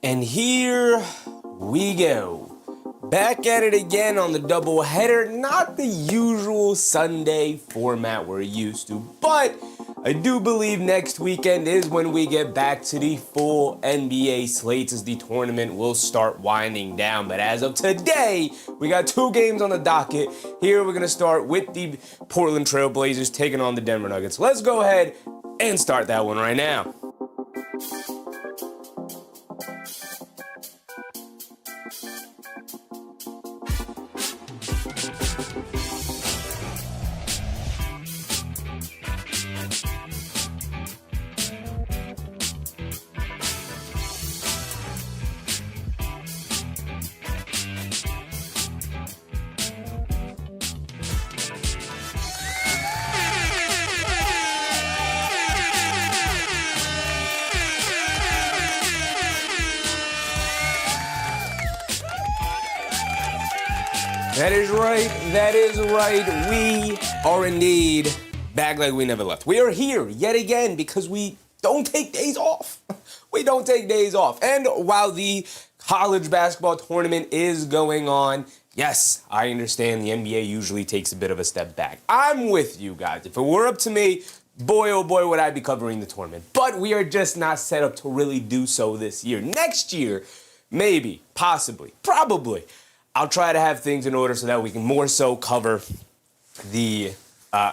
And here we go. Back at it again on the doubleheader. Not the usual Sunday format we're used to, but I do believe next weekend is when we get back to the full NBA slates as the tournament will start winding down. But as of today, we got two games on the docket. Here we're going to start with the Portland Trail Blazers taking on the Denver Nuggets. Let's go ahead and start that one right now. That is right. We are indeed back like we never left. We are here yet again because we don't take days off. We don't take days off. And while the college basketball tournament is going on, yes, I understand the NBA usually takes a bit of a step back. I'm with you guys. If it were up to me, boy, oh boy, would I be covering the tournament. But we are just not set up to really do so this year. Next year, maybe, possibly, probably, I'll try to have things in order so that we can more so cover the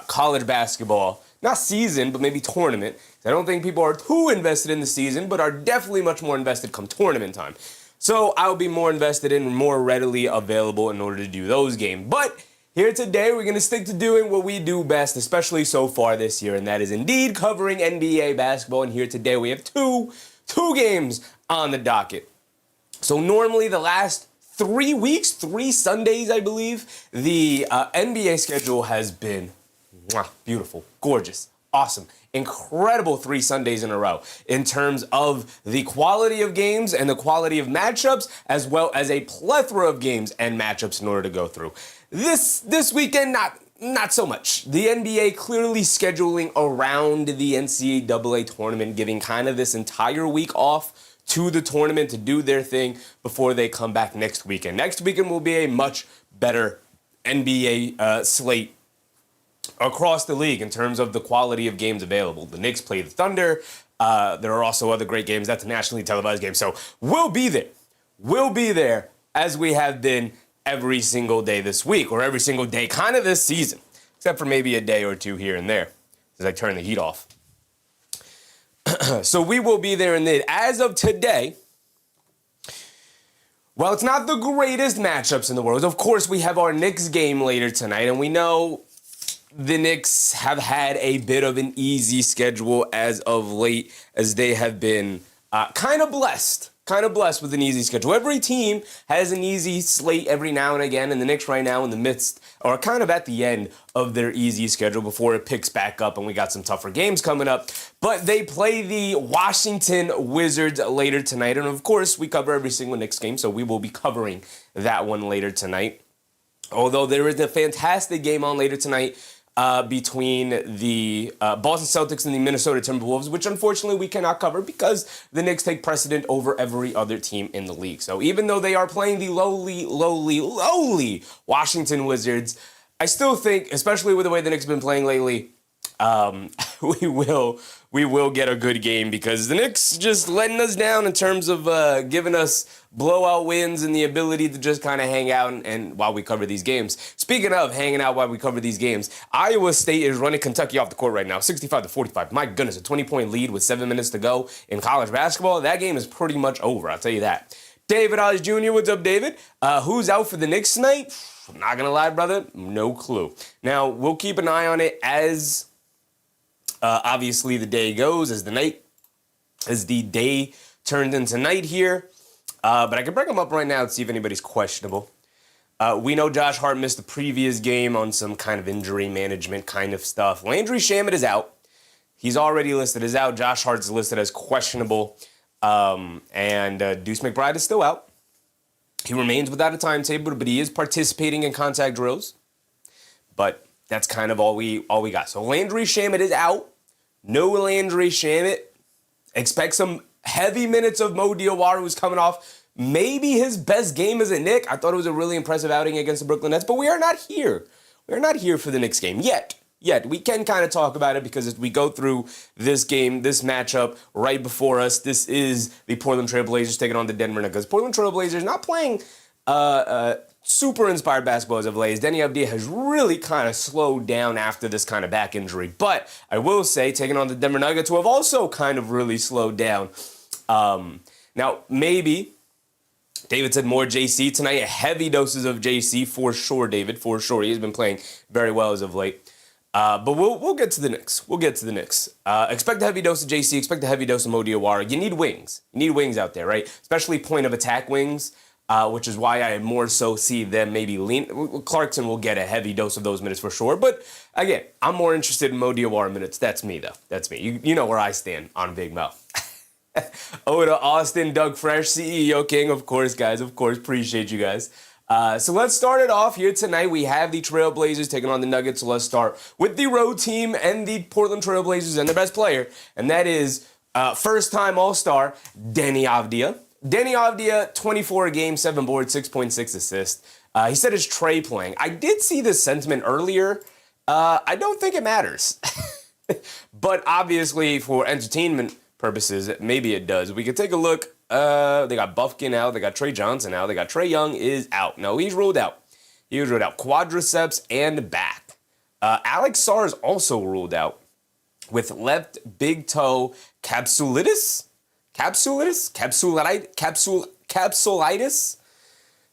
college basketball, not season, but maybe tournament. I don't think people are too invested in the season, but are definitely much more invested come tournament time. So I'll be more invested in and more readily available in order to do those games. But here today, we're going to stick to doing what we do best, especially so far this year, and that is indeed covering NBA basketball. And here today, we have two games on the docket. So normally the last 3 weeks, 3 Sundays, I believe, the NBA schedule has been beautiful, gorgeous, awesome, incredible 3 Sundays in a row in terms of the quality of games and the quality of matchups, as well as a plethora of games and matchups in order to go through. This weekend, not so much. The NBA clearly scheduling around the NCAA tournament, giving kind of this entire week off to the tournament to do their thing before they come back next weekend. Next weekend will be a much better NBA slate across the league in terms of the quality of games available. The Knicks play the Thunder. There are also other great games. That's a nationally televised game. So we'll be there. We'll be there as we have been every single day this week, or every single day kind of this season, except for maybe a day or two here and there as I turn the heat off. So we will be there, and then as of today, well, it's not the greatest matchups in the world. Of course, we have our Knicks game later tonight, and we know the Knicks have had a bit of an easy schedule as of late, as they have been kind of blessed with an easy schedule. Every team has an easy slate every now and again, and the Knicks right now in the midst, or kind of at the end of their easy schedule before it picks back up, and we got some tougher games coming up. But they play the Washington Wizards later tonight, and of course, we cover every single Knicks game, so we will be covering that one later tonight. Although there is a fantastic game on later tonight between the Boston Celtics and the Minnesota Timberwolves, which unfortunately we cannot cover because the Knicks take precedent over every other team in the league. So even though they are playing the lowly Washington Wizards, I still think, especially with the way the Knicks have been playing lately, we will get a good game because the Knicks just letting us down in terms of giving us blowout wins and the ability to just kind of hang out and while we cover these games. Speaking of hanging out while we cover these games, Iowa State is running Kentucky off the court right now, 65-45. My goodness, a 20-point lead with 7 minutes to go in college basketball. That game is pretty much over, I'll tell you that. David Oz Jr., what's up, David? Who's out for the Knicks tonight? I'm not going to lie, brother, no clue. Now, we'll keep an eye on it as obviously the day goes, as the day turned into night here. But I can bring them up right now to see if anybody's questionable. We know Josh Hart missed the previous game on some kind of injury management kind of stuff. Landry Shamet is out. He's already listed as out. Josh Hart's listed as questionable. And Deuce McBride is still out. He remains without a timetable, but he is participating in contact drills. But that's kind of all we got. So Landry Shamet is out. No Landry Shamet. Expect some Heavy minutes of Mo Diawara, who's coming off maybe his best game as a Knick. I thought it was a really impressive outing against the Brooklyn Nets, but we are not here. We are not here for the Knicks game yet. We can kind of talk about it because as we go through this game, this matchup right before us, this is the Portland Trail Blazers taking on the Denver Nuggets. Portland Trail Blazers not playing super inspired basketball as of late. Deni Avdija has really kind of slowed down after this kind of back injury. But I will say, taking on the Denver Nuggets, who have also kind of really slowed down. Now, maybe David said more JC tonight. Heavy doses of JC for sure, David, for sure. He's been playing very well as of late. But we'll get to the Knicks. We'll get to the Knicks. Expect a heavy dose of JC. Expect a heavy dose of Mo Diawara. You need wings. You need wings out there, right? Especially point of attack wings, which is why I more so see them maybe lean. Clarkson will get a heavy dose of those minutes for sure. But again, I'm more interested in Mo Diawara minutes. That's me, though. That's me. You know where I stand on Big Mo. Oh, to Austin, Doug Fresh, CEO King, of course, guys. Of course, appreciate you guys. So let's start it off here tonight. We have the Trailblazers taking on the Nuggets. So let's start with the road team and the Portland Trailblazers and their best player, and that is first-time All-Star Deni Avdija. Deni Avdija, 24 games, 7 boards, 6.6 assists. He said it's Trey playing. I did see this sentiment earlier. I don't think it matters. But obviously, for entertainment purposes, maybe it does. We could take a look. They got Bufkin out. They got Trey Johnson out. They got Trey Young is out. No, he's ruled out. He was ruled out. Quadriceps and back. Alex Sarr is also ruled out with left big toe capsulitis. Capsulitis?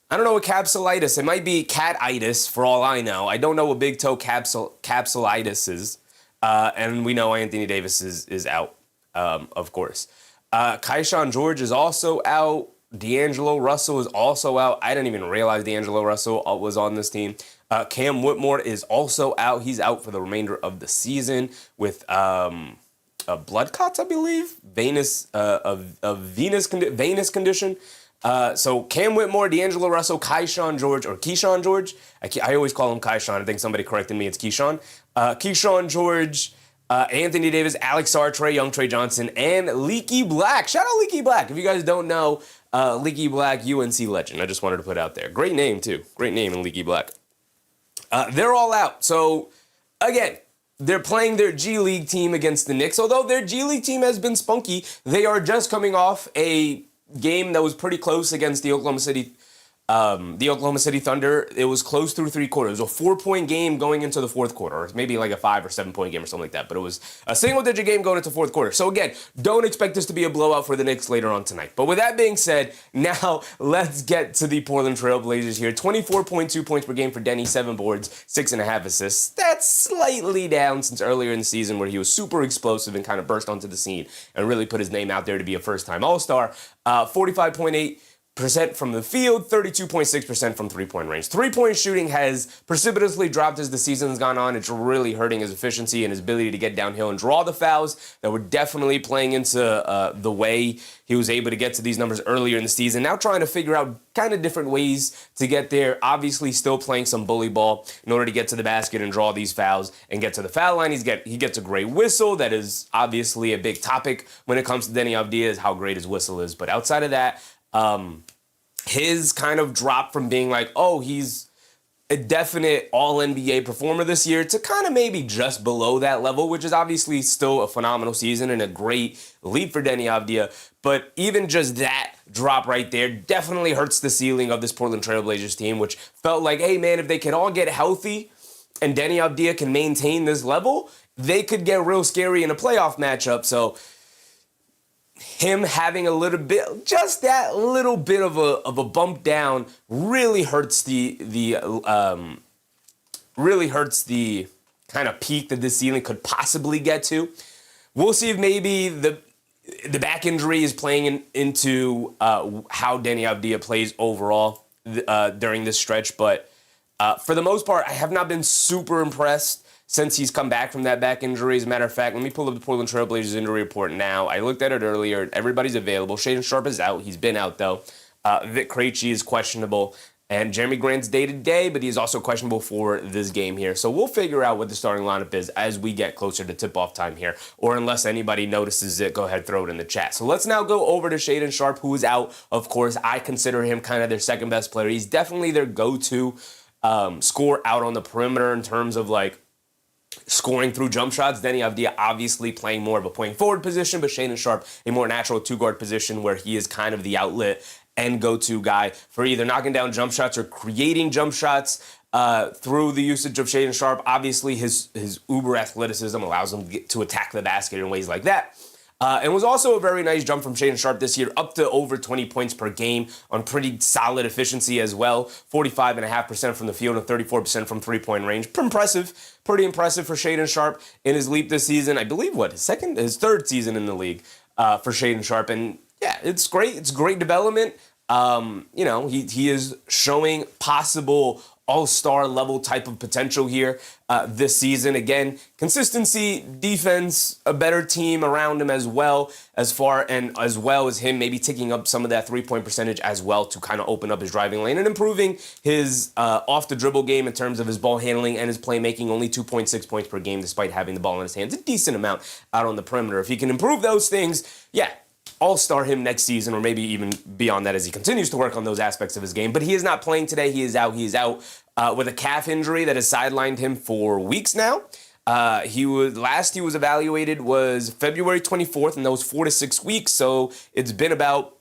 I don't know what capsulitis. It might be cat-itis for all I know. I don't know what big toe capsulitis is. And we know Anthony Davis is out, of course. Keyshawn George is also out. D'Angelo Russell is also out. I didn't even realize D'Angelo Russell was on this team. Cam Whitmore is also out. He's out for the remainder of the season with blood clots, I believe. Venous condition. So Cam Whitmore, D'Angelo Russell, Keyshawn George. I always call him Keyshawn. I think somebody corrected me. It's Keyshawn. Keyshawn George. Anthony Davis, Alex Sarr, Trey Young, Trey Johnson, and Leaky Black. Shout out Leaky Black. If you guys don't know, Leaky Black, UNC legend. I just wanted to put out there. Great name, too. Great name in Leaky Black. They're all out. So, again, they're playing their G League team against the Knicks. Although their G League team has been spunky, they are just coming off a game that was pretty close against the Oklahoma City Thunder. It was close through 3 quarters. It was a 4-point game going into the fourth quarter, or maybe like a 5 or 7 point game or something like that. But it was a single-digit game going into fourth quarter. So again, don't expect this to be a blowout for the Knicks later on tonight. But with that being said, now let's get to the Portland Trail Blazers here. 24.2 points per game for Deni, 7 boards, 6.5 assists. That's slightly down since earlier in the season where he was super explosive and kind of burst onto the scene and really put his name out there to be a first-time All-Star. 45.8% from the field, 32.6% from three-point range. Three-point shooting has precipitously dropped as the season's gone on. It's really hurting his efficiency and his ability to get downhill and draw the fouls that were definitely playing into the way he was able to get to these numbers earlier in the season. Now trying to figure out kind of different ways to get there. Obviously still playing some bully ball in order to get to the basket and draw these fouls and get to the foul line. He gets a great whistle. That is obviously a big topic when it comes to Deni Avdija, is how great his whistle is. But outside of that, his kind of drop from being like, oh, he's a definite all-NBA performer this year to kind of maybe just below that level, which is obviously still a phenomenal season and a great leap for Deni Avdija. But even just that drop right there definitely hurts the ceiling of this Portland Trail Blazers team, which felt like, hey, man, if they can all get healthy and Deni Avdija can maintain this level, they could get real scary in a playoff matchup. So him having a little bit, just that little bit of a bump down, really hurts the kind of peak that this ceiling could possibly get to. We'll see if maybe the back injury is playing into how Deni Avdija plays overall during this stretch. But for the most part, I have not been super impressed since he's come back from that back injury. As a matter of fact, let me pull up the Portland Trail Blazers injury report now. I looked at it earlier. Everybody's available. Shaedon Sharpe is out. He's been out, though. Vic Krejci is questionable. And Jeremy Grant's day-to-day, but he's also questionable for this game here. So we'll figure out what the starting lineup is as we get closer to tip-off time here. Or unless anybody notices it, go ahead, throw it in the chat. So let's now go over to Shaedon Sharpe, who is out. Of course, I consider him kind of their second best player. He's definitely their go-to scorer out on the perimeter in terms of like scoring through jump shots. Deni Avdija obviously playing more of a point forward position, but Shaedon Sharpe a more natural two-guard position where he is kind of the outlet and go-to guy for either knocking down jump shots or creating jump shots through the usage of Shaedon Sharpe. Obviously, his uber athleticism allows him to attack the basket in ways like that. And was also a very nice jump from Shaedon Sharpe this year, up to over 20 points per game on pretty solid efficiency as well. 45.5% from the field and 34% from three-point range. Pretty impressive for Shaedon Sharpe in his leap this season. I believe, his third season in the league for Shaedon Sharpe. And yeah, it's great. It's great development. He is showing possible all-star level type of potential here this season. Again, consistency, defense, a better team around him as well as him maybe taking up some of that three-point percentage as well to kind of open up his driving lane and improving his off-the-dribble game in terms of his ball handling and his playmaking. Only 2.6 points per game despite having the ball in his hands. A decent amount out on the perimeter. If he can improve those things, yeah, all-star him next season, or maybe even beyond that as he continues to work on those aspects of his game. But he is not playing today. He is out. He is out with a calf injury that has sidelined him for weeks now. He was evaluated was February 24th, and that was 4 to 6 weeks. So it's been about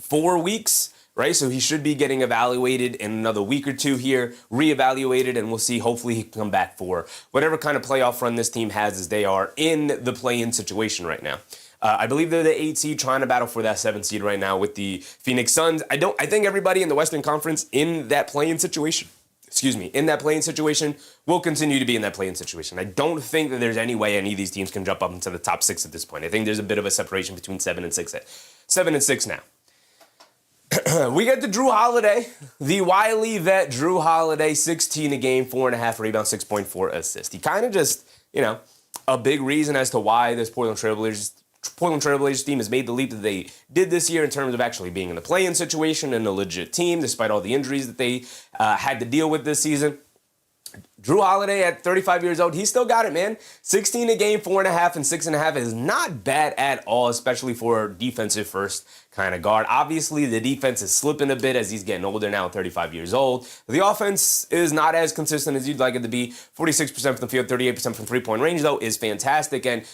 4 weeks, right? So he should be getting evaluated in another week or two here, reevaluated, and we'll see. Hopefully he can come back for whatever kind of playoff run this team has as they are in the play-in situation right now. I believe they're the 8 seed trying to battle for that 7 seed right now with the Phoenix Suns. I think everybody in the Western Conference in that play-in situation, will continue to be in that play-in situation. I don't think that there's any way any of these teams can jump up into the top 6 at this point. I think there's a bit of a separation between 7 and 6 now. We get to Drew Holiday, the wily vet Drew Holiday, 16 a game, 4.5 rebounds, 6.4 assists. He kind of just, a big reason as to why this Portland Trailblazers team has made the leap that they did this year in terms of actually being in the play-in situation and a legit team, despite all the injuries that they had to deal with this season. Drew Holiday at 35 years old, he still got it, man. 16 a game, 4.5 and 6.5 is not bad at all, especially for a defensive first kind of guard. Obviously, the defense is slipping a bit as he's getting older now, 35 years old. The offense is not as consistent as you'd like it to be. 46% from the field, 38% from three-point range, though, is fantastic. And,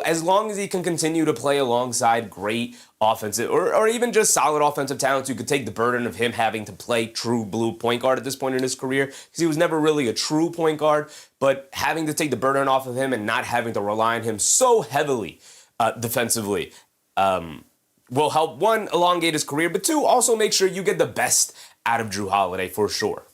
as long as he can continue to play alongside great offensive or even just solid offensive talents who could take the burden of him having to play true blue point guard at this point in his career, because he was never really a true point guard, but having to take the burden off of him and not having to rely on him so heavily defensively will help, one, elongate his career, but two, also make sure you get the best out of Drew Holiday for sure.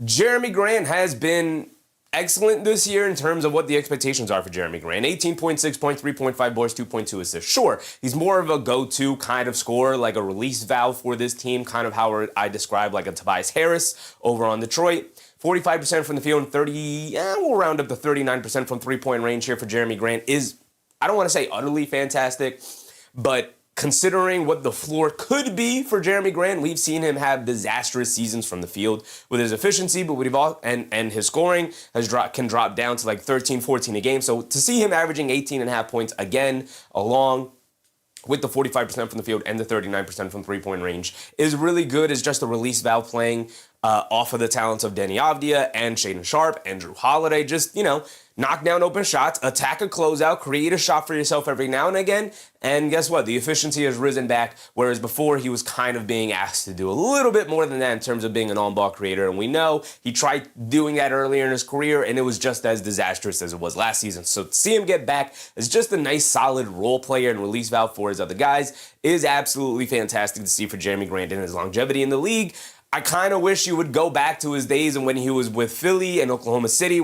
Jeremy Grant has been excellent this year in terms of what the expectations are for Jeremy Grant. 18.6 points, 3.5 boards, 2.2 assists. Sure, he's more of a go-to kind of scorer, like a release valve for this team, kind of how I describe like a Tobias Harris over on Detroit. 45% from the field and we'll round up to 39% from three-point range here for Jeremy Grant is, I don't want to say utterly fantastic, but considering what the floor could be for Jeremy Grant, we've seen him have disastrous seasons from the field with his efficiency, but and his scoring can drop down to like 13, 14 a game. So to see him averaging 18.5 points again, along with the 45% from the field and the 39% from three-point range, is really good as just a release valve playing off of the talents of Deni Avdija and Shaedon Sharpe and Drew Holiday. Just, knock down open shots, attack a closeout, create a shot for yourself every now and again, and guess what? The efficiency has risen back, whereas before he was kind of being asked to do a little bit more than that in terms of being an on-ball creator, and we know he tried doing that earlier in his career, and it was just as disastrous as it was last season. So to see him get back as just a nice, solid role player and release valve for his other guys is absolutely fantastic to see for Jeremy Grant and his longevity in the league. I kind of wish you would go back to his days and when he was with Philly and Oklahoma City,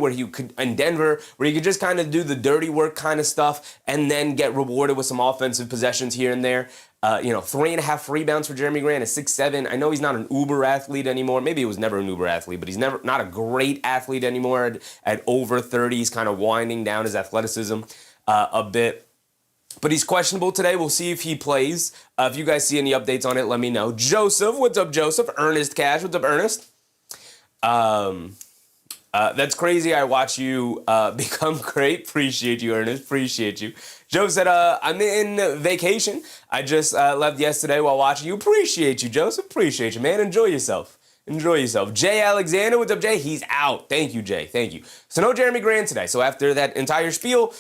and Denver, where he could just kind of do the dirty work kind of stuff and then get rewarded with some offensive possessions here and there. 3.5 rebounds for Jeremy Grant at 6'7". I know he's not an uber athlete anymore. Maybe he was never an uber athlete, but he's not a great athlete anymore. At over 30, he's kind of winding down his athleticism a bit. But he's questionable today. We'll see if he plays. If you guys see any updates on it, let me know. Joseph, what's up, Joseph? Ernest Cash, what's up, Ernest? That's crazy. I watch you become great. Appreciate you, Ernest. Appreciate you. Joe said, I'm in vacation. I just left yesterday while watching you. Appreciate you, Joseph. Appreciate you, man. Enjoy yourself. Enjoy yourself. Jay Alexander, what's up, Jay? He's out. Thank you, Jay. Thank you. So no Jeremy Grant today. So after that entire spiel,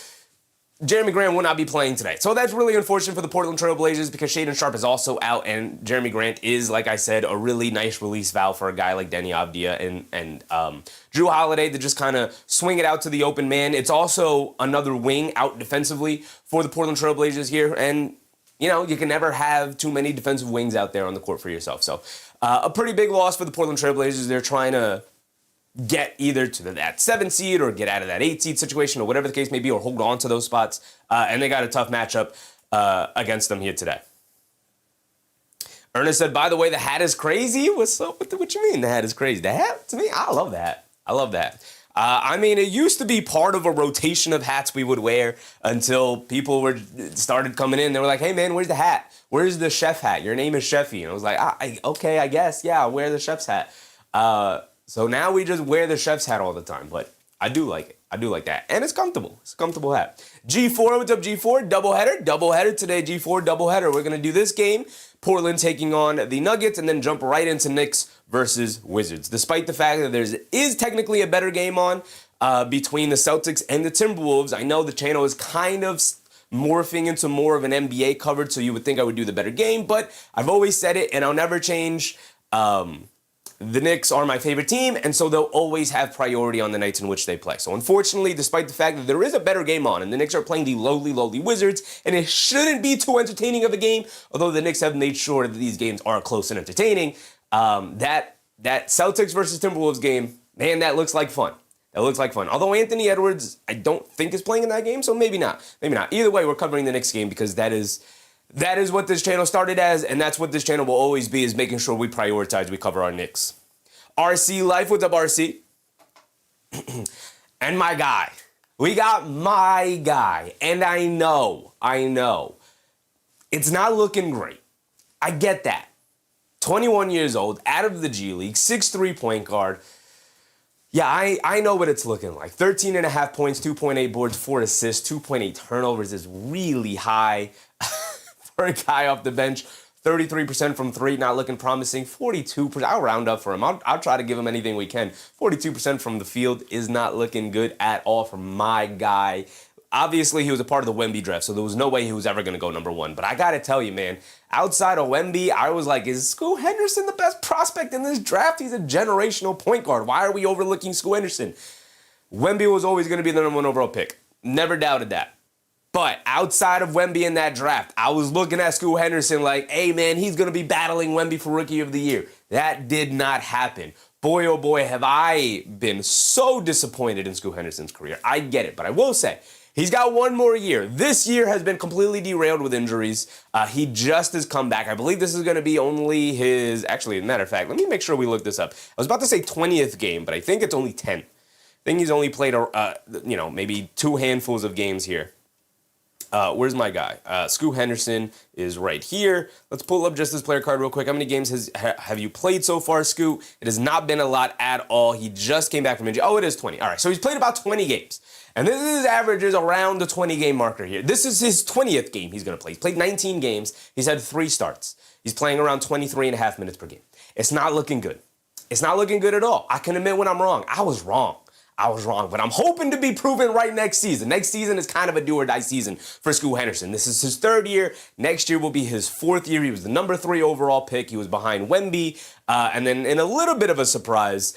Jeremy Grant will not be playing today. So that's really unfortunate for the Portland Trail Blazers because Shaedon Sharpe is also out, and Jeremy Grant is, like I said, a really nice release valve for a guy like Deni, Avdija, and Drew Holiday to just kind of swing it out to the open man. It's also another wing out defensively for the Portland Trail Blazers here, and you can never have too many defensive wings out there on the court for yourself. So a pretty big loss for the Portland Trail Blazers. They're trying to get either to that 7 seed or get out of that 8 seed situation or whatever the case may be, or hold on to those spots. And they got a tough matchup against them here today. Ernest said, by the way, the hat is crazy. What's up? What you mean the hat is crazy? The hat, to me, I love the hat. I love that. It used to be part of a rotation of hats we would wear until people started coming in. They were like, hey, man, where's the hat? Where's the chef hat? Your name is Chefy. And I was like, okay, I guess. Yeah, I'll wear the chef's hat. So now we just wear the chef's hat all the time, but I do like it. I do like that. And it's comfortable. It's a comfortable hat. G4, what's up, G4? Doubleheader today, G4, doubleheader. We're going to do this game, Portland taking on the Nuggets, and then jump right into Knicks versus Wizards. Despite the fact that there is technically a better game on between the Celtics and the Timberwolves, I know the channel is kind of morphing into more of an NBA coverage, so you would think I would do the better game, but I've always said it, and I'll never change. The Knicks are my favorite team, and so they'll always have priority on the nights in which they play. So unfortunately, despite the fact that there is a better game on, and the Knicks are playing the lowly Wizards, and it shouldn't be too entertaining of a game, although the Knicks have made sure that these games are close and entertaining, that Celtics versus Timberwolves game, man, that looks like fun. That looks like fun. Although Anthony Edwards, I don't think is playing in that game, so maybe not. Maybe not. Either way, we're covering the Knicks game because that is what this channel started as, and that's what this channel will always be, is making sure we prioritize, we cover our Knicks. RC Life, what's up, RC? And my guy. We got my guy. And I know. It's not looking great. I get that. 21 years old, out of the G League, 6'3" point guard. Yeah, I know what it's looking like. 13.5 points, 2.8 boards, 4 assists, 2.8 turnovers is really high for a guy off the bench. 33% from 3, not looking promising. 42%, I'll round up for him. I'll try to give him anything we can. 42% from the field is not looking good at all for my guy. Obviously, he was a part of the Wemby draft, so there was no way he was ever going to go number 1. But I got to tell you, man, outside of Wemby, I was like, is Scoot Henderson the best prospect in this draft? He's a generational point guard. Why are we overlooking Scoot Henderson? Wemby was always going to be the number 1 overall pick. Never doubted that. But outside of Wemby in that draft, I was looking at Scoot Henderson like, hey, man, he's going to be battling Wemby for Rookie of the Year. That did not happen. Boy, oh boy, have I been so disappointed in Scoot Henderson's career. I get it, but I will say, he's got one more year. This year has been completely derailed with injuries. He just has come back. I believe this is going to be only his, actually, as a matter of fact, let me make sure we look this up. I was about to say 20th game, but I think it's only 10. I think he's only played, maybe 2 handfuls of games here. Where's my guy? Scoot Henderson is right here. Let's pull up just this player card real quick. How many games have you played so far, Scoot? It has not been a lot at all. He just came back from injury. Oh, it is 20. All right, so he's played about 20 games. And this is his average is around the 20-game marker here. This is his 20th game he's going to play. He's played 19 games. He's had 3 starts. He's playing around 23.5 minutes per game. It's not looking good. It's not looking good at all. I can admit when I'm wrong. I was wrong, but I'm hoping to be proven right next season. Next season is kind of a do-or-die season for Scoot Henderson. This is his 3rd year. Next year will be his 4th year. He was the number 3 overall pick. He was behind Wemby. And then in a little bit of a surprise,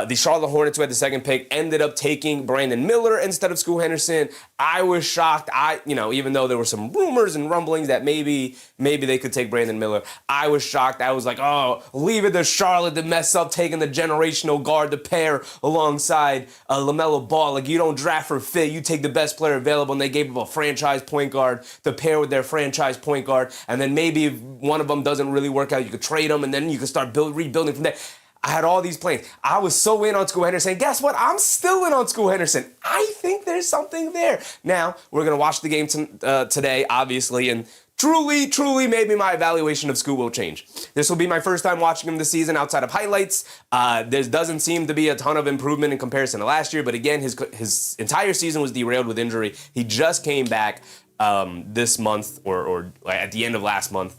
the Charlotte Hornets, who had the 2nd pick, ended up taking Brandon Miller instead of Scoot Henderson. I was shocked. Even though there were some rumors and rumblings that maybe they could take Brandon Miller, I was shocked. I was like, oh, leave it to Charlotte to mess up taking the generational guard to pair alongside LaMelo Ball. Like, you don't draft for fit. You take the best player available, and they gave him a franchise point guard to pair with their franchise point guard. And then maybe if one of them doesn't really work out, you could trade them, and then you could start rebuilding from there. I had all these plans. I was so in on Scoot Henderson. Guess what? I'm still in on Scoot Henderson. I think there's something there. Now, we're going to watch the game today, obviously, and truly, maybe my evaluation of Scoot will change. This will be my first time watching him this season outside of highlights. There doesn't seem to be a ton of improvement in comparison to last year, but again, his entire season was derailed with injury. He just came back this month or at the end of last month.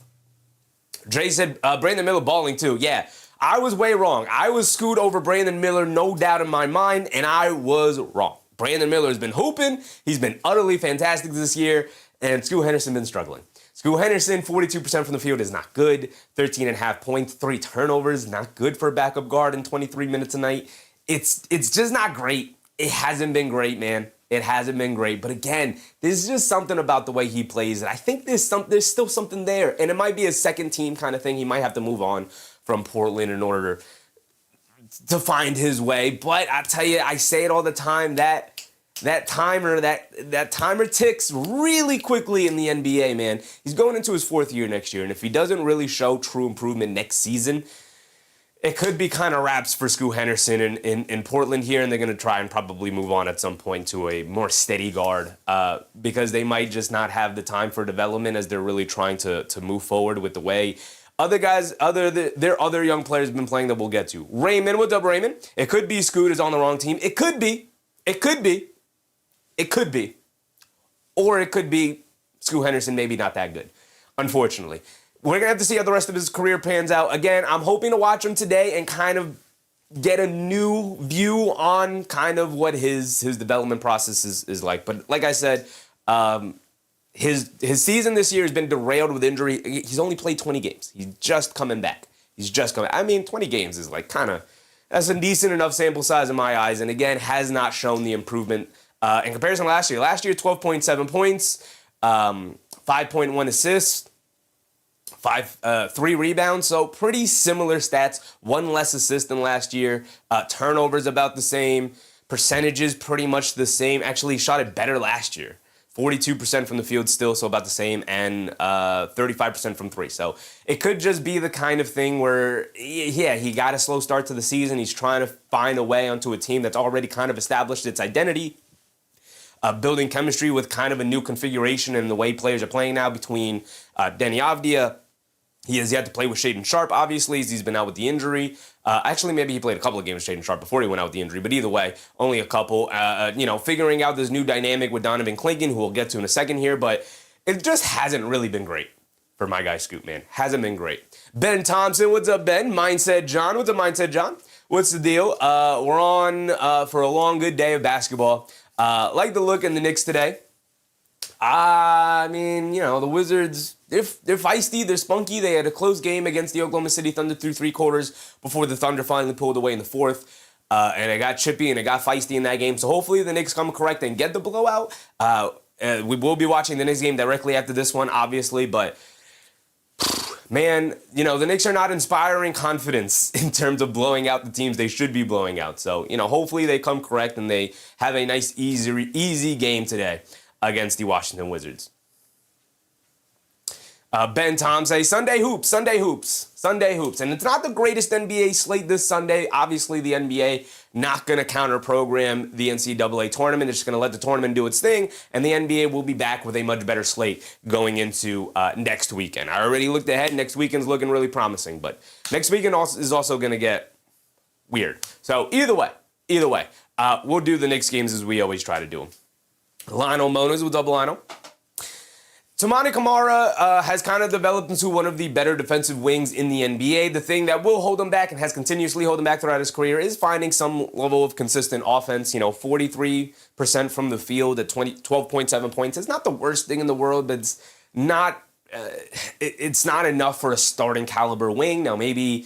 Dre said Brandon Miller balling too. Yeah, I was way wrong. I was Scoot over Brandon Miller, no doubt in my mind, and I was wrong. Brandon Miller has been hooping. He's been utterly fantastic this year, and Scoot Henderson been struggling. Scoot Henderson, 42% from the field is not good. 13.5 points, 3 turnovers, not good for a backup guard in 23 minutes a night. It's just not great. It hasn't been great, man. It hasn't been great. But again, there's just something about the way he plays. And I think there's still something there. And it might be a second team kind of thing. He might have to move on from Portland in order to find his way. But I tell you, I say it all the time, that timer ticks really quickly in the NBA, man. He's going into his 4th year next year. And if he doesn't really show true improvement next season, it could be kind of wraps for Scoot Henderson in Portland here, and they're going to try and probably move on at some point to a more steady guard because they might just not have the time for development as they're really trying to move forward with the way other guys, their other young players have been playing that we'll get to. Raymond, what's up, Raymond? It could be Scoot is on the wrong team. It could be. Or it could be Scoot Henderson maybe not that good, unfortunately. We're going to have to see how the rest of his career pans out. Again, I'm hoping to watch him today and kind of get a new view on kind of what his development process is like. But like I said, his season this year has been derailed with injury. He's only played 20 games. He's just coming back. I mean, 20 games is like that's a decent enough sample size in my eyes. And again, has not shown the improvement in comparison to last year. Last year, 12.7 points, 5.1 assists. 3 rebounds, so pretty similar stats. 1 less assist than last year. Turnovers about the same. Percentages pretty much the same. Actually, shot it better last year. 42% from the field still, so about the same, and 35% from 3. So it could just be the kind of thing where, yeah, he got a slow start to the season. He's trying to find a way onto a team that's already kind of established its identity. Building chemistry with kind of a new configuration and the way players are playing now between Deni Avdija. He has yet to play with Shaedon Sharpe, obviously, as he's been out with the injury. Actually, maybe he played a couple of games with Shaedon Sharpe before he went out with the injury, but either way, only a couple. Figuring out this new dynamic with Donovan Clingan, who we'll get to in a second here, but it just hasn't really been great for my guy Scoot, man. Hasn't been great. Ben Thompson, what's up, Ben? Mindset John, what's up, Mindset John? What's the deal? We're on for a long, good day of basketball. Like the look in the Knicks today. I mean, the Wizards, they're feisty, they're spunky. They had a close game against the Oklahoma City Thunder through 3 quarters before the Thunder finally pulled away in the 4th. And it got chippy and it got feisty in that game. So hopefully the Knicks come correct and get the blowout. We will be watching the Knicks game directly after this one, obviously. But, man, the Knicks are not inspiring confidence in terms of blowing out the teams they should be blowing out. So, hopefully they come correct and they have a nice, easy game today against the Washington Wizards. Ben Tom says, Sunday hoops. And it's not the greatest NBA slate this Sunday. Obviously, the NBA not going to counter-program the NCAA tournament. They're just going to let the tournament do its thing, and the NBA will be back with a much better slate going into next weekend. I already looked ahead. Next weekend's looking really promising, but next weekend is also going to get weird. So either way, we'll do the Knicks games as we always try to do them. Lionel Monas with double Lionel. Toumani Camara has kind of developed into one of the better defensive wings in the NBA. The thing that will hold him back and has continuously held him back throughout his career is finding some level of consistent offense. 43% from the field at 12.7 points. It's not the worst thing in the world, but it's not enough for a starting caliber wing. Now, maybe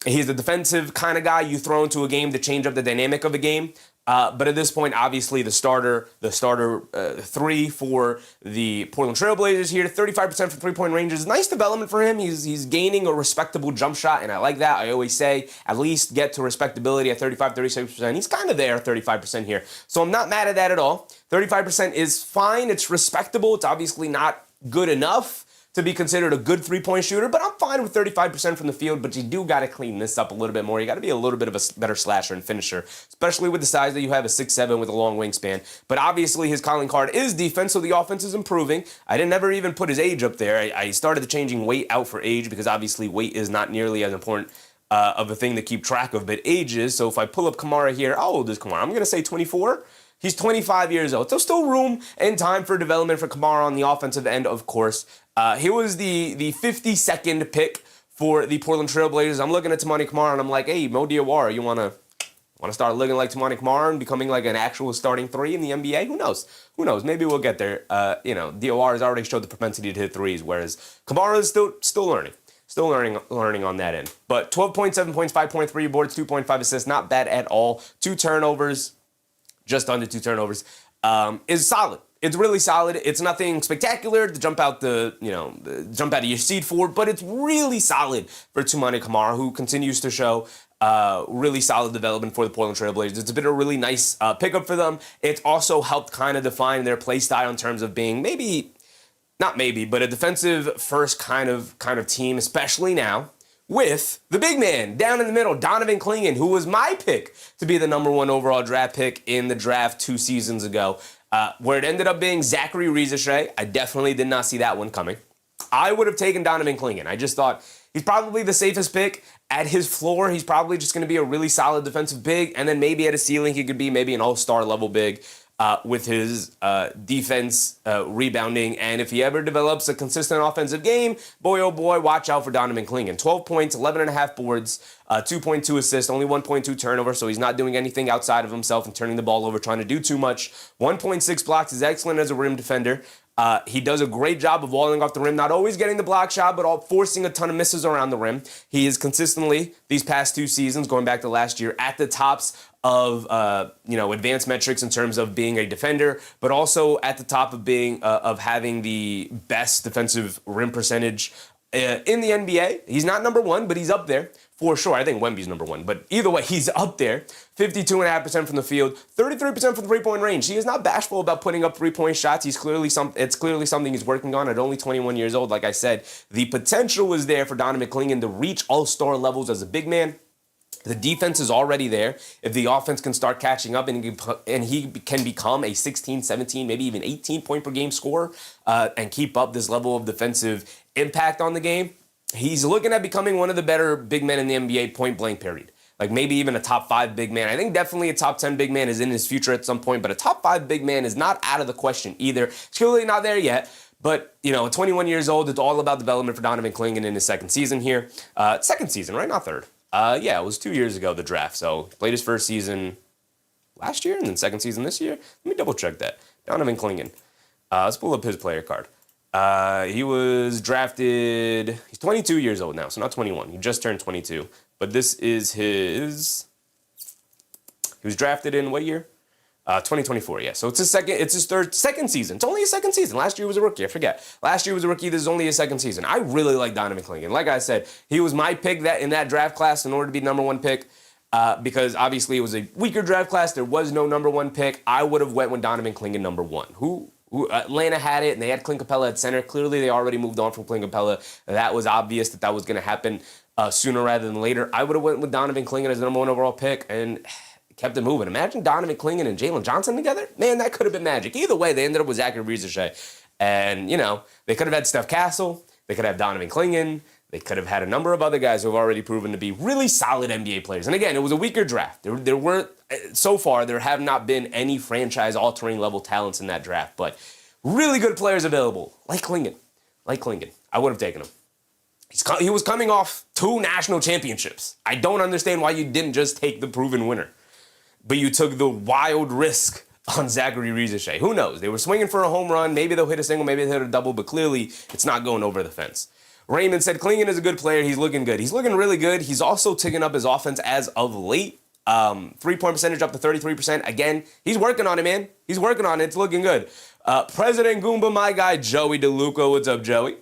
he's the defensive kind of guy you throw into a game to change up the dynamic of a game. But at this point, obviously, the starter 3 for the Portland Trailblazers here, 35% from three-point range is nice development for him. He's gaining a respectable jump shot, and I like that. I always say at least get to respectability at 35, 36%. He's kind of there at 35% here. So I'm not mad at that at all. 35% is fine. It's respectable. It's obviously not good enough, to be considered a good three-point shooter, but I'm fine with 35% from the field, but you do got to clean this up a little bit more. You got to be a little bit of a better slasher and finisher, especially with the size that you have, a 6'7" with a long wingspan. But obviously his calling card is defense, so the offense is improving. I didn't ever even put his age up there. I started changing weight out for age because obviously weight is not nearly as important of a thing to keep track of, but age is. So if I pull up Kamara here, how old is Kamara? I'm going to say 24. He's 25 years old. So still room and time for development for Kamara on the offensive end, of course. He was the 52nd pick for the Portland Trail Blazers. I'm looking at Toumani Kamara and I'm like, hey, Mo Diawara, you want to start looking like Toumani Kamara and becoming like an actual starting three in the NBA? Who knows? Who knows? Maybe we'll get there. Diawara has already showed the propensity to hit threes, whereas Kamara is still learning. Still learning on that end. But 12.7 points, 5.3 boards, 2.5 assists, not bad at all. 2 turnovers. Just under 2 turnovers, is solid. It's really solid. It's nothing spectacular to jump out jump out of your seat for, but it's really solid for Toumani Kamara, who continues to show really solid development for the Portland Trail Blazers. It's been a really nice pickup for them. It's also helped kind of define their play style in terms of being but a defensive first kind of team, especially now, with the big man down in the middle, Donovan Clingan, who was my pick to be the number 1 overall draft pick in the draft 2 seasons ago, where it ended up being Zachary Rizeshay. I definitely did not see that one coming. I would have taken Donovan Clingan. I just thought he's probably the safest pick. At his floor, he's probably just going to be a really solid defensive big, and then maybe at a ceiling, he could be maybe an all-star level big. With his defense, rebounding, and if he ever develops a consistent offensive game, boy, oh boy, watch out for Donovan Clingan. 12 points, 11.5 boards, 2.2 assists, only 1.2 turnover, so he's not doing anything outside of himself and turning the ball over, trying to do too much. 1.6 blocks, is excellent as a rim defender. He does a great job of walling off the rim, not always getting the block shot, but forcing a ton of misses around the rim. He is consistently, these past 2 seasons, going back to last year, at the tops of advanced metrics in terms of being a defender, but also at the top of being of having the best defensive rim percentage in the NBA. He's not number 1, but he's up there for sure. I think Wemby's number 1, but either way, he's up there. 52.5% from the field, 33% from three-point range. He is not bashful about putting up three-point shots. It's clearly something he's working on at only 21 years old. Like I said, the potential was there for Donovan Clingan to reach all-star levels as a big man. The defense is already there. If the offense can start catching up and he can become a 16, 17, maybe even 18 point per game scorer and keep up this level of defensive impact on the game, he's looking at becoming one of the better big men in the NBA point blank period. Like maybe even a top 5 big man. I think definitely a top 10 big man is in his future at some point, but a top 5 big man is not out of the question either. It's clearly not there yet. But, 21 years old, it's all about development for Donovan Clingan in his second season here. Second season, right? Not third. It was 2 years ago, the draft. So played his first season last year and then second season this year. Let me double check that. Donovan Clingan. Let's pull up his player card. He was drafted, he's 22 years old now, so not 21. He just turned 22. But this is he was drafted in what year? 2024, yeah. So it's his second season. It's only his second season. Last year was a rookie, I forget. Last year was a rookie, this is only his second season. I really like Donovan Clingan. Like I said, he was my pick in that draft class in order to be number 1 pick, because obviously it was a weaker draft class. There was no number 1 pick. I would have went with Donovan Clingan number 1. Who Atlanta had it, and they had Clint Capella at center. Clearly, they already moved on from Clint Capella. That was obvious that was going to happen sooner rather than later. I would have went with Donovan Clingan as the number 1 overall pick, and kept it moving. Imagine Donovan Clingan and Jalen Johnson together. Man, that could have been magic. Either way, they ended up with Zachary Rizeshay. And, they could have had Steph Castle. They could have Donovan Clingan. They could have had a number of other guys who have already proven to be really solid NBA players. And again, it was a weaker draft. There weren't, so far, there have not been any franchise-altering level talents in that draft. But really good players available, like Clingan. I would have taken him. He was coming off 2 national championships. I don't understand why you didn't just take the proven winner. But you took the wild risk on Zachary Rizeshay. Who knows? They were swinging for a home run. Maybe they'll hit a single, maybe they'll hit a double, but clearly it's not going over the fence. Raymond said Clingan is a good player. He's looking good. He's looking really good. He's also taken up his offense as of late. 3-point percentage up to 33%. Again, he's working on it, man. He's working on it. It's looking good. President Goomba, my guy, Joey DeLuca. What's up, Joey?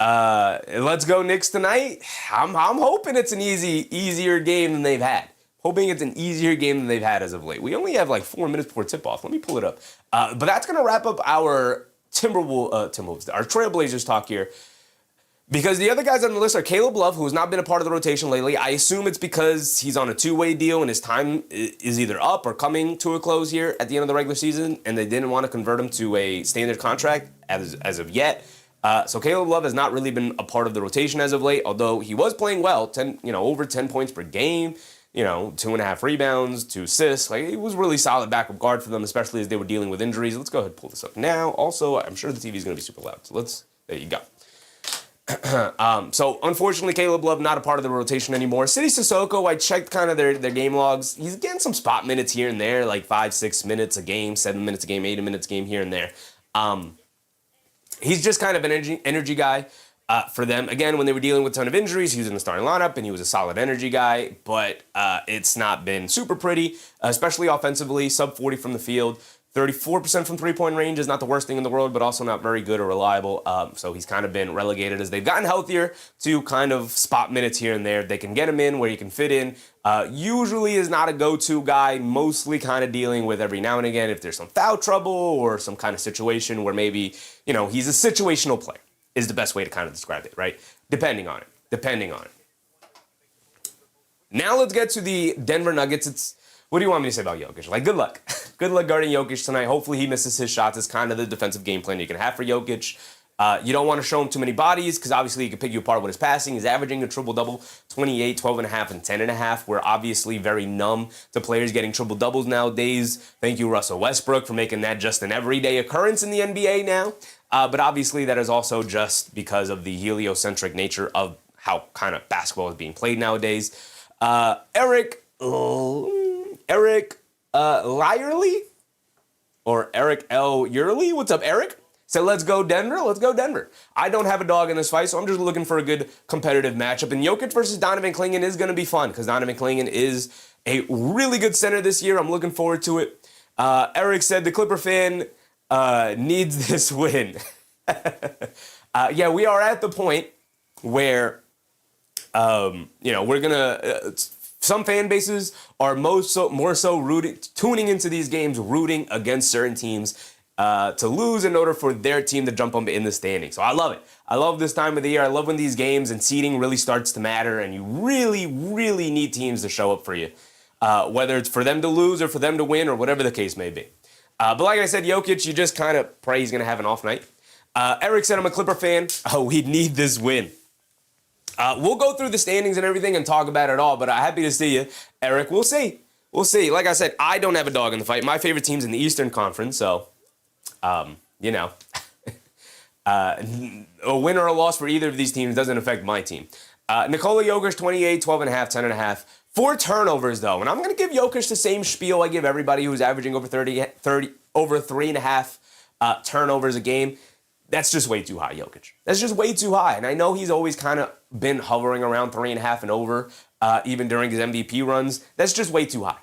Let's go Knicks tonight. I'm hoping it's an easier game than they've had. Hoping it's an easier game than they've had as of late. We only have like 4 minutes before tip-off. Let me pull it up. But that's going to wrap up our Timberwolves, our Trailblazers talk here. Because the other guys on the list are Caleb Love, who's not been a part of the rotation lately. I assume it's because he's on a two-way deal and his time is either up or coming to a close here at the end of the regular season, and they didn't want to convert him to a standard contract as of yet. So Caleb Love has not really been a part of the rotation as of late, although he was playing well, over 10 points per game, 2.5 rebounds, 2 assists. Like, it was really solid backup guard for them, especially as they were dealing with injuries. Let's go ahead and pull this up now. Also, I'm sure the TV is going to be super loud, so there you go. So unfortunately, Caleb Love not a part of the rotation anymore. City Sissoko, I checked kind of their game logs. He's getting some spot minutes here and there, like 5-6 minutes a game, 7 minutes a game, 8 minutes a game here and there. He's just kind of an energy guy for them. Again, when they were dealing with a ton of injuries, he was in the starting lineup and he was a solid energy guy, but it's not been super pretty, especially offensively. Sub 40 from the field. 34% from three-point range is not the worst thing in the world, but also not very good or reliable. So he's kind of been relegated as they've gotten healthier to kind of spot minutes here and there. They can get him in where he can fit in. Usually is not a go-to guy, mostly kind of dealing with every now and again if there's some foul trouble or some kind of situation where maybe, he's a situational player is the best way to kind of describe it, right? Depending on it. Now let's get to the Denver Nuggets. What do you want me to say about Jokic? Like, good luck. Good luck guarding Jokic tonight. Hopefully he misses his shots. It's kind of the defensive game plan you can have for Jokic. You don't want to show him too many bodies because obviously he can pick you apart with his passing. He's averaging a triple-double, 28, 12.5, and 10.5. We're obviously very numb to players getting triple-doubles nowadays. Thank you, Russell Westbrook, for making that just an everyday occurrence in the NBA now. But obviously that is also just because of the heliocentric nature of how kind of basketball is being played nowadays. Eric Lyerly or Eric L. Yurley. What's up, Eric? Said, let's go Denver. Let's go Denver. I don't have a dog in this fight, so I'm just looking for a good competitive matchup. And Jokic versus Donovan Clingan is going to be fun because Donovan Clingan is a really good center this year. I'm looking forward to it. Eric said the Clipper fan needs this win. Yeah, we are at the point where, we're going to... some fan bases are more so tuning into these games, rooting against certain teams to lose in order for their team to jump up in the standings. So I love it. I love this time of the year. I love when these games and seeding really starts to matter, and you really, really need teams to show up for you, whether it's for them to lose or for them to win or whatever the case may be. But like I said, Jokic, you just kind of pray he's going to have an off night. Eric said, I'm a Clipper fan. Oh, we need this win. We'll go through the standings and everything and talk about it all, but I'm happy to see you, Eric. We'll see. Like I said, I don't have a dog in the fight. My favorite team's in the Eastern Conference, so, a win or a loss for either of these teams doesn't affect my team. Nikola Jokic, 28, 12.5, 10.5. 4 turnovers, though, and I'm going to give Jokic the same spiel I give everybody who's averaging over 3.5 turnovers a game. That's just way too high, Jokic. That's just way too high. And I know he's always kind of been hovering around 3.5 and over, even during his MVP runs. That's just way too high.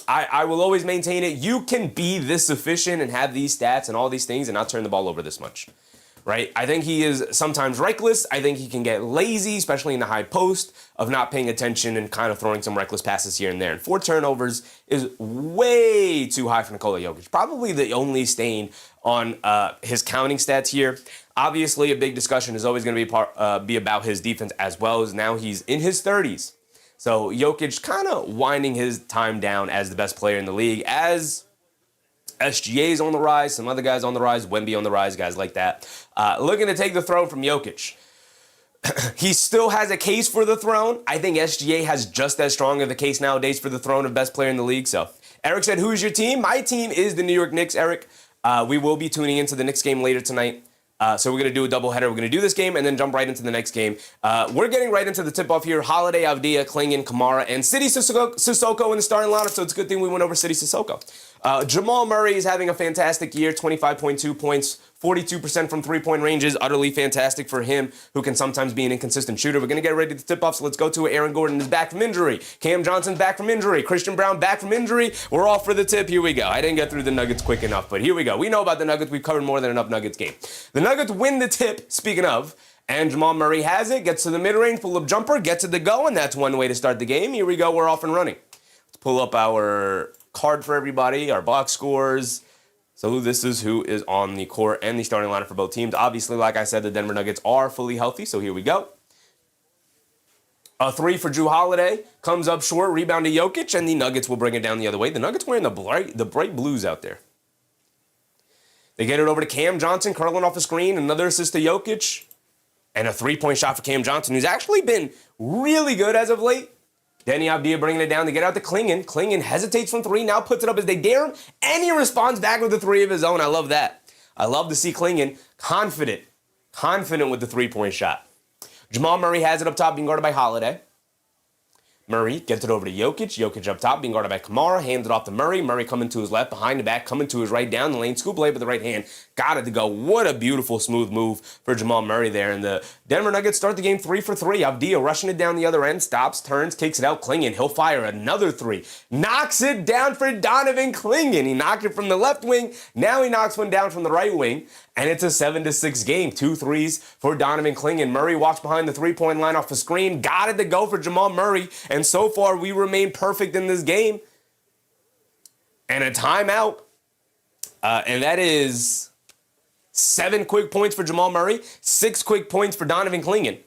I will always maintain it. You can be this efficient and have these stats and all these things and not turn the ball over this much, right? I think he is sometimes reckless. I think he can get lazy, especially in the high post, of not paying attention and kind of throwing some reckless passes here and there. And 4 turnovers is way too high for Nikola Jokic. Probably the only stain on his counting stats here. Obviously, a big discussion is always going to be about his defense as well, as now he's in his 30s. So Jokic kind of winding his time down as the best player in the league, as SGA's on the rise, some other guys on the rise, Wemby on the rise, guys like that. Looking to take the throne from Jokic. He still has a case for the throne. I think SGA has just as strong of a case nowadays for the throne of best player in the league. So Eric said, who's your team? My team is the New York Knicks, Eric. We will be tuning into the Knicks game later tonight. So we're going to do a doubleheader. We're going to do this game and then jump right into the next game. We're getting right into the tip-off here. Holiday, Avdija, Clingan, Kamara, and City Sissoko in the starting lineup, so it's a good thing we went over City Sissoko. Jamal Murray is having a fantastic year, 25.2 points, 42% from three-point range is utterly fantastic for him, who can sometimes be an inconsistent shooter. We're going to get ready to tip off, so let's go to it. Aaron Gordon is back from injury. Cam Johnson's back from injury. Christian Brown back from injury. We're off for the tip. Here we go. I didn't get through the Nuggets quick enough, but here we go. We know about the Nuggets. We've covered more than enough Nuggets game. The Nuggets win the tip, speaking of, and Jamal Murray has it, gets to the mid-range, pull-up jumper, gets it to go, and that's one way to start the game. Here we go. We're off and running. Let's pull up our card for everybody, our box scores. So this is who is on the court and the starting lineup for both teams. Obviously, like I said, the Denver Nuggets are fully healthy, so here we go. A three for Jrue Holiday, comes up short, rebound to Jokic, and the Nuggets will bring it down the other way. The Nuggets wearing the bright blues out there. They get it over to Cam Johnson, curling off a screen, another assist to Jokic, and a three-point shot for Cam Johnson, who's actually been really good as of late. Deni Avdija bringing it down to get out to Klingon. Klingon hesitates from three, now puts it up as they dare him, and he responds back with a three of his own. I love that. I love to see Klingon confident with the three-point shot. Jamal Murray has it up top, being guarded by Holiday. Murray gets it over to Jokic. Jokic up top, being guarded by Kamara. Hands it off to Murray. Murray coming to his left, behind the back, coming to his right, down the lane. Scoop lay with the right hand. Got it to go. What a beautiful, smooth move for Jamal Murray there. And the Denver Nuggets start the game 3 for 3. Avdija rushing it down the other end. Stops, turns, kicks it out. Klingon, he'll fire another three. Knocks it down for Donovan Klingon. He knocked it from the left wing. Now he knocks one down from the right wing. And it's a 7-6 game. 2 threes for Donovan Klingon. Murray walks behind the three-point line off the screen. Got it to go for Jamal Murray. And so far, we remain perfect in this game. And a timeout. And that is 7 quick points for Jamal Murray. 6 quick points for Donovan Klingon.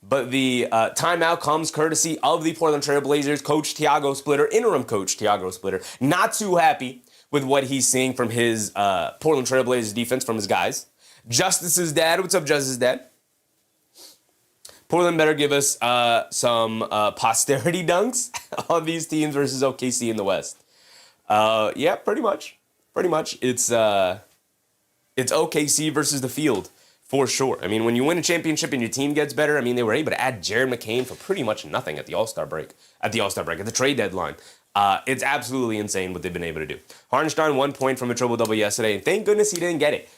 But the timeout comes courtesy of the Portland Trail Blazers coach Tiago Splitter, interim coach Tiago Splitter. Not too happy with what he's seeing from his Portland Trail Blazers defense from his guys. Justice's dad. What's up, Justice's dad? Portland better give us some posterity dunks on these teams versus OKC in the West. Yeah, pretty much. Pretty much. It's OKC versus the field for sure. I mean, when you win a championship and your team gets better, I mean, they were able to add Jared McCain for pretty much nothing at the All-Star break, at the trade deadline. It's absolutely insane what they've been able to do. Hartenstein 1 point from a triple-double yesterday, and thank goodness he didn't get it.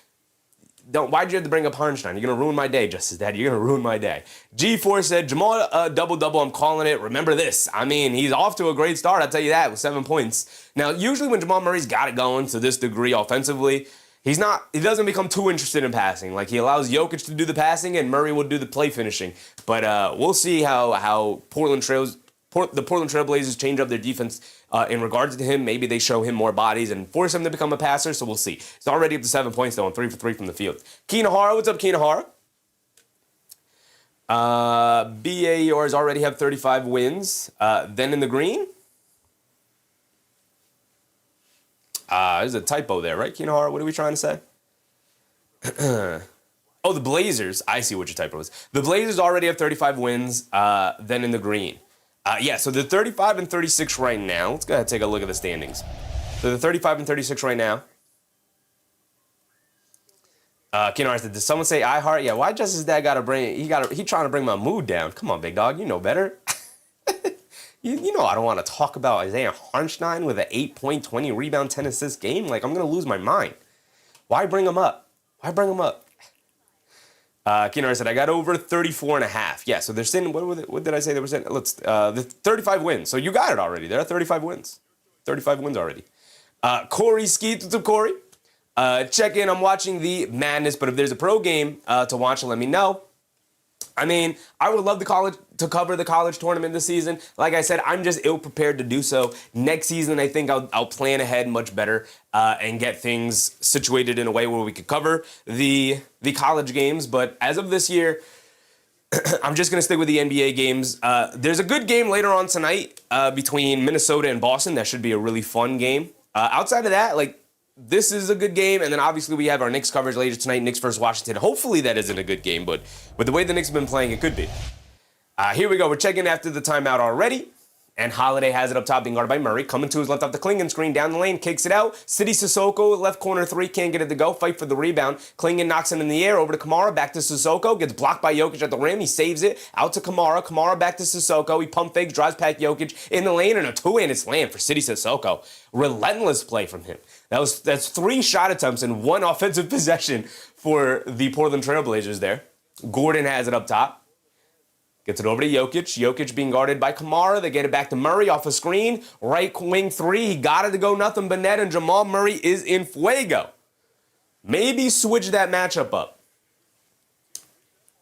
Why'd you have to bring up Hartenstein? You're going to ruin my day, Justice Dad. You're going to ruin my day. G4 said, Jamal double-double, I'm calling it. Remember this. I mean, he's off to a great start, I'll tell you that, with 7 points. Now, usually when Jamal Murray's got it going to this degree offensively, he doesn't become too interested in passing. Like, he allows Jokic to do the passing, and Murray will do the play finishing. But we'll see how the Portland Trail Blazers change up their defense in regards to him. Maybe they show him more bodies and force him to become a passer, so we'll see. He's already up to 7 points, though, and 3 for 3 from the field. Keenahara, what's up, Keenahara? BAERs already have 35 wins. Then in the green? There's a typo there, right, Keenahara? What are we trying to say? Oh, the Blazers. I see what your typo is. The Blazers already have 35 wins. Then in the green. Yeah, so they're 35 and 36 right now. Let's go ahead and take a look at the standings. So they're 35 and 36 right now. Keenahara said, did someone say I heart? Yeah, why Justice Dad he trying to bring my mood down. Come on, big dog, you know better. You know I don't want to talk about Isaiah Hartenstein with an 8-point, 20 rebound, 10 assist game. Like, I'm going to lose my mind. Why bring him up? Keenahara said, I got over 34.5. Yeah, so they're sitting, what did I say they were sitting? The 35 wins. So you got it already. They're at 35 wins. 35 wins already. Corey Skeet, what's up, Corey? Check in. I'm watching the madness, but if there's a pro game to watch, let me know. I mean, I would love to cover the college tournament this season. Like I said, I'm just ill-prepared to do so. Next season, I think I'll plan ahead much better and get things situated in a way where we could cover the college games. But as of this year, I'm just going to stick with the NBA games. There's a good game later on tonight between Minnesota and Boston. That should be a really fun game. Outside of that, this is a good game, and then obviously we have our Knicks coverage later tonight, Knicks versus Washington. Hopefully that isn't a good game, but with the way the Knicks have been playing, it could be. Here we go. We're checking after the timeout already, and Holiday has it up top, being guarded by Murray. Coming to his left off the Klingon screen, down the lane, kicks it out. City Sissoko, left corner 3, can't get it to go. Fight for the rebound. Klingon knocks it in the air, over to Kamara, back to Sissoko. Gets blocked by Jokic at the rim. He saves it. Out to Kamara. Kamara back to Sissoko. He pump fakes, drives past Jokic in the lane, and a two-handed slam for City Sissoko. Relentless play from him. That's 3 shot attempts and 1 offensive possession for the Portland Trail Blazers there. Gordon has it up top. Gets it over to Jokic. Jokic being guarded by Kamara. They get it back to Murray off a screen. Right wing 3. He got it to go nothing but net, and Jamal Murray is in fuego. Maybe switch that matchup up.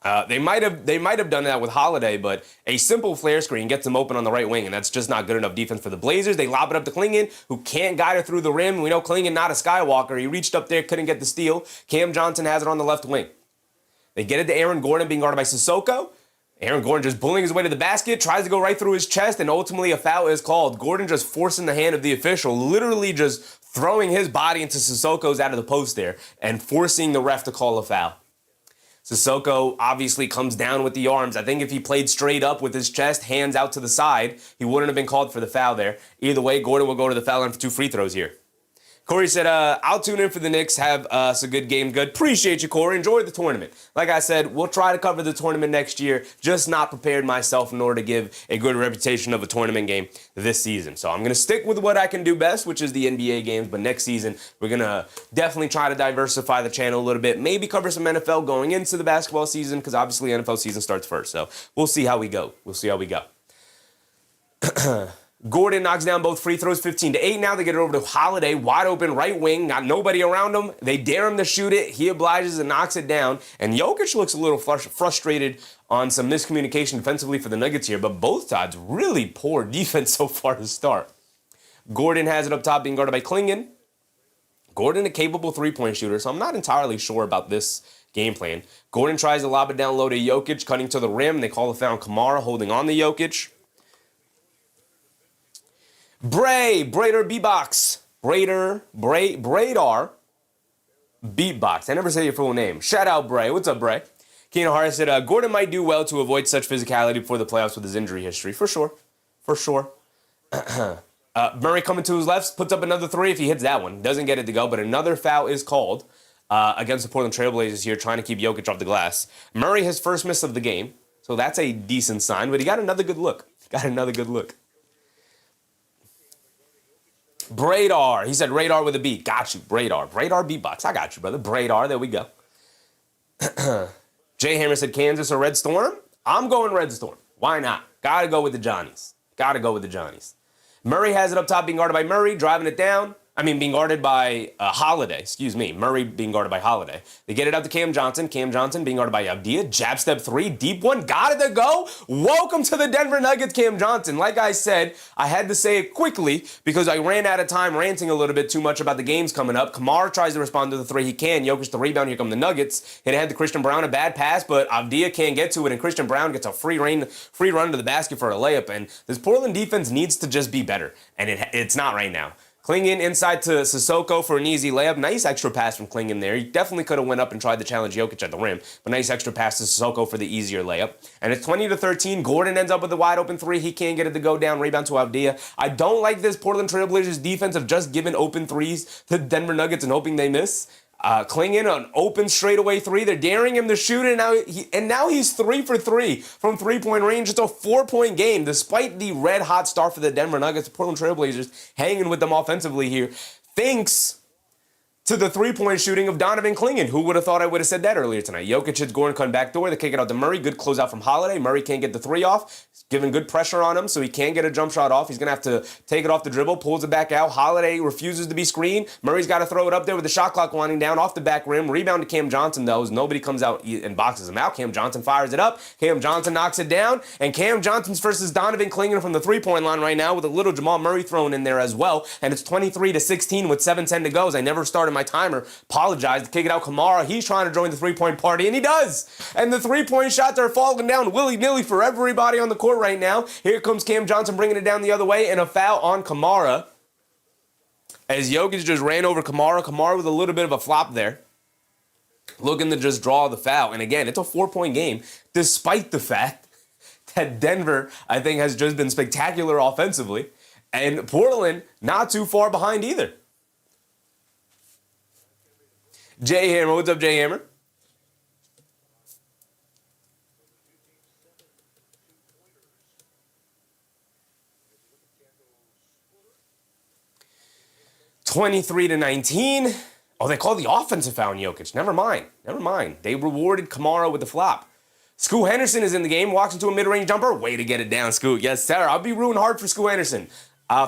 They might have done that with Holiday, but a simple flare screen gets them open on the right wing, and that's just not good enough defense for the Blazers. They lob it up to Klingon, who can't guide it through the rim. We know Klingon not a Skywalker. He reached up there, couldn't get the steal. Cam Johnson has it on the left wing. They get it to Aaron Gordon, being guarded by Sissoko. Aaron Gordon just bullying his way to the basket, tries to go right through his chest, and ultimately a foul is called. Gordon just forcing the hand of the official, literally just throwing his body into Sissoko's out of the post there, and forcing the ref to call a foul. Sissoko obviously comes down with the arms. I think if he played straight up with his chest, hands out to the side, he wouldn't have been called for the foul there. Either way, Gordon will go to the foul line for 2 free throws here. Corey said, I'll tune in for the Knicks. Have us a good game. Good. Appreciate you, Corey. Enjoy the tournament. Like I said, we'll try to cover the tournament next year. Just not prepared myself in order to give a good reputation of a tournament game this season. So I'm going to stick with what I can do best, which is the NBA games. But next season, we're going to definitely try to diversify the channel a little bit. Maybe cover some NFL going into the basketball season, because obviously NFL season starts first. So we'll see how we go. Gordon knocks down both free throws, 15-8. Now they get it over to Holiday, wide open right wing, got nobody around him. They dare him to shoot it. He obliges and knocks it down. And Jokic looks a little frustrated on some miscommunication defensively for the Nuggets here, but both sides really poor defense so far to start. Gordon has it up top, being guarded by Klingon. Gordon, a capable three-point shooter, so I'm not entirely sure about this game plan. Gordon tries to lob it down low to Jokic, cutting to the rim. They call a foul on Kamara, holding on to Jokic. Brader Beatbox. I never say your full name. Shout out, Bray. What's up, Bray? Keenan Hart said, Gordon might do well to avoid such physicality before the playoffs with his injury history. For sure. Murray coming to his left, puts up another 3 if he hits that one. Doesn't get it to go, but another foul is called against the Portland Trailblazers here, trying to keep Jokic off the glass. Murray, his first miss of the game, so that's a decent sign, but he got another good look. Bradar. He said radar with a B. Got you. Bradar beatbox. I got you, brother. Bradar. There we go. Jay Hammer said Kansas or Red Storm. I'm going Red Storm. Why not? Gotta go with the Johnnies. Murray has it up top, being guarded by Murray, driving it down. Being guarded by Holiday. Murray being guarded by Holiday. They get it up to Cam Johnson. Cam Johnson being guarded by Avdija. Jab step 3, deep one. Got it to go. Welcome to the Denver Nuggets, Cam Johnson. Like I said, I had to say it quickly because I ran out of time ranting a little bit too much about the games coming up. Kamara tries to respond to the 3. He can. Jokic the rebound. Here come the Nuggets. Hit ahead to Christian Brown. A bad pass, but Avdija can't get to it, and Christian Brown gets a free run to the basket for a layup. And this Portland defense needs to just be better, and it's not right now. Klingon inside to Sissoko for an easy layup. Nice extra pass from Klingon there. He definitely could have went up and tried to challenge Jokic at the rim, but nice extra pass to Sissoko for the easier layup. And it's 20-13. Gordon ends up with a wide open 3. He can't get it to go down. Rebound to Avdija. I don't like this Portland Trailblazers defense of just giving open 3s to Denver Nuggets and hoping they miss. Klingon, an open straightaway 3. They're daring him to shoot it, and now he's 3 for 3 from three-point range. It's a 4-point game, despite the red-hot start for the Denver Nuggets. The Portland Trailblazers hanging with them offensively here. Thanks to the three-point shooting of Donovan Klingon. Who would have thought I would have said that earlier tonight? Jokic hits Gordon, cutting back door. They kick it out to Murray. Good closeout from Holiday. Murray can't get the 3 off. He's giving good pressure on him, so he can't get a jump shot off. He's going to have to take it off the dribble, pulls it back out. Holiday refuses to be screened. Murray's got to throw it up there with the shot clock winding down off the back rim. Rebound to Cam Johnson, though, as nobody comes out and boxes him out. Cam Johnson fires it up. Cam Johnson knocks it down, and Cam Johnson's versus Donovan Klingon from the three-point line right now with a little Jamal Murray thrown in there as well, and it's 23-16 with 7:10 to go. As I never started my timer. Apologize to kick it out. Kamara, he's trying to join the three-point party, and he does. And the three-point shots are falling down willy-nilly for everybody on the court right now. Here comes Cam Johnson bringing it down the other way, and a foul on Kamara. As Jokic just ran over Kamara. Kamara with a little bit of a flop there, looking to just draw the foul. And again, it's a 4-point game, despite the fact that Denver, I think, has just been spectacular offensively, and Portland not too far behind either. Jay Hammer, what's up, Jay Hammer? (23-19). Oh, they called the offensive foul on Jokic. Never mind. They rewarded Kamara with the flop. Scoot Henderson is in the game, walks into a mid-range jumper. Way to get it down, Scoot. Yes, sir. I'll be rooting hard for Scoot Henderson.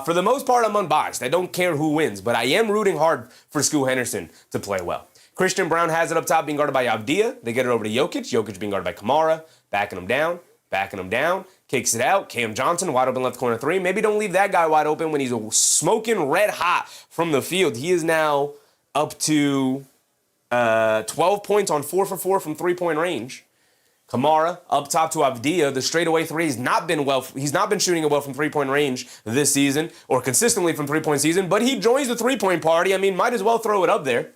For the most part, I'm unbiased. I don't care who wins, but I am rooting hard for Scoot Henderson to play well. Christian Brown has it up top being guarded by Avdija. They get it over to Jokic. Jokic being guarded by Kamara. Backing him down. Kicks it out. Cam Johnson, wide open left corner three. Maybe don't leave that guy wide open when he's smoking red hot from the field. He is now up to 12 points on 4 for 4 from three-point range. Kamara up top to Avdija. The straightaway three he's not been shooting it well from three-point range this season, or consistently from three-point season, but he joins the three-point party. I mean, might as well throw it up there.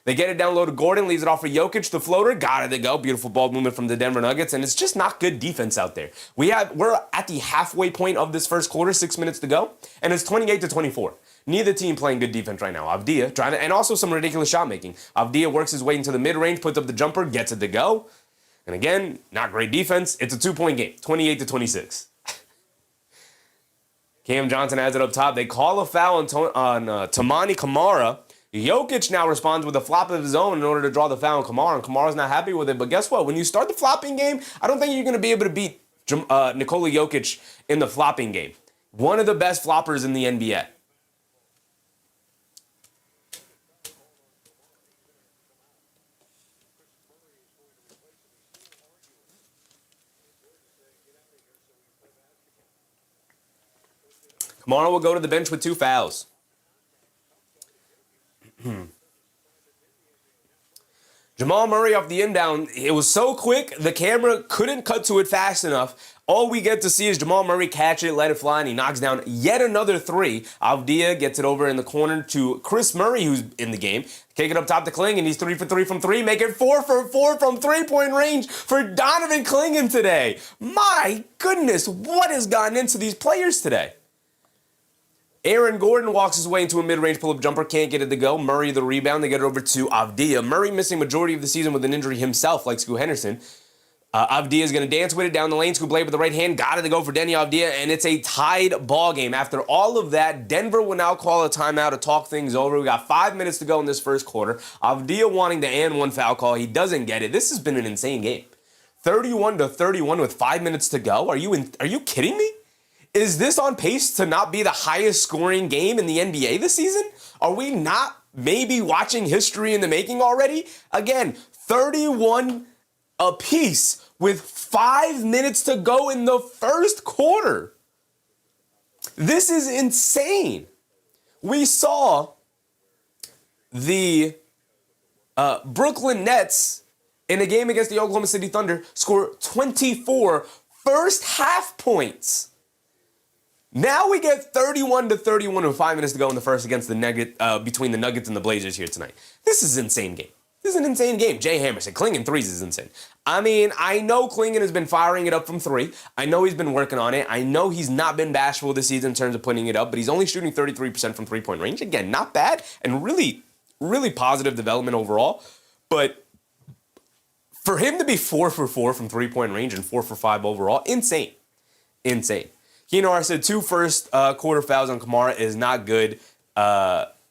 They get it down low to Gordon, leaves it off for Jokic, the floater, got it to go. Beautiful ball movement from the Denver Nuggets, and it's just not good defense out there. We're at the halfway point of this first quarter, 6 minutes to go, and it's 28-24. Neither team playing good defense right now. Avdija trying to, and also some ridiculous shot making. Avdija works his way into the mid-range, puts up the jumper, gets it to go. And again, not great defense. It's a 2-point game, 28-26. Cam Johnson has it up top. They call a foul on Toumani Camara. Jokic now responds with a flop of his own in order to draw the foul on Kamara, and Kamara's not happy with it. But guess what? When you start the flopping game, I don't think you're going to be able to beat Nikola Jokic in the flopping game. One of the best floppers in the NBA. Kamara will go to the bench with 2 fouls. Jamal Murray off the inbound. It was so quick, the camera couldn't cut to it fast enough. All we get to see is Jamal Murray catch it, let it fly, and he knocks down yet another three. Avdija gets it over in the corner to Chris Murray, who's in the game. Kick it up top to Clingan. He's 3 for 3 from 3. Make it 4 for 4 from three-point range for Donovan Clingan today. My goodness, what has gotten into these players today? Aaron Gordon walks his way into a mid-range pull-up jumper, can't get it to go. Murray the rebound, they get it over to Avdija. Murray missing majority of the season with an injury himself, like Scoot Henderson. Avdija is going to dance with it down the lane. Scoot Blade with the right hand, got it to go for Deni Avdija, and it's a tied ball game. After all of that, Denver will now call a timeout to talk things over. We got 5 minutes to go in this first quarter. Avdija wanting the and one foul call. He doesn't get it. This has been an insane game. 31-31 with 5 minutes to go. Are you kidding me? Is this on pace to not be the highest scoring game in the NBA this season? Are we not maybe watching history in the making already? Again, 31 apiece with 5 minutes to go in the first quarter. This is insane. We saw the Brooklyn Nets in a game against the Oklahoma City Thunder score 24 first half points. Now we get 31-31 with 5 minutes to go in the first against the between the Nuggets and the Blazers here tonight. This is an insane game. This is an insane game. Jay Hammerson, Clingan threes is insane. I mean, I know Clingan has been firing it up from 3. I know he's been working on it. I know he's not been bashful this season in terms of putting it up, but he's only shooting 33% from three-point range. Again, not bad and really, really positive development overall. But for him to be 4 for 4 from three-point range and 4 for 5 overall, insane. Insane. Keenar said 2 first quarter fouls on Kamara is not good.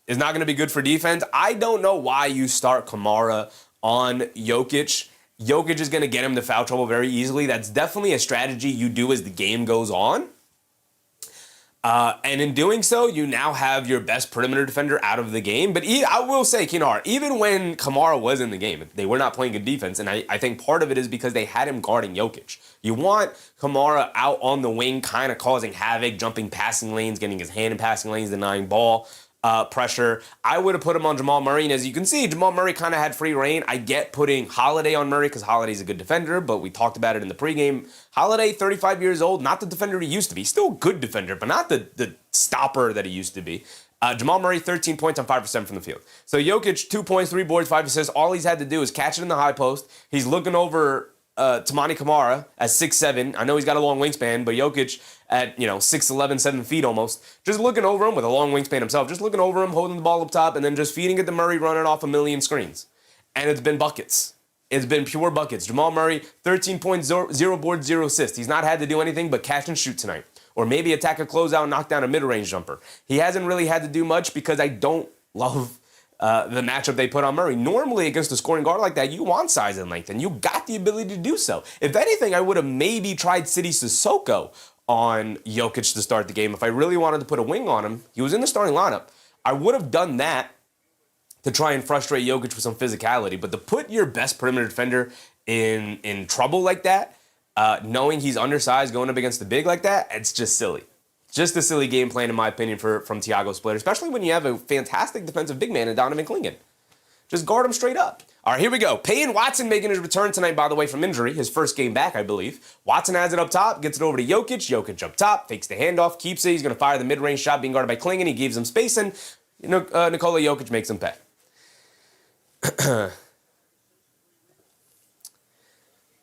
Is not going to be good for defense. I don't know why you start Kamara on Jokic. Jokic is going to get him to foul trouble very easily. That's definitely a strategy you do as the game goes on. And in doing so, you now have your best perimeter defender out of the game. But I will say, Keenar, even when Kamara was in the game, they were not playing good defense. And I think part of it is because they had him guarding Jokic. You want Kamara out on the wing, kind of causing havoc, jumping passing lanes, getting his hand in passing lanes, denying ball pressure. I would have put him on Jamal Murray. And as you can see, Jamal Murray kind of had free reign. I get putting Holiday on Murray because Holiday's a good defender, but we talked about it in the pregame. Holiday, 35 years old, not the defender he used to be. Still a good defender, but not the stopper that he used to be. Jamal Murray, 13 points on 5% from the field. So Jokic, 2 points, 3 boards, 5 assists. All he's had to do is catch it in the high post. He's looking over Toumani Camara at 6'7". I know he's got a long wingspan, but Jokic at 6'11", 7 feet almost, just looking over him with a long wingspan himself, just looking over him, holding the ball up top, and then just feeding it to Murray, running off a million screens. And it's been buckets. It's been pure buckets. Jamal Murray, 13 points, 0 boards, 0 assists. He's not had to do anything but catch and shoot tonight. Or maybe attack a closeout and knock down a mid-range jumper. He hasn't really had to do much because I don't love the matchup they put on Murray. Normally, against a scoring guard like that, you want size and length, and you got the ability to do so. If anything, I would have maybe tried Sidi Sissoko on Jokic to start the game. If I really wanted to put a wing on him, he was in the starting lineup. I would have done that to try and frustrate Jokic with some physicality. But to put your best perimeter defender in trouble like that, knowing he's undersized going up against the big like that, it's just silly. Just a silly game plan, in my opinion, from Thiago Splitter, especially when you have a fantastic defensive big man in Donovan Clingan. Just guard him straight up. All right, here we go. Peyton Watson making his return tonight, by the way, from injury. His first game back, I believe. Watson has it up top, gets it over to Jokic. Jokic up top, fakes the handoff, keeps it. He's going to fire the mid-range shot, being guarded by Clingan. He gives him space, and Nikola Jokic makes him pay.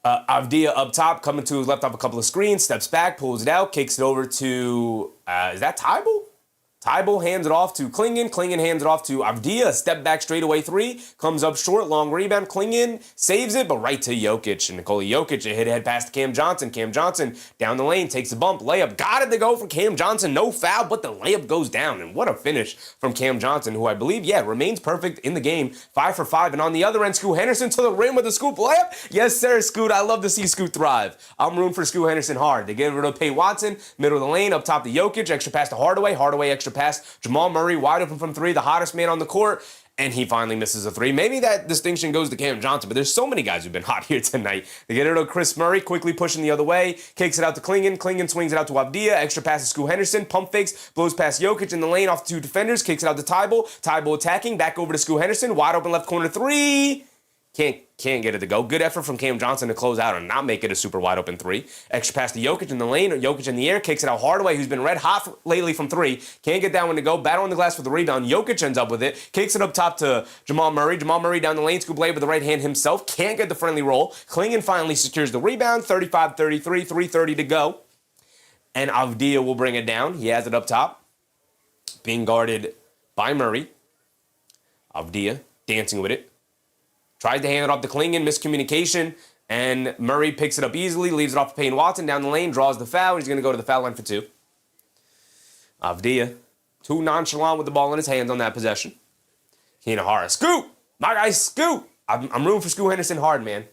Avdija up top, coming to his left off a couple of screens, steps back, pulls it out, kicks it over to, is that Tybal? Tybal hands it off to Clingan. Clingan hands it off to Avdija. Step back straightaway three. Comes up short. Long rebound. Clingan saves it, but right to Jokic. And Nikola Jokic, a hit ahead pass to Cam Johnson. Cam Johnson down the lane. Takes a bump. Layup. Got it to go from Cam Johnson. No foul, but the layup goes down. And what a finish from Cam Johnson, who I believe, remains perfect in the game. 5 for 5. And on the other end, Scoot Henderson to the rim with a scoop layup. Yes, sir, Scoot. I love to see Scoot thrive. I'm rooting for Scoot Henderson hard. They get rid of Peyton Watson. Middle of the lane. Up top to Jokic. Extra pass to Hardaway. Hardaway extra pass. Jamal Murray wide open from three, the hottest man on the court, and he finally misses a three. Maybe that distinction goes to Cam Johnson, but there's so many guys who've been hot here tonight. They get it to Chris Murray, quickly pushing the other way, kicks it out to Clingan. Clingan swings it out to Avdija, extra pass to Scoot Henderson, pump fakes, blows past Jokic in the lane off the two defenders, kicks it out to Tybal. Tybal attacking, back over to Scoot Henderson, wide open left corner three. Can't get it to go. Good effort from Cam Johnson to close out and not make it a super wide open three. Extra pass to Jokic in the lane. Jokic in the air. Kicks it out Hardaway, who's been red hot lately from three. Can't get that one to go. Battle on the glass for the rebound. Jokic ends up with it. Kicks it up top to Jamal Murray. Jamal Murray down the lane. Scoop blade with the right hand himself. Can't get the friendly roll. Clingan finally secures the rebound. 35-33. 3:30 to go. And Avdija will bring it down. He has it up top. Being guarded by Murray. Avdija dancing with it. Tries to hand it off to Clingan, miscommunication, and Murray picks it up easily, leaves it off to Peyton Watson down the lane, draws the foul. He's going to go to the foul line for two. Avdija, too nonchalant with the ball in his hands on that possession. Hinahara, Scoot! My guy, Scoot! I'm rooting for Scoot Henderson hard, man.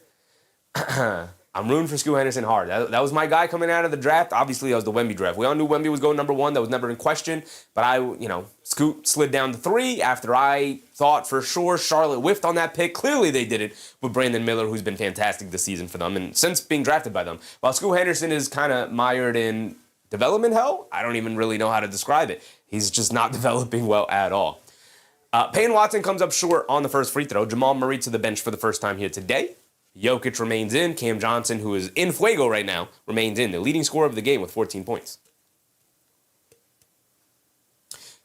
I'm rooting for Scoot Henderson hard. That was my guy coming out of the draft. Obviously, that was the Wemby draft. We all knew Wemby was going number one. That was never in question. But Scoot slid down to 3 after I thought for sure Charlotte whiffed on that pick. Clearly, they did it with Brandon Miller, who's been fantastic this season for them and since being drafted by them. While Scoot Henderson is kind of mired in development hell, I don't even really know how to describe it. He's just not developing well at all. Peyton Watson comes up short on the first free throw. Jamal Murray to the bench for the first time here today. Jokic remains in. Cam Johnson, who is in fuego right now, remains in. The leading scorer of the game with 14 points.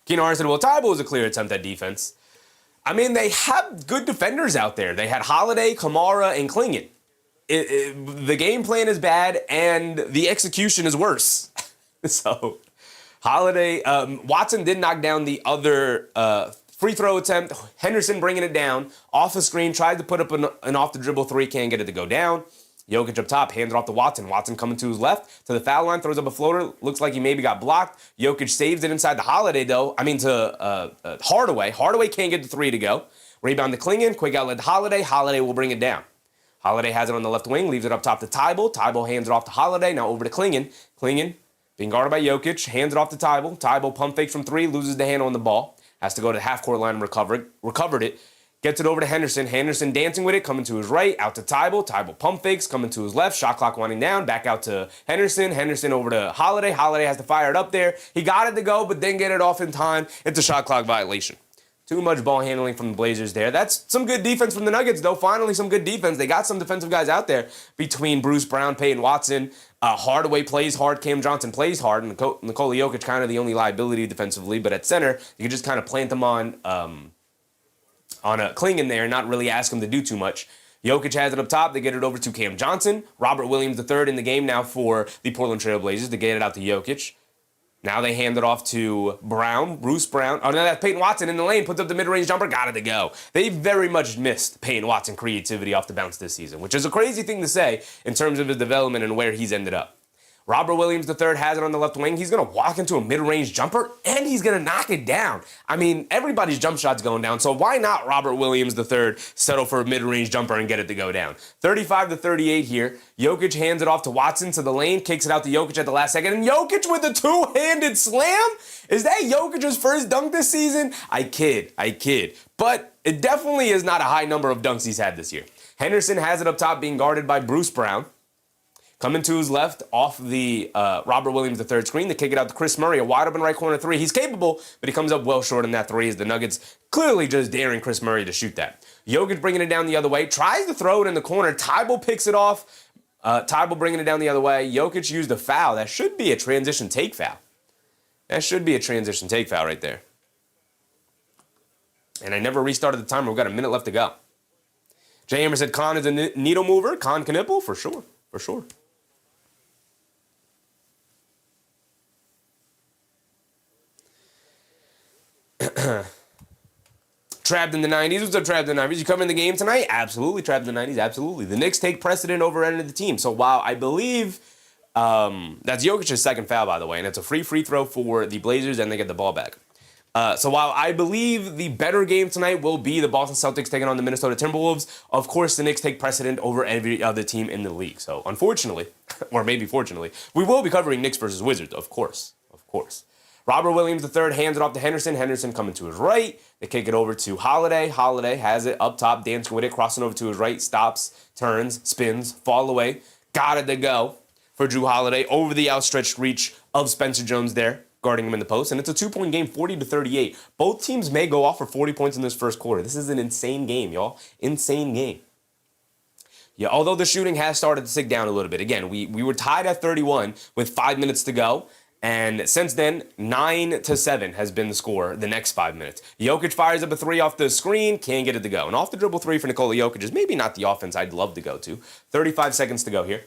Keenan said, well, Tybal was a clear attempt at defense. I mean, they have good defenders out there. They had Holiday, Kamara, and Clingan. The game plan is bad, and the execution is worse. So, Holiday, Watson did knock down the other free throw attempt. Henderson bringing it down. Off the screen, tried to put up an off-the-dribble three. Can't get it to go down. Jokic up top, hands it off to Watson. Watson coming to his left, to the foul line, throws up a floater. Looks like he maybe got blocked. Jokic saves it inside the Holiday, though. To Hardaway. Hardaway can't get the three to go. Rebound to Clingan. Quick outlet to Holiday. Holiday will bring it down. Holiday has it on the left wing, leaves it up top to Tybal. Tybal hands it off to Holiday. Now over to Clingan. Clingan being guarded by Jokic. Hands it off to Tybal. Tybal pump fake from 3, loses the handle on the ball. Has to go to the half-court line and recovered it. Gets it over to Henderson. Henderson dancing with it, coming to his right, out to Tybal. Tybal pump fakes, coming to his left. Shot clock winding down, back out to Henderson. Henderson over to Holiday. Holiday has to fire it up there. He got it to go, but didn't get it off in time. It's a shot clock violation. Too much ball handling from the Blazers there. That's some good defense from the Nuggets, though. Finally, some good defense. They got some defensive guys out there between Bruce Brown, Peyton Watson. Hardaway plays hard. Cam Johnson plays hard. And Nikola Jokic kind of the only liability defensively. But at center, you can just kind of plant them on a Clingan there and not really ask him to do too much. Jokic has it up top. They get it over to Cam Johnson. Robert Williams III in the game now for the Portland Trail Blazers to get it out to Jokic. Now they hand it off to Bruce Brown. Oh, no, that's Peyton Watson in the lane, puts up the mid-range jumper, got it to go. They very much missed Peyton Watson creativity off the bounce this season, which is a crazy thing to say in terms of his development and where he's ended up. Robert Williams III has it on the left wing. He's going to walk into a mid-range jumper, and he's going to knock it down. I mean, everybody's jump shot's going down, so why not Robert Williams III settle for a mid-range jumper and get it to go down? 35-38 here. Jokic hands it off to Watson to the lane, kicks it out to Jokic at the last second, and Jokic with a two-handed slam? Is that Jokic's first dunk this season? I kid. But it definitely is not a high number of dunks he's had this year. Henderson has it up top being guarded by Bruce Brown. Coming to his left off the Robert Williams III screen to kick it out to Chris Murray, a wide open right corner three. He's capable, but he comes up well short on that three as the Nuggets clearly just daring Chris Murray to shoot that. Jokic bringing it down the other way, tries to throw it in the corner. Tybal picks it off. Tybal bringing it down the other way. Jokic used a foul. That should be a transition take foul. Right there. And I never restarted the timer. We've got a minute left to go. Jay Hammer said Khan is a needle mover. Khan Knippel, for sure. Trapped in the 90s. What's up, Trapped in the 90s? You come in the game tonight? Absolutely, Trapped in the 90s. Absolutely. The Knicks take precedent over any of the team. So while I believe that's Jokic's second foul, by the way, and it's a free throw for the Blazers, and they get the ball back. So while I believe the better game tonight will be the Boston Celtics taking on the Minnesota Timberwolves, of course the Knicks take precedent over every other team in the league. So unfortunately, or maybe fortunately, we will be covering Knicks versus Wizards, of course. Robert Williams III hands it off to Henderson. Henderson coming to his right. They kick it over to Holiday. Holiday has it up top, dancing with it, crossing over to his right, stops, turns, spins, fall away. Got it to go for Drew Holiday over the outstretched reach of Spencer Jones there, guarding him in the post. And it's a 2-point game, 40-38. Both teams may go off for 40 points in this first quarter. This is an insane game, y'all. Insane game. Yeah, although the shooting has started to tick down a little bit. Again, we were tied at 31 with 5 minutes to go. And since then, 9-7 has been the score the next 5 minutes. Jokic fires up a three off the screen, can't get it to go. And off the dribble three for Nikola Jokic is maybe not the offense I'd love to go to. 35 seconds to go here.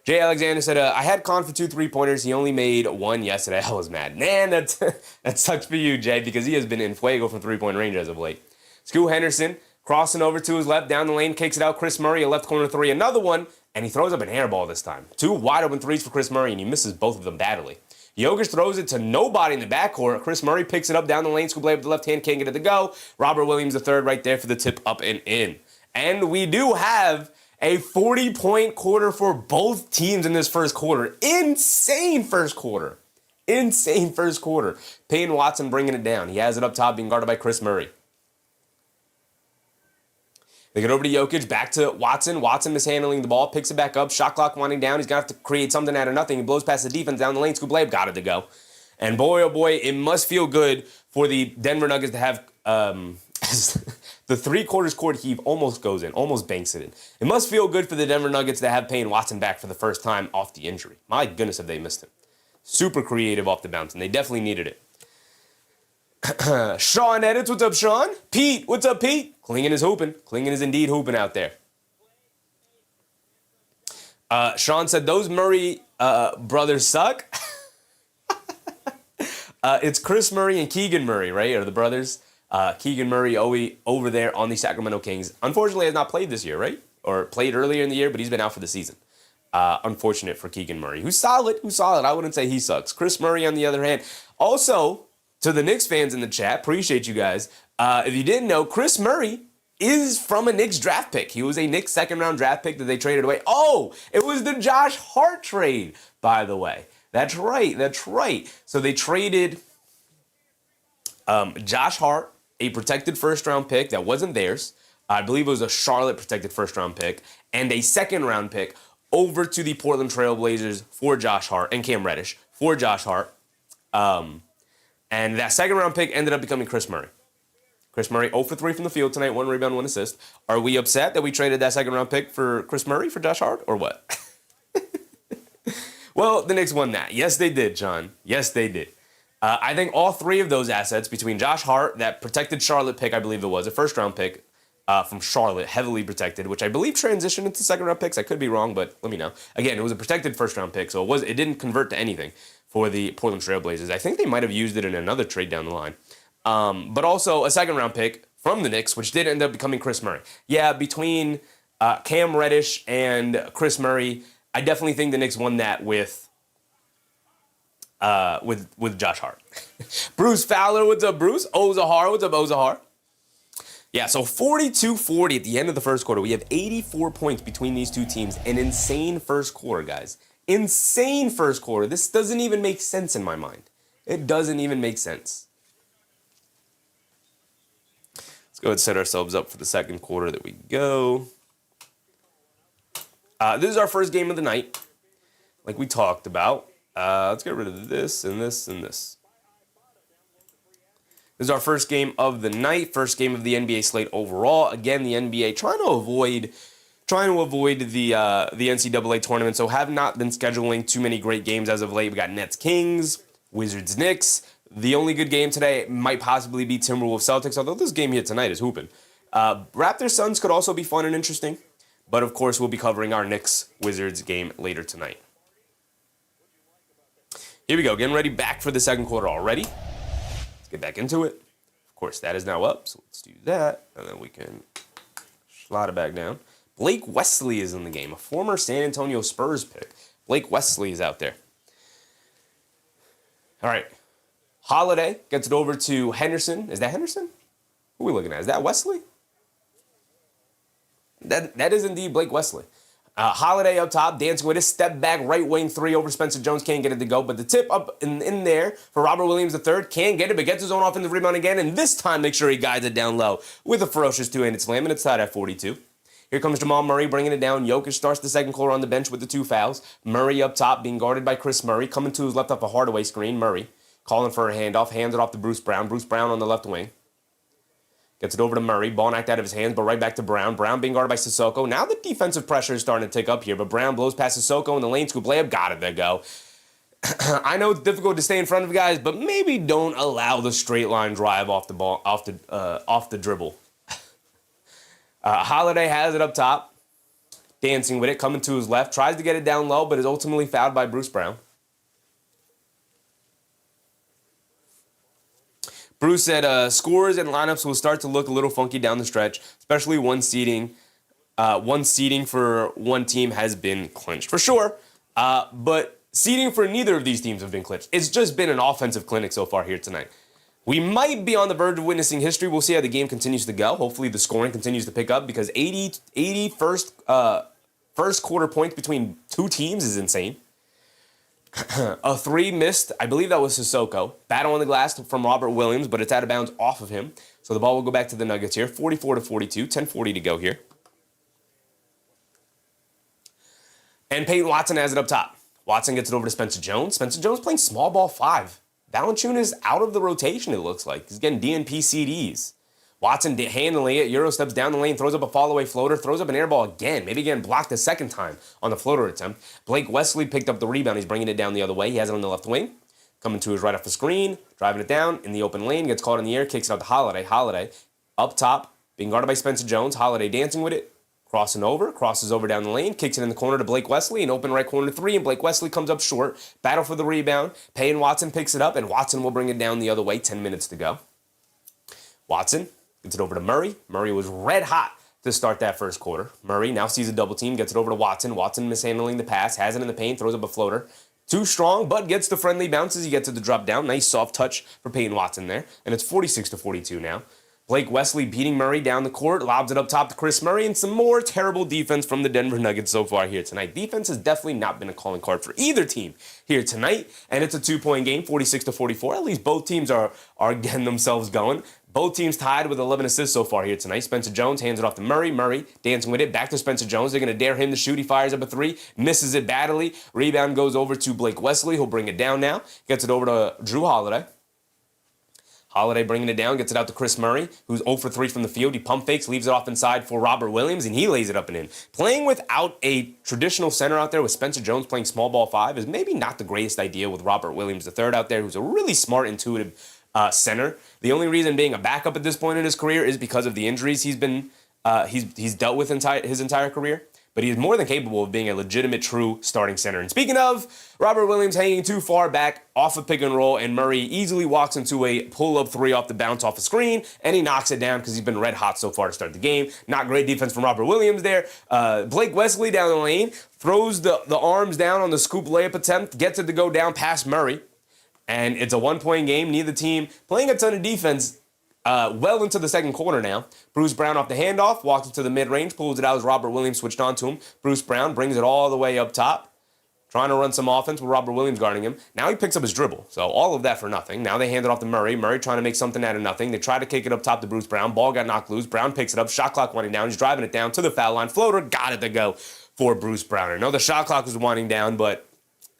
Jay Alexander said, I had Khan for 2 3-pointers. He only made 1 yesterday. I was mad. Man, that sucks for you, Jay, because he has been in fuego from 3-point range as of late. Scoot Henderson crossing over to his left, down the lane, kicks it out. Chris Murray, a left corner three, another one. And he throws up an air ball this time. 2 wide open threes for Chris Murray, and he misses both of them badly. Jokic throws it to nobody in the backcourt. Chris Murray picks it up down the lane, scoop with the left hand, can't get it to go. Robert Williams III right there for the tip up and in. And we do have a 40-point quarter for both teams in this first quarter. Insane first quarter. Peyton Watson bringing it down. He has it up top, being guarded by Chris Murray. They get over to Jokic, back to Watson. Watson mishandling the ball, picks it back up, shot clock winding down. He's going to have to create something out of nothing. He blows past the defense down the lane. Scoop layup, got it to go. And boy, oh boy, it must feel good for the Denver Nuggets to have the three-quarters court heave almost goes in, almost banks it in. It must feel good for the Denver Nuggets to have Payne Watson back for the first time off the injury. My goodness, have they missed him. Super creative off the bounce, and they definitely needed it. Sean Edits, what's up, Sean? Pete, what's up, Pete? Klingen is hooping. Klingen is indeed hooping out there. Sean said, those Murray brothers suck. It's Chris Murray and Keegan Murray, right? Are the brothers. Keegan Murray over there on the Sacramento Kings. Unfortunately, has not played this year, right? Or played earlier in the year, but he's been out for the season. Unfortunate for Keegan Murray, who's solid. I wouldn't say he sucks. Chris Murray, on the other hand, also, to the Knicks fans in the chat, appreciate you guys. If you didn't know, Chris Murray is from a Knicks draft pick. He was a Knicks second-round draft pick that they traded away. Oh, it was the Josh Hart trade, by the way. That's right. So they traded Josh Hart, a protected first-round pick that wasn't theirs. I believe it was a Charlotte protected first-round pick, and a second-round pick over to the Portland Trail Blazers for Josh Hart, and Cam Reddish for Josh Hart. And that second-round pick ended up becoming Chris Murray. Chris Murray 0 for 3 from the field tonight, 1 rebound, 1 assist. Are we upset that we traded that second-round pick for Chris Murray for Josh Hart, or what? Well, the Knicks won that. Yes, they did, John. Yes, they did. I think all 3 of those assets, between Josh Hart, that protected Charlotte pick, I believe it was, a first-round pick from Charlotte, heavily protected, which I believe transitioned into second-round picks. I could be wrong, but let me know. Again, it was a protected first-round pick, so it didn't convert to anything for the Portland Trail Blazers. I think they might have used it in another trade down the line. But also a second-round pick from the Knicks, which did end up becoming Chris Murray. Yeah, between Cam Reddish and Chris Murray. I definitely think the Knicks won that with Josh Hart. Bruce Fowler, what's up, Bruce? Ozahar, what's up, Ozahar? Yeah, so 42-40 at the end of the first quarter. We have 84 points between these two teams. An insane first quarter, guys. Insane first quarter. This doesn't even make sense in my mind. It doesn't even make sense. Let's go ahead and set ourselves up for the second quarter that we go. This is our first game of the night, like we talked about. Let's get rid of this and this and this. This is our first game of the night, first game of the NBA slate overall. Again, the NBA trying to avoid the NCAA tournament, so have not been scheduling too many great games as of late. We got Nets Kings, Wizards Knicks. The only good game today might possibly be Timberwolves Celtics, although this game here tonight is hooping. Raptors Suns could also be fun and interesting. But, of course, we'll be covering our Knicks-Wizards game later tonight. Here we go. Getting ready back for the second quarter already. Let's get back into it. Of course, that is now up, so let's do that. And then we can slide it back down. Blake Wesley is in the game, a former San Antonio Spurs pick. Blake Wesley is out there. All right. Holiday gets it over to Henderson. Is that Henderson? Who are we looking at? Is that Wesley? That is indeed Blake Wesley. Holiday up top, dancing with his step back right wing three over Spencer Jones. Can't get it to go, but the tip up in there for Robert Williams III. Can't get it, but gets his own offensive rebound again, and this time make sure he guides it down low with a ferocious two-handed slam, and it's tied at 42. Here comes Jamal Murray bringing it down. Jokic starts the second quarter on the bench with the 2 fouls. Murray up top being guarded by Chris Murray. Coming to his left off a Hardaway screen. Murray calling for a handoff. Hands it off to Bruce Brown. Bruce Brown on the left wing. Gets it over to Murray. Ball knocked out of his hands, but right back to Brown. Brown being guarded by Sissoko. Now the defensive pressure is starting to tick up here, but Brown blows past Sissoko in the lane. Scoop layup. Got it. There go. I know it's difficult to stay in front of guys, but maybe don't allow the straight line drive off the ball, off the dribble. Holiday has it up top. Dancing with it. Coming to his left. Tries to get it down low, but is ultimately fouled by Bruce Brown. Bruce said scores and lineups will start to look a little funky down the stretch, especially one seeding for one team has been clinched. For sure, but seeding for neither of these teams have been clinched. It's just been an offensive clinic so far here tonight. We might be on the verge of witnessing history. We'll see how the game continues to go. Hopefully the scoring continues to pick up because 80 first quarter points between two teams is insane. A 3 missed. I believe that was Sissoko. Battle on the glass from Robert Williams, but it's out of bounds off of him. So the ball will go back to the Nuggets here. 44-42, 10:40 to go here. And Peyton Watson has it up top. Watson gets it over to Spencer Jones. Spencer Jones playing small ball 5. Valanciunas out of the rotation, it looks like. He's getting DNP CDs. Watson handling it. Euro steps down the lane, throws up a fall-away floater, throws up an air ball again. Maybe again blocked a second time on the floater attempt. Blake Wesley picked up the rebound. He's bringing it down the other way. He has it on the left wing. Coming to his right off the screen, driving it down in the open lane, gets caught in the air, kicks it out to Holiday. Holiday up top, being guarded by Spencer Jones. Holiday dancing with it, crossing over, crosses over down the lane, kicks it in the corner to Blake Wesley, an open right corner 3, and Blake Wesley comes up short. Battle for the rebound. Payne Watson picks it up, and Watson will bring it down the other way. 10 minutes to go. Watson gets it over to Murray. Murray was red hot to start that first quarter. Murray now sees a double team, gets it over to Watson. Watson mishandling the pass, has it in the paint, throws up a floater. Too strong, but gets the friendly bounces. He gets it to drop down. Nice soft touch for Peyton Watson there. And it's 46-42 now. Blake Wesley beating Murray down the court, lobs it up top to Chris Murray, and some more terrible defense from the Denver Nuggets so far here tonight. Defense has definitely not been a calling card for either team here tonight, and it's a 2-point game, 46-44. At least both teams are getting themselves going. Both teams tied with 11 assists so far here tonight. Spencer Jones hands it off to Murray. Murray dancing with it. Back to Spencer Jones. They're going to dare him to shoot. He fires up a 3. Misses it badly. Rebound goes over to Blake Wesley. He'll bring it down now. Gets it over to Drew Holiday. Holiday bringing it down. Gets it out to Chris Murray, who's 0 for 3 from the field. He pump fakes. Leaves it off inside for Robert Williams, and he lays it up and in. Playing without a traditional center out there with Spencer Jones playing small ball 5 is maybe not the greatest idea with Robert Williams III out there, who's a really smart, intuitive center. The only reason being a backup at this point in his career is because of the injuries he's dealt with his entire career. but he is more than capable of being a legitimate, true starting center. And speaking of, Robert Williams hanging too far back off a pick and roll, and Murray easily walks into a pull-up three off the bounce off a screen, and he knocks it down because he's been red hot so far to start the game. Not great defense from Robert Williams there. Blake Wesley down the lane, throws the arms down on the scoop layup attempt, gets it to go down past Murray, and it's a one-point game. Neither team playing a ton of defense well into the second quarter now. Bruce Brown off the handoff, walks it to the mid-range, pulls it out as Robert Williams switched on to him. Bruce Brown brings it all the way up top, trying to run some offense with Robert Williams guarding him. Now he picks up his dribble, so all of that for nothing. Now they hand it off to Murray. Murray trying to make something out of nothing. They try to kick it up top to Bruce Brown. Ball got knocked loose. Brown picks it up. Shot clock winding down. He's driving it down to the foul line. Floater, got it to go for Bruce Brown. I know the shot clock was winding down, but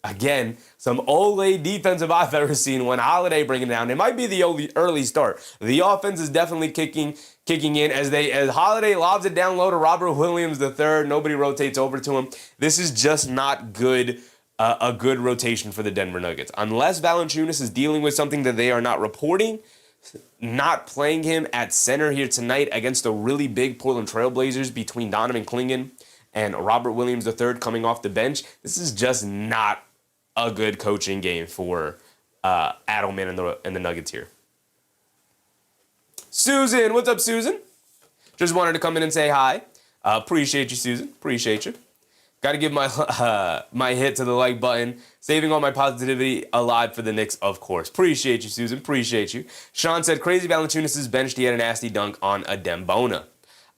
again, some Ole defensive I've ever seen when Holiday bringing it down. It might be the early start. The offense is definitely kicking in as Holiday lobs it down low to Robert Williams III. Nobody rotates over to him. This is just not good. A good rotation for the Denver Nuggets. Unless Valanciunas is dealing with something that they are not reporting, not playing him at center here tonight against a really big Portland Trailblazers between Donovan Clingan and Robert Williams III coming off the bench, this is just not a good coaching game for Adelman and the Nuggets here. Susan, what's up, Susan? Just wanted to come in and say hi. Appreciate you, Susan. Appreciate you. Got to give my hit to the like button. Saving all my positivity alive for the Knicks, of course. Appreciate you, Susan. Appreciate you. Sean said, crazy Valanciunas is benched. He had a nasty dunk on a Dembona.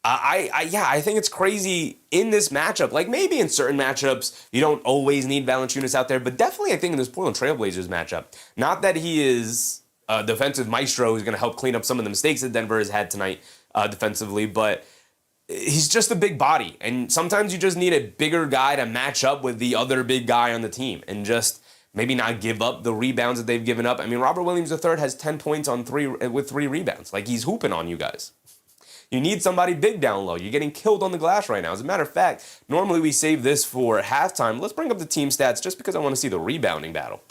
I think it's crazy in this matchup. Like, maybe in certain matchups, you don't always need Valanciunas out there, but definitely I think in this Portland Trailblazers matchup, not that he is a defensive maestro who's going to help clean up some of the mistakes that Denver has had tonight defensively, but he's just a big body, and sometimes you just need a bigger guy to match up with the other big guy on the team and just maybe not give up the rebounds that they've given up. I mean, Robert Williams III has 10 points with 3 rebounds. Like, he's hooping on you guys. You need somebody big down low. You're getting killed on the glass right now. As a matter of fact, normally we save this for halftime. Let's bring up the team stats just because I want to see the rebounding battle.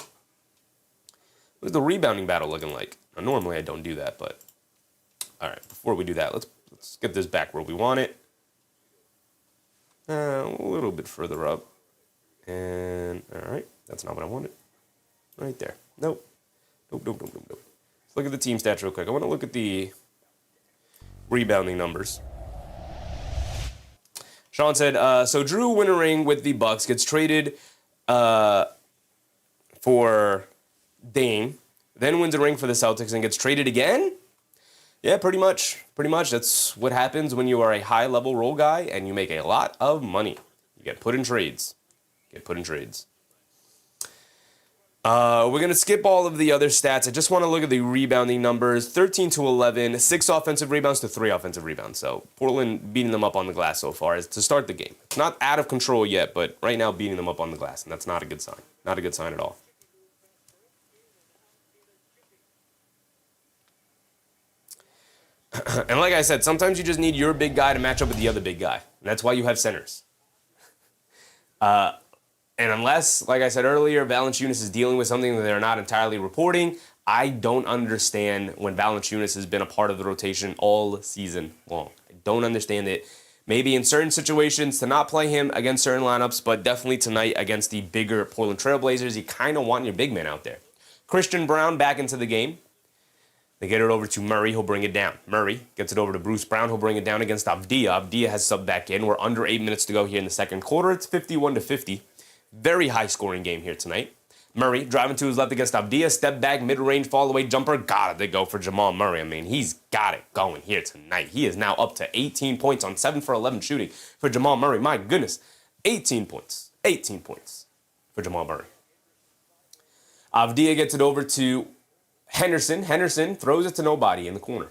What's the rebounding battle looking like? Now, normally I don't do that, but all right, before we do that, let's get this back where we want it. A little bit further up. And, all right, that's not what I wanted. Right there. Nope. Nope. Let's look at the team stats real quick. I want to look at the rebounding numbers. Sean said, so Drew Wintering with the Bucks gets traded for Dane, then wins a ring for the Celtics and gets traded again? Yeah, pretty much. That's what happens when you are a high-level role guy and you make a lot of money. You get put in trades. We're going to skip all of the other stats. I just want to look at the rebounding numbers. 13 to 11, 6 offensive rebounds to 3 offensive rebounds. So Portland beating them up on the glass so far is to start the game. It's not out of control yet, but right now beating them up on the glass, and that's not a good sign. Not a good sign at all. And like I said, sometimes you just need your big guy to match up with the other big guy. And that's why you have centers. And unless, like I said earlier, Valanciunas is dealing with something that they're not entirely reporting, I don't understand when Valanciunas has been a part of the rotation all season long. I don't understand it. Maybe in certain situations to not play him against certain lineups, but definitely tonight against the bigger Portland Trailblazers, you kind of want your big man out there. Christian Brown back into the game. They get it over to Murray, he'll bring it down. Murray gets it over to Bruce Brown, he'll bring it down against Avdija. Avdija has subbed back in. We're under 8 minutes to go here in the second quarter. It's 51-50. Very high-scoring game here tonight. Murray driving to his left against Avdija. Step back, mid-range, fall-away jumper. Got it to go for Jamal Murray. I mean, he's got it going here tonight. He is now up to 18 points on 7 for 11 shooting for Jamal Murray. My goodness, 18 points. 18 points for Jamal Murray. Avdija gets it over to Henderson. Henderson throws it to nobody in the corner.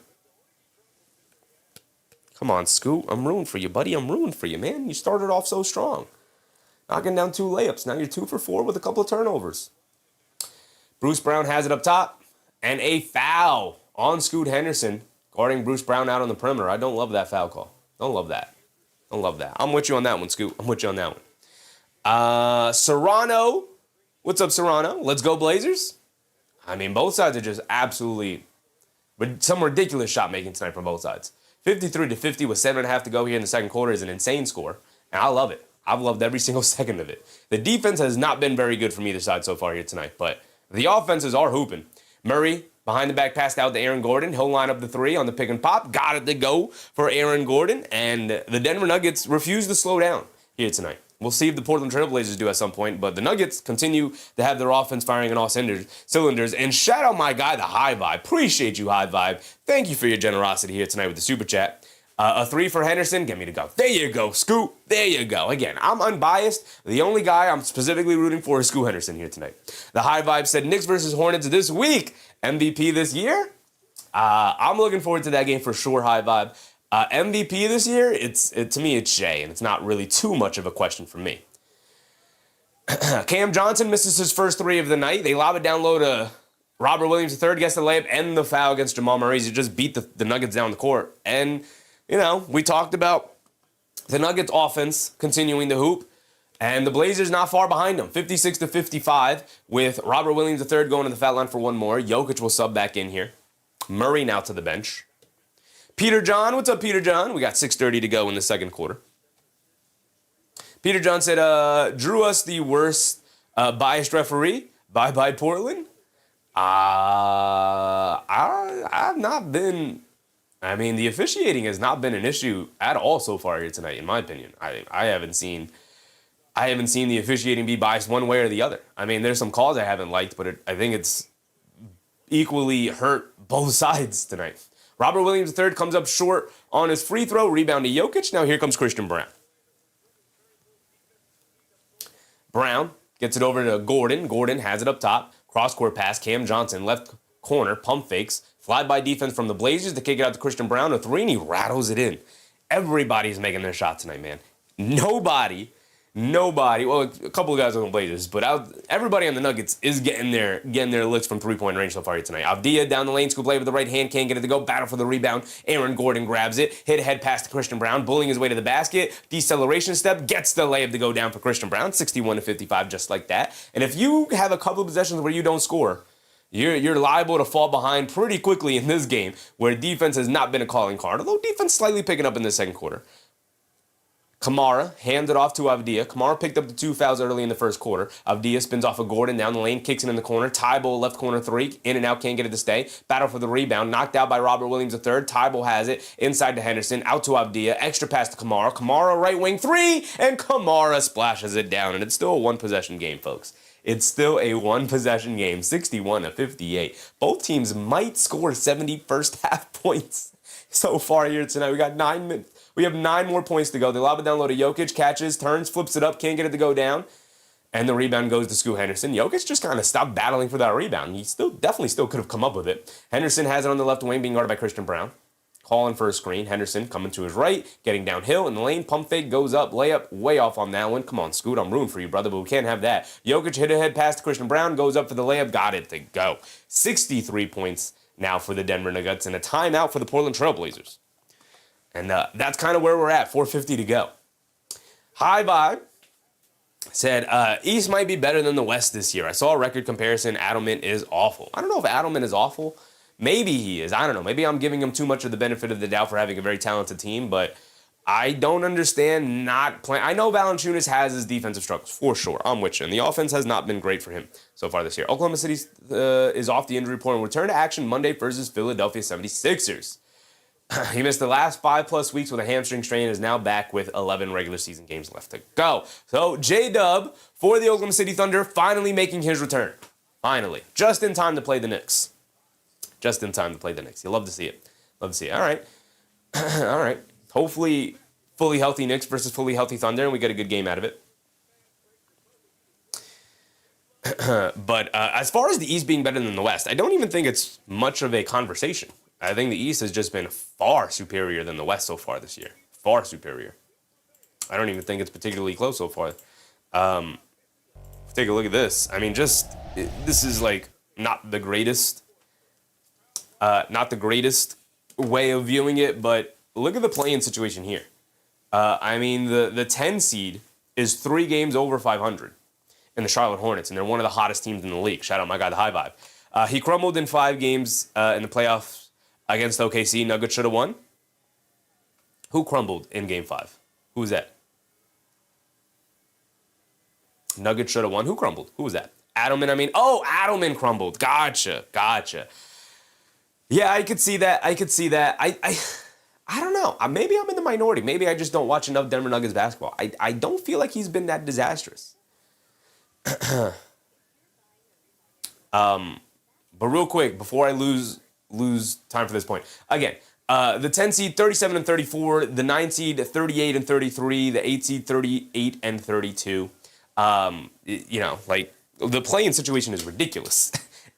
Come on, Scoot. I'm rooting for you, buddy. I'm rooting for you, man. You started off so strong. Knocking down 2 layups. Now you're 2 for 4 with a couple of turnovers. Bruce Brown has it up top. And a foul on Scoot Henderson, guarding Bruce Brown out on the perimeter. I don't love that foul call. Don't love that. I'm with you on that one, Scoot. I'm with you on that one. Serrano. What's up, Serrano? Let's go, Blazers. I mean, both sides are just absolutely, some ridiculous shot making tonight from both sides. 53-50 with 7.5 to go here in the second quarter is an insane score. And I love it. I've loved every single second of it. The defense has not been very good from either side so far here tonight, but the offenses are hooping. Murray, behind the back, passed out to Aaron Gordon. He'll line up the three on the pick and pop. Got it to go for Aaron Gordon. And the Denver Nuggets refuse to slow down here tonight. We'll see if the Portland Trail Blazers do at some point, but the Nuggets continue to have their offense firing on all cylinders. And shout out my guy, the High Vibe. Appreciate you, High Vibe. Thank you for your generosity here tonight with the Super Chat. A three for Henderson. Get me to go. There you go, Scoot. There you go. Again, I'm unbiased. The only guy I'm specifically rooting for is Scoot Henderson here tonight. The High Vibe said Knicks versus Hornets this week. MVP this year? I'm looking forward to that game for sure, High Vibe. MVP this year, to me, it's Shea, and it's not really too much of a question for me. Cam Johnson misses his first three of the night. They lob it down low to Robert Williams III, gets the layup and the foul against Jamal Murray. He just beat the Nuggets down the court. And, we talked about the Nuggets offense continuing to hoop, and the Blazers not far behind them, 56-55, with Robert Williams III going to the foul line for one more. Jokic will sub back in here. Murray now to the bench. Peter John, what's up, Peter John? We got 6:30 to go in the second quarter. Peter John said, drew us the worst biased referee. Bye-bye, Portland. I've not been... the officiating has not been an issue at all so far here tonight, in my opinion. I haven't seen the officiating be biased one way or the other. There's some calls I haven't liked, but I think it's equally hurt both sides tonight. Robert Williams III comes up short on his free throw. Rebound to Jokic. Now here comes Christian Braun. Brown gets it over to Gordon. Gordon has it up top. Cross-court pass. Cam Johnson, left corner, pump fakes. Fly-by defense from the Blazers to kick it out to Christian Braun. A three, and he rattles it in. Everybody's making their shot tonight, man. Nobody, well, a couple of guys on the Blazers, but everybody on the Nuggets is getting their looks from three-point range so far here tonight. Avdija down the lane, scoop play with the right hand, can't get it to go, battle for the rebound. Aaron Gordon grabs it, hit a head pass to Christian Braun, bullying his way to the basket, deceleration step, gets the layup to go down for Christian Braun, 61-55, just like that. And if you have a couple of possessions where you don't score, you're liable to fall behind pretty quickly in this game, where defense has not been a calling card, although defense slightly picking up in the second quarter. Kamara handed off to Avdija. Kamara picked up the 2 fouls early in the first quarter. Avdija spins off of Gordon down the lane, kicks it in the corner. Tybalt left corner three, in and out, can't get it to stay. Battle for the rebound, knocked out by Robert Williams III. Tybalt has it, inside to Henderson, out to Avdija. Extra pass to Kamara. Kamara right wing three, and Kamara splashes it down. And it's still a one-possession game, folks. It's still a one-possession game, 61-58. Both teams might score 70 first-half points so far here tonight. We got 9 minutes. We have 9 more points to go. They lob it down low to Jokic, catches, turns, flips it up, can't get it to go down. And the rebound goes to Scoot Henderson. Jokic just kind of stopped battling for that rebound. He definitely could have come up with it. Henderson has it on the left wing, being guarded by Christian Braun. Calling for a screen. Henderson coming to his right, getting downhill in the lane. Pump fake goes up, layup way off on that one. Come on, Scoot, I'm rooting for you, brother, but we can't have that. Jokic hit a head pass to Christian Braun, goes up for the layup, got it to go. 63 points now for the Denver Nuggets, and a timeout for the Portland Trail Blazers. And that's kind of where we're at, 4:50 to go. High Vibe said, East might be better than the West this year. I saw a record comparison. Adelman is awful. I don't know if Adelman is awful. Maybe he is. I don't know. Maybe I'm giving him too much of the benefit of the doubt for having a very talented team, but I don't understand not playing. I know Valanciunas has his defensive struggles, for sure. I'm with you. And the offense has not been great for him so far this year. Oklahoma City is off the injury report and return to action Monday versus Philadelphia 76ers. He missed the last 5+ weeks with a hamstring strain and is now back with 11 regular season games left to go. So J-Dub for the Oklahoma City Thunder finally making his return. Finally. Just in time to play the Knicks. Just in time to play the Knicks. You love to see it. Love to see it. All right. All right. Hopefully fully healthy Knicks versus fully healthy Thunder and we get a good game out of it. But as far as the East being better than the West, I don't even think it's much of a conversation. I think the East has just been far superior than the West so far this year. Far superior. I don't even think it's particularly close so far. Take a look at this. This is like not the greatest way of viewing it, but look at the play-in situation here. The 10 seed is 3 games over 500 in the Charlotte Hornets, and they're one of the hottest teams in the league. Shout out my guy, the High Vibe. He crumbled in 5 games in the playoffs against OKC. Nuggets should have won. Who crumbled in Game 5? Who was that? Nuggets should have won. Who crumbled? Who was that? Adelman, I mean. Oh, Adelman crumbled. Gotcha. Yeah, I could see that. I don't know. Maybe I'm in the minority. Maybe I just don't watch enough Denver Nuggets basketball. I don't feel like he's been that disastrous. But real quick, before I lose time for this point, again, the 10 seed 37 and 34, the 9 seed 38 and 33, the 8 seed 38 and 32. Like the play-in situation is ridiculous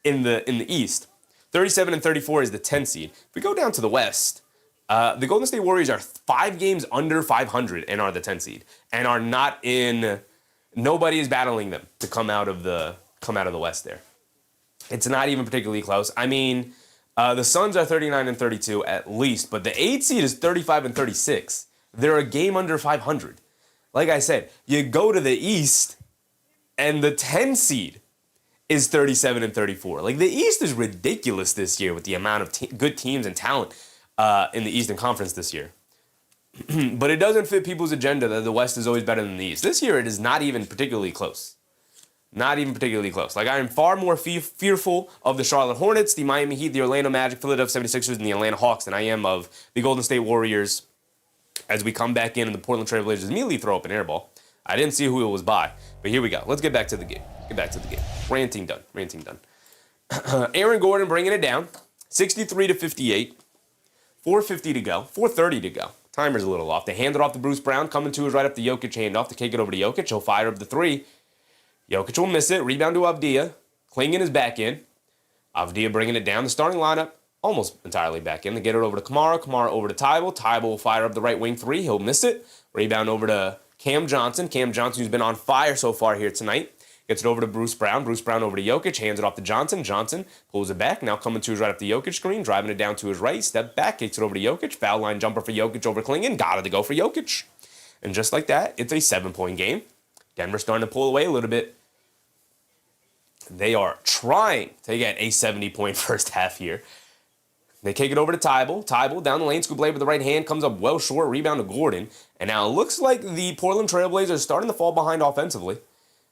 in the East. 37 and 34 is the 10 seed. If we go down to the West, the Golden State Warriors are 5 games under 500 and are the 10 seed, and are not in. Nobody is battling them to come out of the West there. It's not even particularly close. I mean, the Suns are 39 and 32 at least, but the 8 seed is 35 and 36. They're a game under 500. Like I said, you go to the East, and the 10 seed is 37 and 34. Like, the East is ridiculous this year with the amount of good teams and talent in the Eastern Conference this year. But it doesn't fit people's agenda that the West is always better than the East. This year, it is not even particularly close. Not even particularly close. Like, I am far more fearful of the Charlotte Hornets, the Miami Heat, the Orlando Magic, Philadelphia 76ers, and the Atlanta Hawks than I am of the Golden State Warriors as we come back in and the Portland Trail Blazers immediately throw up an air ball. I didn't see who it was by, but here we go. Let's get back to the game. Ranting done. Aaron Gordon bringing it down, 63 to 58, 4:50 to go, 4:30 to go. Timer's a little off. They hand it off to Bruce Brown, coming to his right up the Jokic handoff to kick it over to Jokic. He'll fire up the three. Jokic will miss it. Rebound to Avdija. Klingon is back in. Avdija bringing it down. The starting lineup almost entirely back in. They get it over to Kamara. Kamara over to Tybal. Tybal will fire up the right wing three. He'll miss it. Rebound over to Cam Johnson. Cam Johnson, who's been on fire so far here tonight. Gets it over to Bruce Brown. Bruce Brown over to Jokic. Hands it off to Johnson. Johnson pulls it back. Now coming to his right up the Jokic screen. Driving it down to his right. Step back. Kicks it over to Jokic. Foul line jumper for Jokic over Klingon. Got it to go for Jokic. And just like that, it's a 7-point game. Denver's starting to pull away a little bit. They are trying to get a 70-point first half here. They kick it over to Tybal. Tybal down the lane, scoop blade with the right hand, comes up well short, rebound to Gordon. And now it looks like the Portland Trail Blazers are starting to fall behind offensively.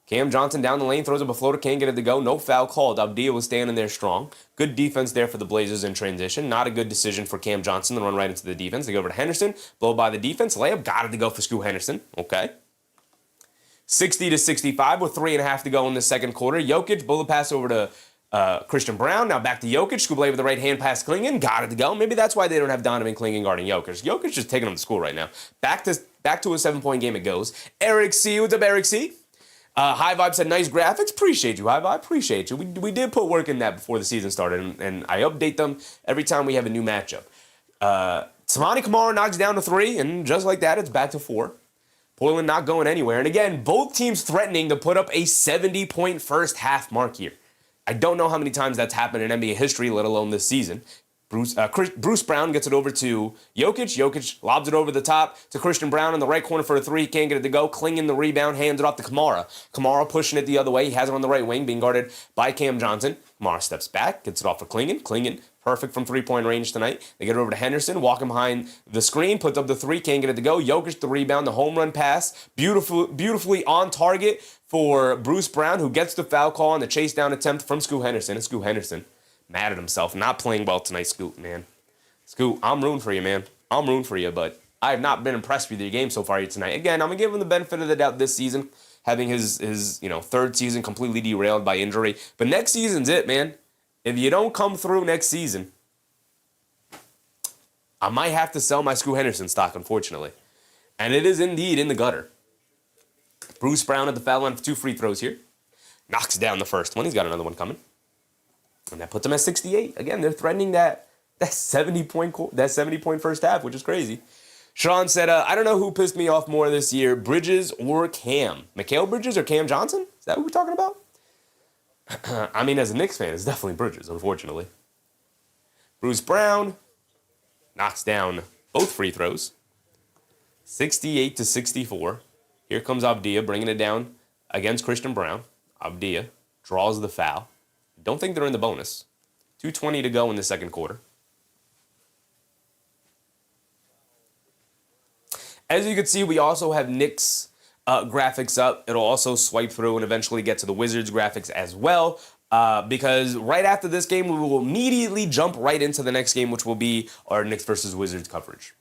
Cam Johnson down the lane, throws up a floater, can't get it to go. No foul called. Avdija was standing there strong. Good defense there for the Blazers in transition. Not a good decision for Cam Johnson to run right into the defense. They go over to Henderson, blow by the defense. Layup, got it to go for Scoot Henderson. Okay. 60 to 65 with 3.5 to go in the second quarter. Jokic, bullet pass over to Christian Brown. Now back to Jokic. Scoop blade with the right hand pass Klingon. Got it to go. Maybe that's why they don't have Donovan Klingon guarding Jokic. Jokic just taking them to school right now. Back to a 7-point game it goes. Eric C. What's up, Eric C? High Vibe said, nice graphics. Appreciate you, High Vibe. Appreciate you. We did put work in that before the season started, and I update them every time we have a new matchup. Tamani Kamara knocks down to 3, and just like that, it's back to 4. Portland not going anywhere. And again, both teams threatening to put up a 70-point first half mark here. I don't know how many times that's happened in NBA history, let alone this season. Bruce Brown gets it over to Jokic. Jokic lobs it over the top to Christian Brown in the right corner for a 3. Can't get it to go. Klingon the rebound, hands it off to Kamara. Kamara pushing it the other way. He has it on the right wing, being guarded by Cam Johnson. Kamara steps back, gets it off for Klingon. Klingon, perfect from 3-point range tonight. They get it over to Henderson, walking behind the screen, puts up the 3, can't get it to go. Jokic the rebound, the home run pass, beautifully on target for Bruce Brown, who gets the foul call on the chase down attempt from Scoot Henderson. And Scoot Henderson, mad at himself, not playing well tonight, Scoot, man. Scoot, I'm rooting for you, man. I'm rooting for you, but I have not been impressed with your game so far here tonight. Again, I'm going to give him the benefit of the doubt this season, having his third season completely derailed by injury. But next season's it, man. If you don't come through next season, I might have to sell my Scoot Henderson stock, unfortunately. And it is indeed in the gutter. Bruce Brown at the foul line for 2 free throws here. Knocks down the first one. He's got another one coming. And that puts him at 68. Again, they're threatening that 70-point first half, which is crazy. Sean said, I don't know who pissed me off more this year, Bridges or Cam. Mikal Bridges or Cam Johnson? Is that what we're talking about? I mean, as a Knicks fan, it's definitely Bridges, unfortunately. Bruce Brown knocks down both free throws. 68 to 64. Here comes Avdija bringing it down against Christian Brown. Avdija draws the foul. Don't think they're in the bonus. 2:20 to go in the second quarter. As you can see, we also have Knicks graphics up. It'll also swipe through and eventually get to the Wizards graphics as well. Because right after this game, we will immediately jump right into the next game, which will be our Knicks versus Wizards coverage.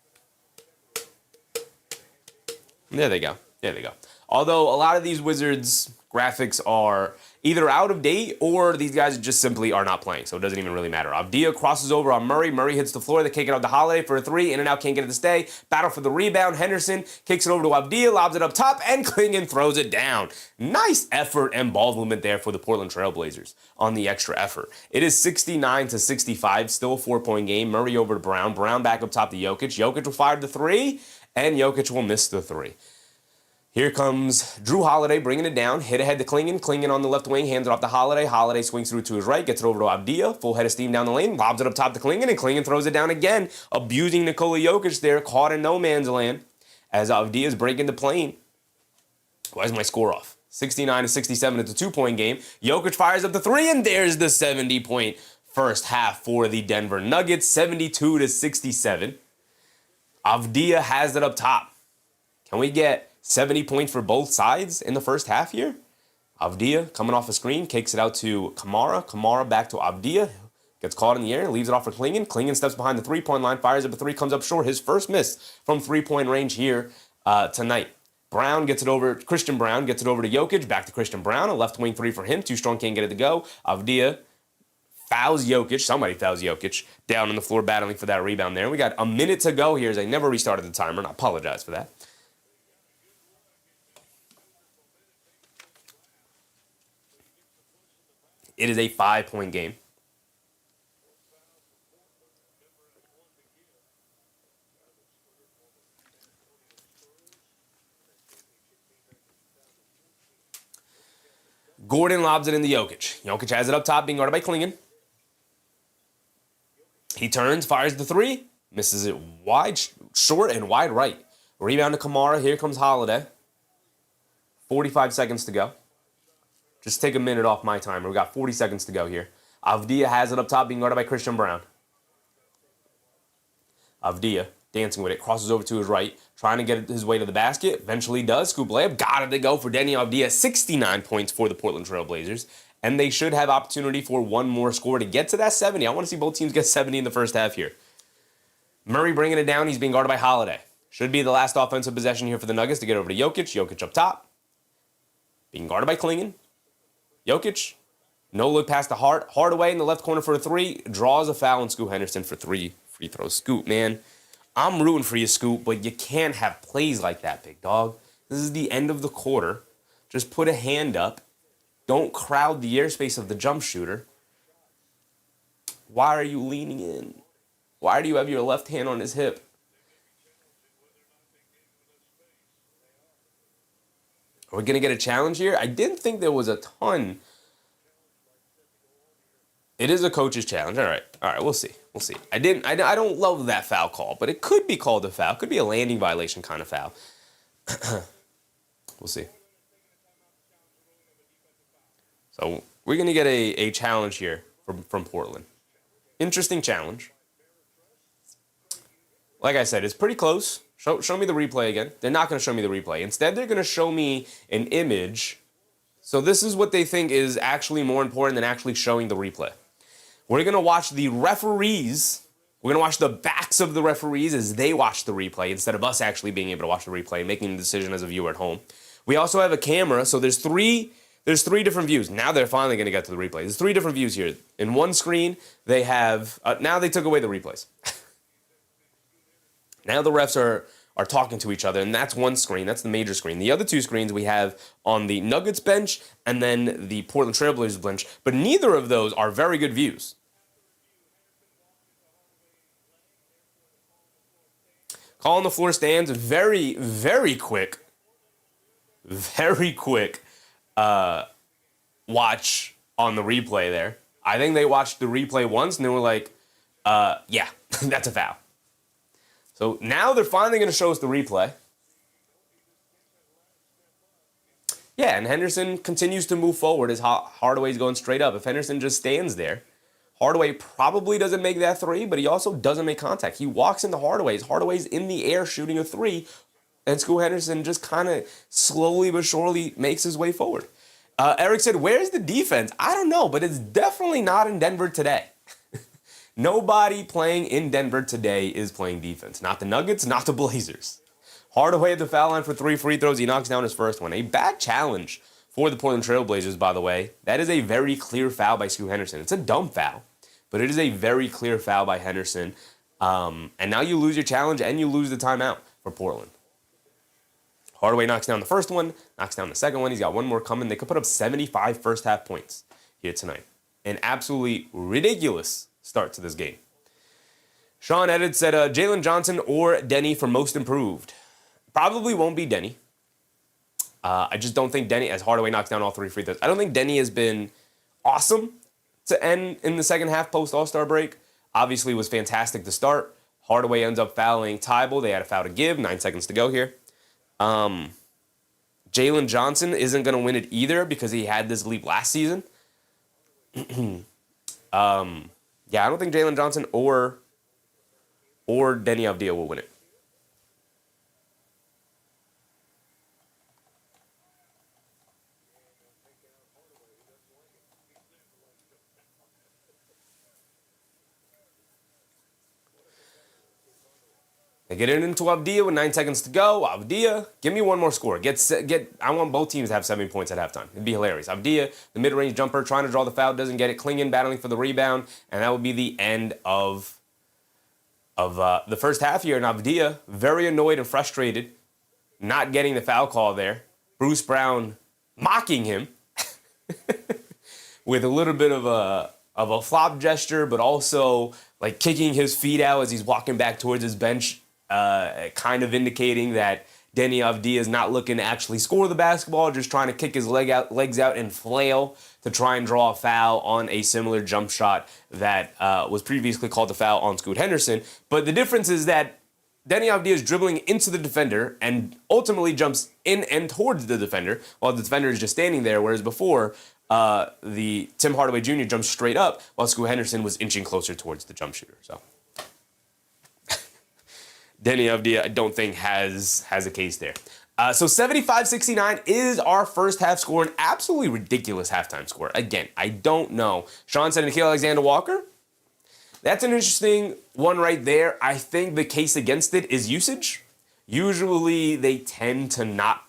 There they go. There they go. Although a lot of these Wizards graphics are either out of date or these guys just simply are not playing, so it doesn't even really matter. Avdija crosses over on Murray. Murray hits the floor. They kick it out to Holiday for a three. In and out, can't get it to stay. Battle for the rebound. Henderson kicks it over to Avdija, lobs it up top, and Klingon throws it down. Nice effort and ball movement there for the Portland Trail Blazers on the extra effort. It is 69-65, still a 4-point game. Murray over to Brown. Brown back up top to Jokic. Jokic will fire the three, and Jokic will miss the three. Here comes Drew Holiday bringing it down. Hit ahead to Klingon. Klingon on the left wing, hands it off to Holiday. Holiday swings through to his right, gets it over to Avdija. Full head of steam down the lane, lobs it up top to Klingon, and Klingon throws it down again. Abusing Nikola Jokic there, caught in no man's land as Avdija is breaking the plane. Why is my score off? 69-67, it's a 2-point game. Jokic fires up the three, and there's the 70-point first half for the Denver Nuggets, 72-67. Avdija has it up top. Can we get 70 points for both sides in the first half here? Avdija coming off a screen, kicks it out to Kamara. Kamara back to Avdija. Gets caught in the air, leaves it off for Klingon. Klingon steps behind the three-point line, fires up a three, comes up short. His first miss from three-point range here tonight. Brown gets it over, Christian Brown gets it over to Jokic, back to Christian Brown. A left wing three for him. Too strong, can't get it to go. Avdija fouls Jokic. Somebody fouls Jokic down on the floor battling for that rebound there. We got a minute to go here as I never restarted the timer, and I apologize for that. It is a 5-point game. Gordon lobs it into Jokic. Jokic has it up top, being guarded by Klingon. He turns, fires the three, misses it wide, short and wide right. Rebound to Kamara. Here comes Holiday. 45 seconds to go. Just take a minute off my timer. We got 40 seconds to go here. Avdija has it up top, being guarded by Christian Brown. Avdija dancing with it, crosses over to his right, trying to get his way to the basket. Eventually does. Scoop layup. Got it to go for Deni Avdija. 69 points for the Portland Trail Blazers. And they should have opportunity for one more score to get to that 70. I want to see both teams get 70 in the first half here. Murray bringing it down. He's being guarded by Holiday. Should be the last offensive possession here for the Nuggets to get over to Jokic. Jokic up top. Being guarded by Klingon. Jokic, no look past the Hardaway in the left corner for a three, draws a foul, and Scoop Henderson for 3 free throws. Scoop, man, I'm rooting for you, Scoop, but you can't have plays like that, big dog. This is the end of the quarter. Just put a hand up. Don't crowd the airspace of the jump shooter. Why are you leaning in? Why do you have your left hand on his hip? Are we going to get a challenge here? I didn't think there was a ton. It is a coach's challenge. All right, we'll see. We'll see. I don't love that foul call, but it could be called a foul. It could be a landing violation kind of foul. We'll see. So we're going to get a challenge here from Portland. Interesting challenge. Like I said, it's pretty close. Show me the replay again. They're not going to show me the replay. Instead, they're going to show me an image. So this is what they think is actually more important than actually showing the replay. We're going to watch the referees. We're going to watch the backs of the referees as they watch the replay instead of us actually being able to watch the replay and making the decision as a viewer at home. We also have a camera, so there's three different views. Now they're finally going to get to the replay. There's 3 different views here. In one screen, they have... now they took away the replays. Now the refs are talking to each other, and that's one screen. That's the major screen. The other 2 screens we have on the Nuggets bench and then the Portland Trail Blazers bench, but neither of those are very good views. Call on the floor stands. Very, very quick. Very quick watch on the replay there. I think they watched the replay once, and they were like, yeah, that's a foul. So now they're finally going to show us the replay. Yeah, and Henderson continues to move forward as Hardaway's going straight up. If Henderson just stands there, Hardaway probably doesn't make that three, but he also doesn't make contact. He walks into Hardaway's. Hardaway's in the air shooting a three. And Scoot Henderson just kind of slowly but surely makes his way forward. Eric said, where's the defense? I don't know, but it's definitely not in Denver today. Nobody playing in Denver today is playing defense. Not the Nuggets, not the Blazers. Hardaway at the foul line for 3 free throws. He knocks down his first one. A bad challenge for the Portland Trail Blazers, by the way. That is a very clear foul by Scoot Henderson. It's a dumb foul, but it is a very clear foul by Henderson. And now you lose your challenge and you lose the timeout for Portland. Hardaway knocks down the first one, knocks down the second one. He's got one more coming. They could put up 75 first half points here tonight. An absolutely ridiculous start to this game. Sean Edit said Jalen Johnson or Deni for most improved. Probably won't be Deni. I just don't think Deni, as Hardaway knocks down all 3 free throws, I don't think Deni has been awesome to end in the second half post All-Star break. Obviously was fantastic to start. Hardaway ends up fouling Tybal. They had a foul to give. 9 seconds to go here. Jalen Johnson isn't going to win it either because he had this leap last season. Yeah, I don't think Jalen Johnson or Deni Avdija will win it. They get it into Avdija with 9 seconds to go. Avdija, give me one more score. I want both teams to have 7 points at halftime. It'd be hilarious. Avdija, the mid-range jumper, trying to draw the foul, doesn't get it. Klingon battling for the rebound, and that would be the end of the first half here. And Avdija, very annoyed and frustrated, not getting the foul call there. Bruce Brown mocking him with a little bit of a flop gesture, but also like kicking his feet out as he's walking back towards his bench. Kind of indicating that Deni Avdija is not looking to actually score the basketball, just trying to kick his legs out and flail to try and draw a foul on a similar jump shot that was previously called a foul on Scoot Henderson. But the difference is that Deni Avdija is dribbling into the defender and ultimately jumps in and towards the defender while the defender is just standing there, whereas before the Tim Hardaway Jr. jumps straight up while Scoot Henderson was inching closer towards the jump shooter. So Deni Avdija, I don't think, has a case there. So 75-69 is our first half score, an absolutely ridiculous halftime score. Again, I don't know. Sean said Nickeil Alexander-Walker. That's an interesting one right there. I think the case against it is usage. Usually they tend to not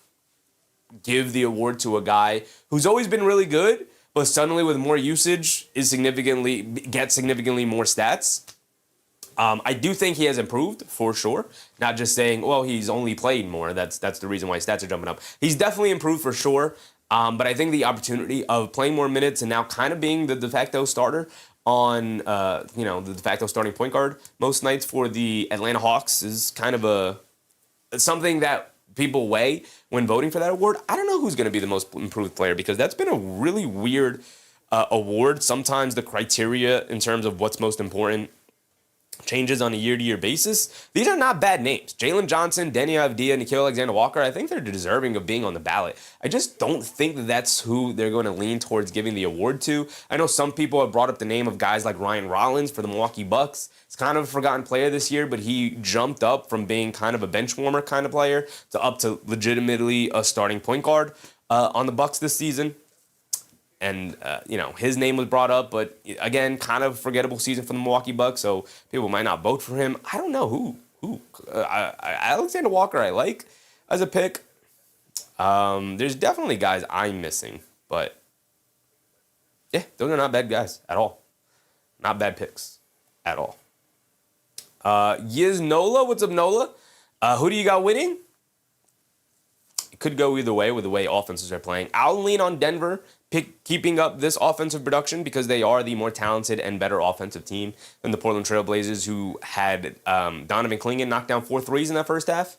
give the award to a guy who's always been really good, but suddenly with more usage gets significantly more stats. I do think he has improved, for sure. Not just saying, well, he's only played more. That's the reason why his stats are jumping up. He's definitely improved, for sure. But I think the opportunity of playing more minutes and now kind of being the de facto starter on, the de facto starting point guard most nights for the Atlanta Hawks is kind of something that people weigh when voting for that award. I don't know who's going to be the most improved player because that's been a really weird award. Sometimes the criteria in terms of what's most important changes on a year-to-year basis. These are not bad names. Jalen Johnson, Deni Avdija, Nickeil Alexander-Walker, I think they're deserving of being on the ballot. I just don't think that that's who they're going to lean towards giving the award to. I know some people have brought up the name of guys like Ryan Rollins for the Milwaukee Bucks. It's kind of a forgotten player this year, but he jumped up from being kind of a bench warmer kind of player to up to legitimately a starting point guard on the Bucks this season. And, his name was brought up, but again, kind of forgettable season for the Milwaukee Bucks, so people might not vote for him. I don't know who. Alexander Walker I like as a pick. There's definitely guys I'm missing, but yeah, those are not bad guys at all. Not bad picks at all. Yiz Nola, what's up, Nola? Who do you got winning? It could go either way with the way offenses are playing. I'll lean on Denver keeping up this offensive production because they are the more talented and better offensive team than the Portland Trail Blazers, who had Donovan Klingon knock down 4 threes in that first half.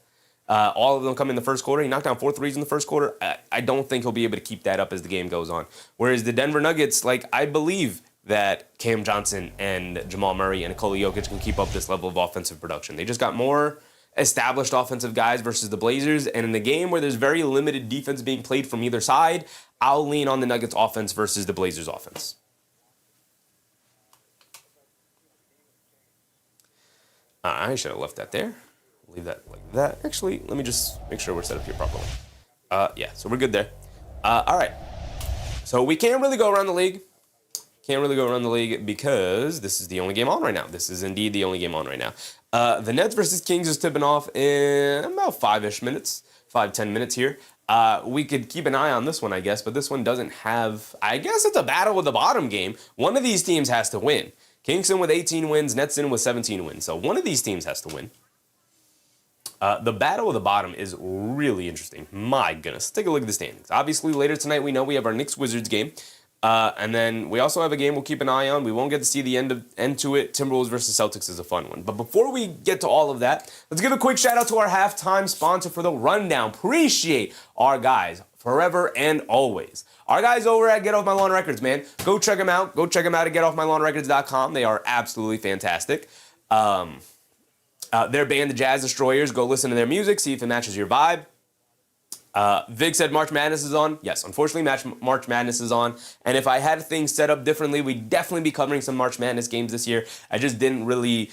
All of them come in the first quarter. He knocked down 4 threes in the first quarter. I don't think he'll be able to keep that up as the game goes on. Whereas the Denver Nuggets, I believe that Cam Johnson and Jamal Murray and Nikola Jokic can keep up this level of offensive production. They just got more established offensive guys versus the Blazers, and in the game where there's very limited defense being played from either side, I'll lean on the Nuggets offense versus the Blazers offense. I should have left that there. Leave that like that. Actually, let me just make sure we're set up here properly. Yeah, so we're good there. All right. So we can't really go around the league. Can't really go around the league because this is the only game on right now. This is indeed the only game on right now. The Nets versus Kings is tipping off in about 5-ish minutes, 5-10 minutes here. We could keep an eye on this one, I guess, but this one doesn't have, I guess it's a battle of the bottom game. One of these teams has to win. Kings in with 18 wins, Nets in with 17 wins. So one of these teams has to win. The battle of the bottom is really interesting. My goodness. Take a look at the standings. Obviously, later tonight, we know we have our Knicks-Wizards game. And then we also have a game we'll keep an eye on. We won't get to see the end to it. Timberwolves versus Celtics is a fun one. But before we get to all of that, let's give a quick shout out to our halftime sponsor for the rundown. Appreciate our guys forever and always. Our guys over at Get Off My Lawn Records, man. Go check them out. Go check them out at getoffmylawnrecords.com. They are absolutely fantastic. Their band, the Jazz Destroyers, go listen to their music, see if it matches your vibe. Vig said March Madness is on. Yes, unfortunately, March Madness is on. And if I had things set up differently, we'd definitely be covering some March Madness games this year. That didn't really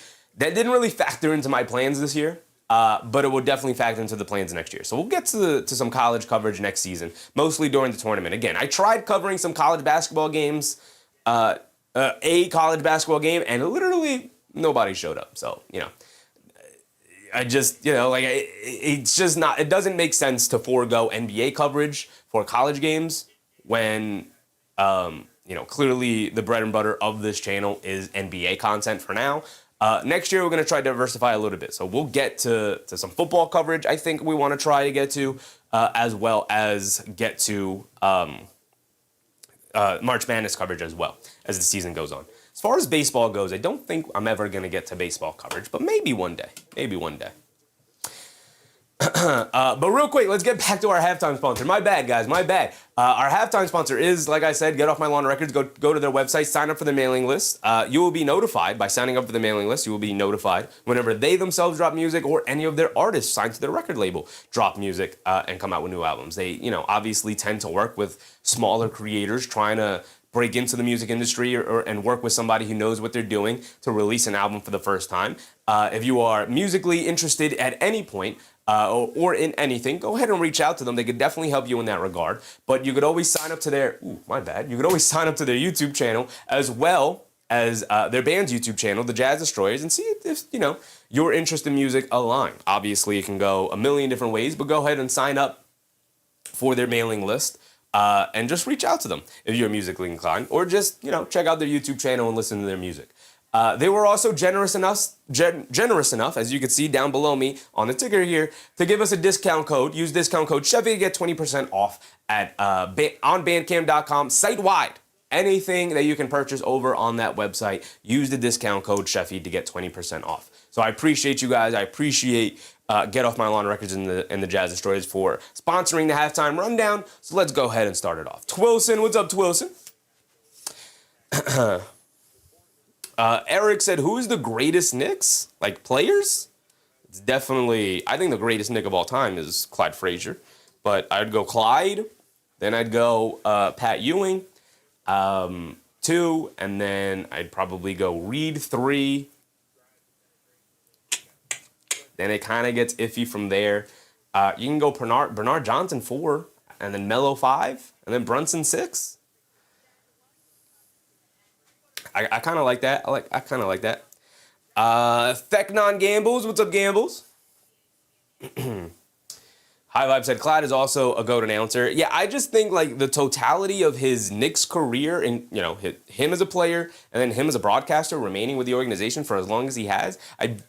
factor into my plans this year. But it will definitely factor into the plans next year. So we'll get to some college coverage next season, mostly during the tournament. Again, I tried covering some college basketball games, a college basketball game, and literally nobody showed up. So, I just, it's just not, it doesn't make sense to forego NBA coverage for college games when, clearly the bread and butter of this channel is NBA content for now. Next year, we're going to try to diversify a little bit. So we'll get to some football coverage I think we want to try to get to, as well as get to March Madness coverage as well as the season goes on. As far as baseball goes, I don't think I'm ever going to get to baseball coverage, but maybe one day. Maybe one day. But real quick, let's get back to our halftime sponsor. My bad, guys. My bad. Our halftime sponsor is, like I said, Get Off My Lawn Records. Go to their website, sign up for the mailing list. You will be notified by signing up for the mailing list. You will be notified whenever they themselves drop music or any of their artists signed to their record label drop music and come out with new albums. They, obviously tend to work with smaller creators trying to break into the music industry and work with somebody who knows what they're doing to release an album for the first time. If you are musically interested at any point or in anything, go ahead and reach out to them. They could definitely help you in that regard. But you could always sign up to their, You could always sign up to their YouTube channel as well as their band's YouTube channel, the Jazz Destroyers, and see if your interest in music align. Obviously, it can go a million different ways, but go ahead and sign up for their mailing list. And just reach out to them if you're musically inclined, or just, check out their YouTube channel and listen to their music. They were also generous enough, as you can see down below me on the ticker here, to give us a discount code. Use discount code Sheffy to get 20% off at on bandcamp.com, site-wide. Anything that you can purchase over on that website, use the discount code Sheffy to get 20% off. So I appreciate you guys. I appreciate Get Off My Lawn Records and the Jazz Destroyers for sponsoring the halftime rundown. So let's go ahead and start it off. Twilson, what's up, Twilson? Eric said, who's the greatest Knicks? Like players? It's definitely, I think the greatest Knick of all time is Clyde Frazier. But I'd go Clyde, then I'd go Pat Ewing, 2, and then I'd probably go Reed 3. Then it kind of gets iffy from there. You can go Bernard Johnson 4, and then Melo 5, and then Brunson 6. I kind of like that. I kind of like that. Theknon Gambles, what's up, Gambles? High Vibe said Clyde is also a GOAT announcer. Yeah, I just think like the totality of his Knicks career and, him as a player and then him as a broadcaster remaining with the organization for as long as he has.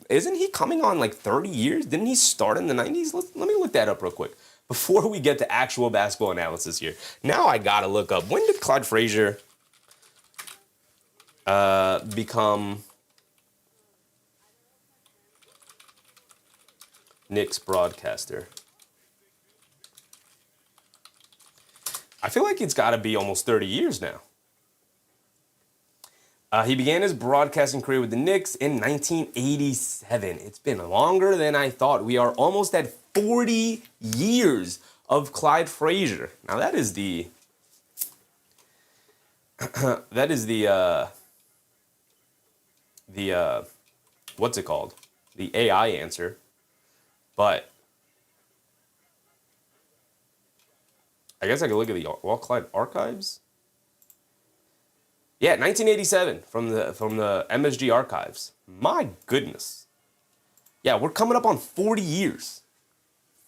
Isn't he coming on like 30 years? Didn't he start in the 90s? Let me look that up real quick before we get to actual basketball analysis here. Now I got to look up, when did Clyde Frazier become Knicks broadcaster? I feel like it's got to be almost 30 years now. He began his broadcasting career with the Knicks in 1987. It's been longer than I thought. We are almost at 40 years of Clyde Frazier. Now that is the what's it called? The AI answer. But I guess I could look at the All Clyde archives. Yeah, 1987 from the MSG archives. My goodness. Yeah, we're coming up on 40 years.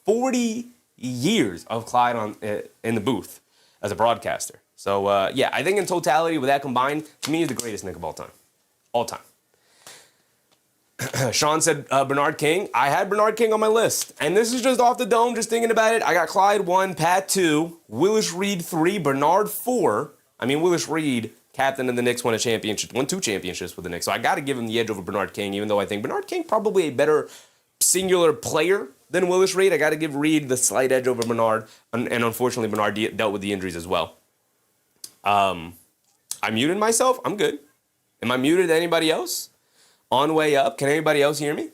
40 years of Clyde in the booth as a broadcaster. So, yeah, I think in totality, with that combined, to me, he's the greatest Knick of all time. All time. Sean said Bernard King. I had Bernard King on my list. And this is just off the dome, just thinking about it. I got Clyde 1, Pat 2, Willis Reed 3, Bernard 4. I mean, Willis Reed, captain of the Knicks, won 2 championships with the Knicks. So I got to give him the edge over Bernard King, even though I think Bernard King probably a better singular player than Willis Reed. I got to give Reed the slight edge over Bernard. And unfortunately, Bernard dealt with the injuries as well. I muted myself. I'm good. Am I muted to anybody else? On way up. Can anybody else hear me?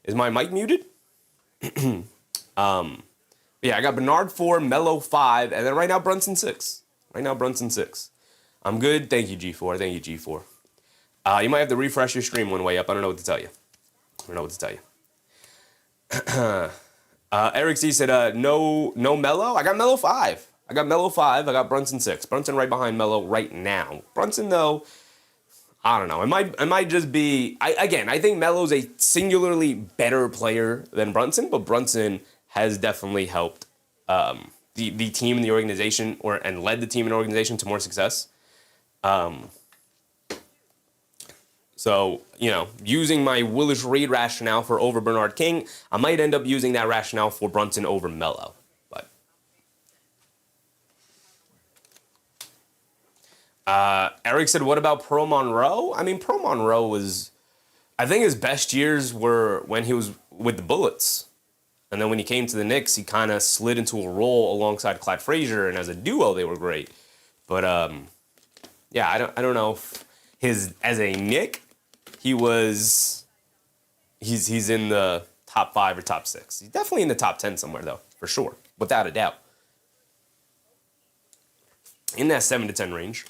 Is my mic muted? Yeah, I got Bernard 4, Melo 5, and then right now Brunson 6. I'm good. Thank you, G4. Thank you, G4. You might have to refresh your stream one way up. I don't know what to tell you. Eric C said, no Melo. I got Melo 5. I got Brunson 6. Brunson right behind Melo right now. Brunson, though, I don't know. It might just be... I think Melo's a singularly better player than Brunson, but Brunson has definitely helped the team and the organization and led the team and organization to more success. So, using my Willis Reed rationale for over Bernard King, I might end up using that rationale for Brunson over Melo. Eric said, what about Pearl Monroe? I mean, Pearl Monroe was... I think his best years were when he was with the Bullets. And then when he came to the Knicks, he kind of slid into a role alongside Clyde Frazier, and as a duo, they were great. But, yeah, I don't know if as a Knick, he's in the top 5 or top 6. He's definitely in the top 10 somewhere, though, for sure, without a doubt. In that 7 to 10 range.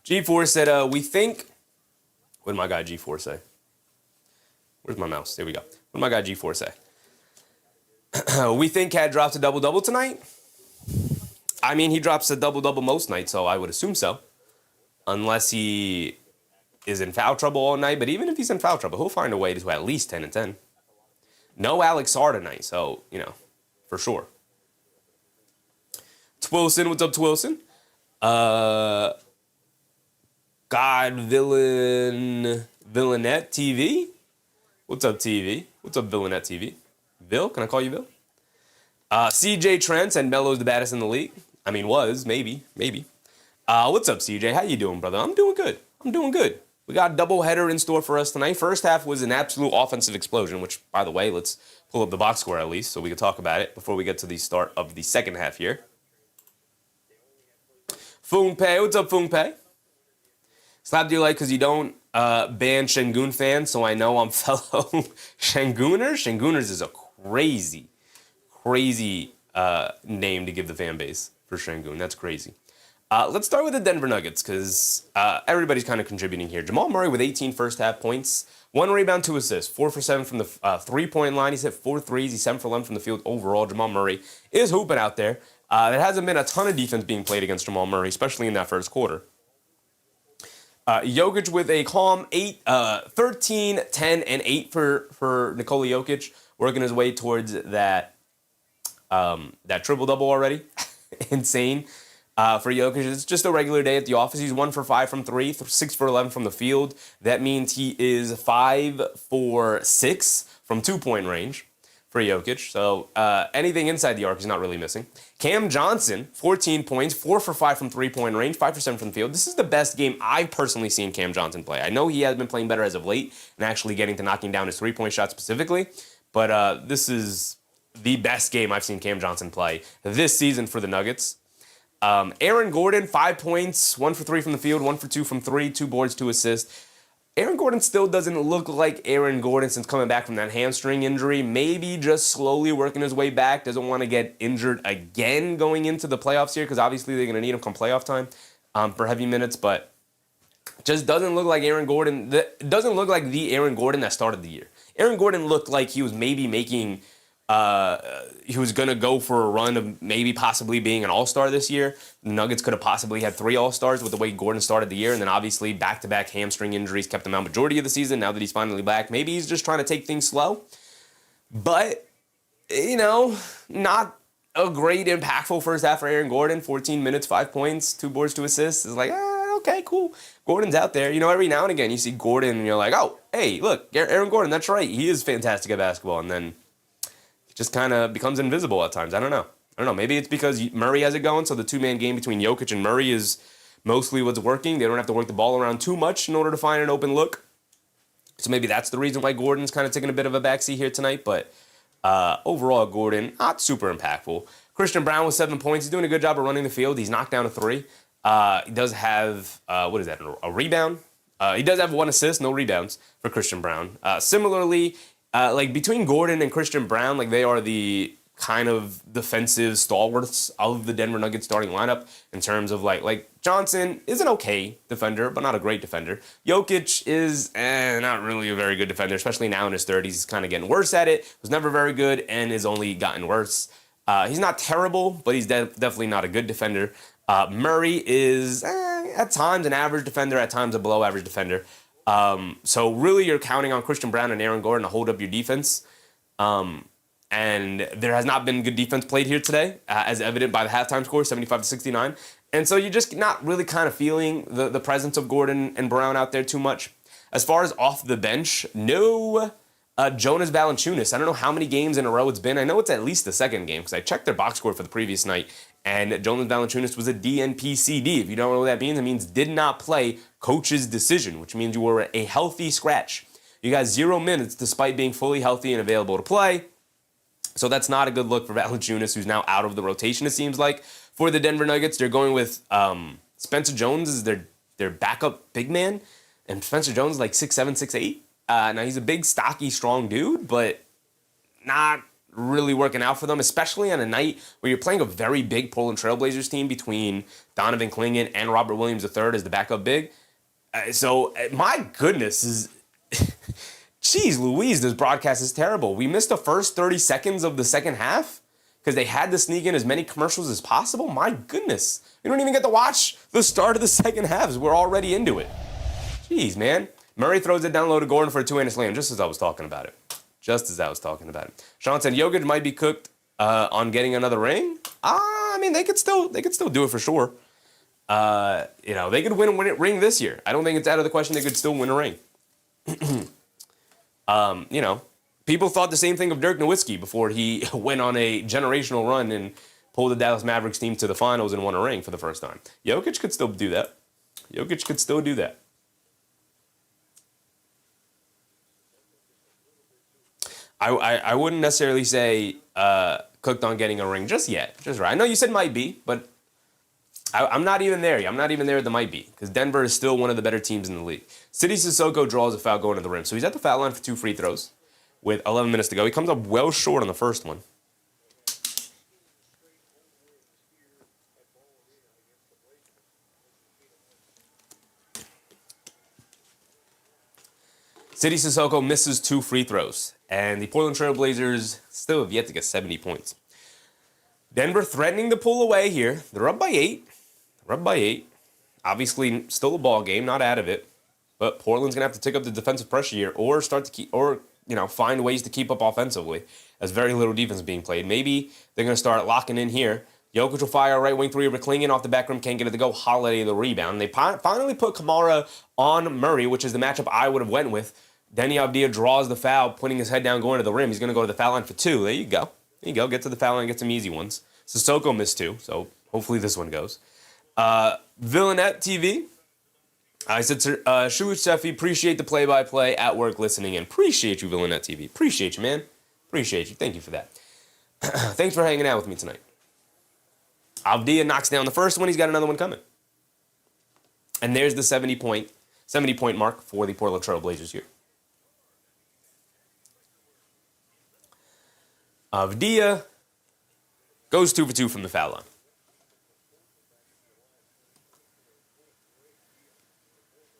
G4 said, we think... What did my guy G4 say? Where's my mouse? There we go. What did my guy G4 say? We think Cat drops a double-double tonight? I mean, he drops a double-double most nights, so I would assume so. Unless he is in foul trouble all night. But even if he's in foul trouble, he'll find a way to at least 10 and 10. No Alex Sarr tonight, so, for sure. Twilson, what's up, Twilson? Villanette TV? What's up, TV? What's up, Villanette TV? Bill? Can I call you Bill? CJ Trent and Melo's the baddest in the league. I mean, maybe. What's up, CJ? How you doing, brother? I'm doing good. We got a doubleheader in store for us tonight. First half was an absolute offensive explosion, which, by the way, let's pull up the box score at least so we can talk about it before we get to the start of the second half here. Foongpei, what's up, Foongpei? Slapped you like because you don't ban Şengün fans, so I know I'm fellow Şengüners. Şengüners is a crazy name to give the fan base for Şengün. That's crazy. Let's start with the Denver Nuggets because everybody's kind of contributing here. Jamal Murray with 18 first half points, 1 rebound, 2 assists, 4 for 7 from the three-point line. He's hit 4 threes. He's 7 for 11 from the field overall. Jamal Murray is hooping out there. There hasn't been a ton of defense being played against Jamal Murray, especially in that first quarter. Jokic with a calm 13, 10, and 8 for Nikola Jokic, working his way towards that triple-double already. Insane. For Jokic, it's just a regular day at the office. He's 1 for 5 from 3, 6 for 11 from the field. That means he is 5 for 6 from 2-point range for Jokic. So anything inside the arc he's not really missing. Cam Johnson, 14 points, 4 for 5 from 3-point range, 5 for 7 from the field. This is the best game I've personally seen Cam Johnson play. I know he has been playing better as of late and actually getting to knocking down his 3-point shot specifically, but this is the best game I've seen Cam Johnson play this season for the Nuggets. Aaron Gordon, 5 points, 1 for 3 from the field, 1 for 2 from 3, 2 boards, 2 assists. Aaron Gordon still doesn't look like Aaron Gordon since coming back from that hamstring injury. Maybe just slowly working his way back. Doesn't want to get injured again going into the playoffs here because obviously they're going to need him come playoff time for heavy minutes. But just doesn't look like Aaron Gordon. Doesn't look like the Aaron Gordon that started the year. Aaron Gordon looked like he was maybe making, he was going to go for a run of maybe possibly being an all-star this year. The Nuggets could have possibly had 3 all-stars with the way Gordon started the year, and then obviously back-to-back hamstring injuries kept him out majority of the season. Now that he's finally back, maybe he's just trying to take things slow. But, not a great impactful first half for Aaron Gordon. 14 minutes, 5 points, 2 boards, 2 assists. It's like, okay, cool. Gordon's out there. Every now and again you see Gordon and you're like, oh, hey, look, Aaron Gordon, that's right. He is fantastic at basketball. And then it just kind of becomes invisible at times. I don't know. Maybe it's because Murray has it going, so the 2-man game between Jokic and Murray is mostly what's working. They don't have to work the ball around too much in order to find an open look. So maybe that's the reason why Gordon's kind of taking a bit of a backseat here tonight. But overall, Gordon, not super impactful. Christian Brown with 7 points. He's doing a good job of running the field. He's knocked down a 3. He does have, a rebound? He does have 1 assist, no rebounds for Christian Brown. Similarly, between Gordon and Christian Brown, they are the kind of defensive stalwarts of the Denver Nuggets starting lineup in terms of, Johnson is an okay defender, but not a great defender. Jokic is not really a very good defender, especially now in his 30s. He's kind of getting worse at it. Was never very good and has only gotten worse. He's not terrible, but he's definitely not a good defender. Murray is at times an average defender, at times a below average defender. So really you're counting on Christian Brown and Aaron Gordon to hold up your defense. And there has not been good defense played here today, as evident by the halftime score, 75-69. And so you're just not really kind of feeling the presence of Gordon and Brown out there too much. As far as off the bench, no Jonas Valanciunas. I don't know how many games in a row it's been. I know it's at least the second game because I checked their box score for the previous night, and Jonas Valanciunas was a DNP-CD. If you don't know what that means, it means did not play, coach's decision, which means you were a healthy scratch. You got 0 minutes despite being fully healthy and available to play. So that's not a good look for Valanciunas, who's now out of the rotation, it seems like. For the Denver Nuggets, they're going with Spencer Jones as their backup big man. And Spencer Jones is 6'7", 6'8". Now, he's a big, stocky, strong dude, but not really working out for them, especially on a night where you're playing a very big Portland Trailblazers team between Donovan Clingan and Robert Williams III as the backup big. So, my goodness, Jeez Louise, this broadcast is terrible. We missed the first 30 seconds of the second half because they had to sneak in as many commercials as possible. My goodness. We don't even get to watch the start of the second half. We're already into it. Jeez, man. Murray throws it down low to Gordon for a 2-handed slam, just as I was talking about it. Sean said Jokic might be cooked on getting another ring. They could still do it for sure. They could win a ring this year. I don't think it's out of the question they could still win a ring. People thought the same thing of Dirk Nowitzki before he went on a generational run and pulled the Dallas Mavericks team to the finals and won a ring for the first time. Jokic could still do that. I wouldn't necessarily say cooked on getting a ring just yet. Just right. I know you said might be, but I'm not even there. I'm not even there at the might be because Denver is still one of the better teams in the league. City Sissoko draws a foul going to the rim. So he's at the foul line for 2 free throws with 11 minutes to go. He comes up well short on the first one. City Sissoko misses 2 free throws. And the Portland Trail Blazers still have yet to get 70 points. Denver threatening to pull away here. They're up by 8. Obviously, still a ball game, not out of it. But Portland's gonna have to take up the defensive pressure here, or find ways to keep up offensively, as very little defense is being played. Maybe they're gonna start locking in here. Jokic will fire a right wing 3 over Clingan off the back rim, can't get it to go. Holiday the rebound. They finally put Kamara on Murray, which is the matchup I would have went with. Deni Avdija draws the foul, putting his head down, going to the rim. He's going to go to the foul line for 2. There you go. Get to the foul line, get some easy ones. Sissoko missed 2, so hopefully this one goes. Villanette TV. I said, Shulich Sefi, appreciate the play-by-play at work listening in. Appreciate you, Villanette TV. Appreciate you, man. Appreciate you. Thank you for that. Thanks for hanging out with me tonight. Avdija knocks down the first one. He's got another one coming. And there's the 70-point mark for the Portland Trail Blazers here. Avdija goes 2 for 2 from the foul line.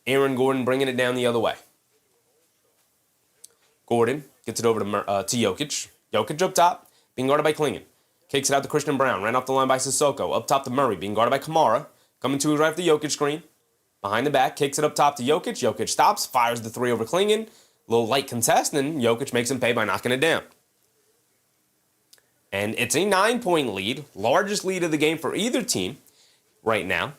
Aaron Gordon bringing it down the other way. Gordon gets it over to Jokic. Jokic up top, being guarded by Klingon. Kicks it out to Christian Brown. Ran off the line by Sissoko. Up top to Murray, being guarded by Kamara. Coming to his right for the Jokic screen. Behind the back, kicks it up top to Jokic. Jokic stops, fires the three over Klingon. Little light contest, and Jokic makes him pay by knocking it down. And it's a 9-point lead, largest lead of the game for either team right now.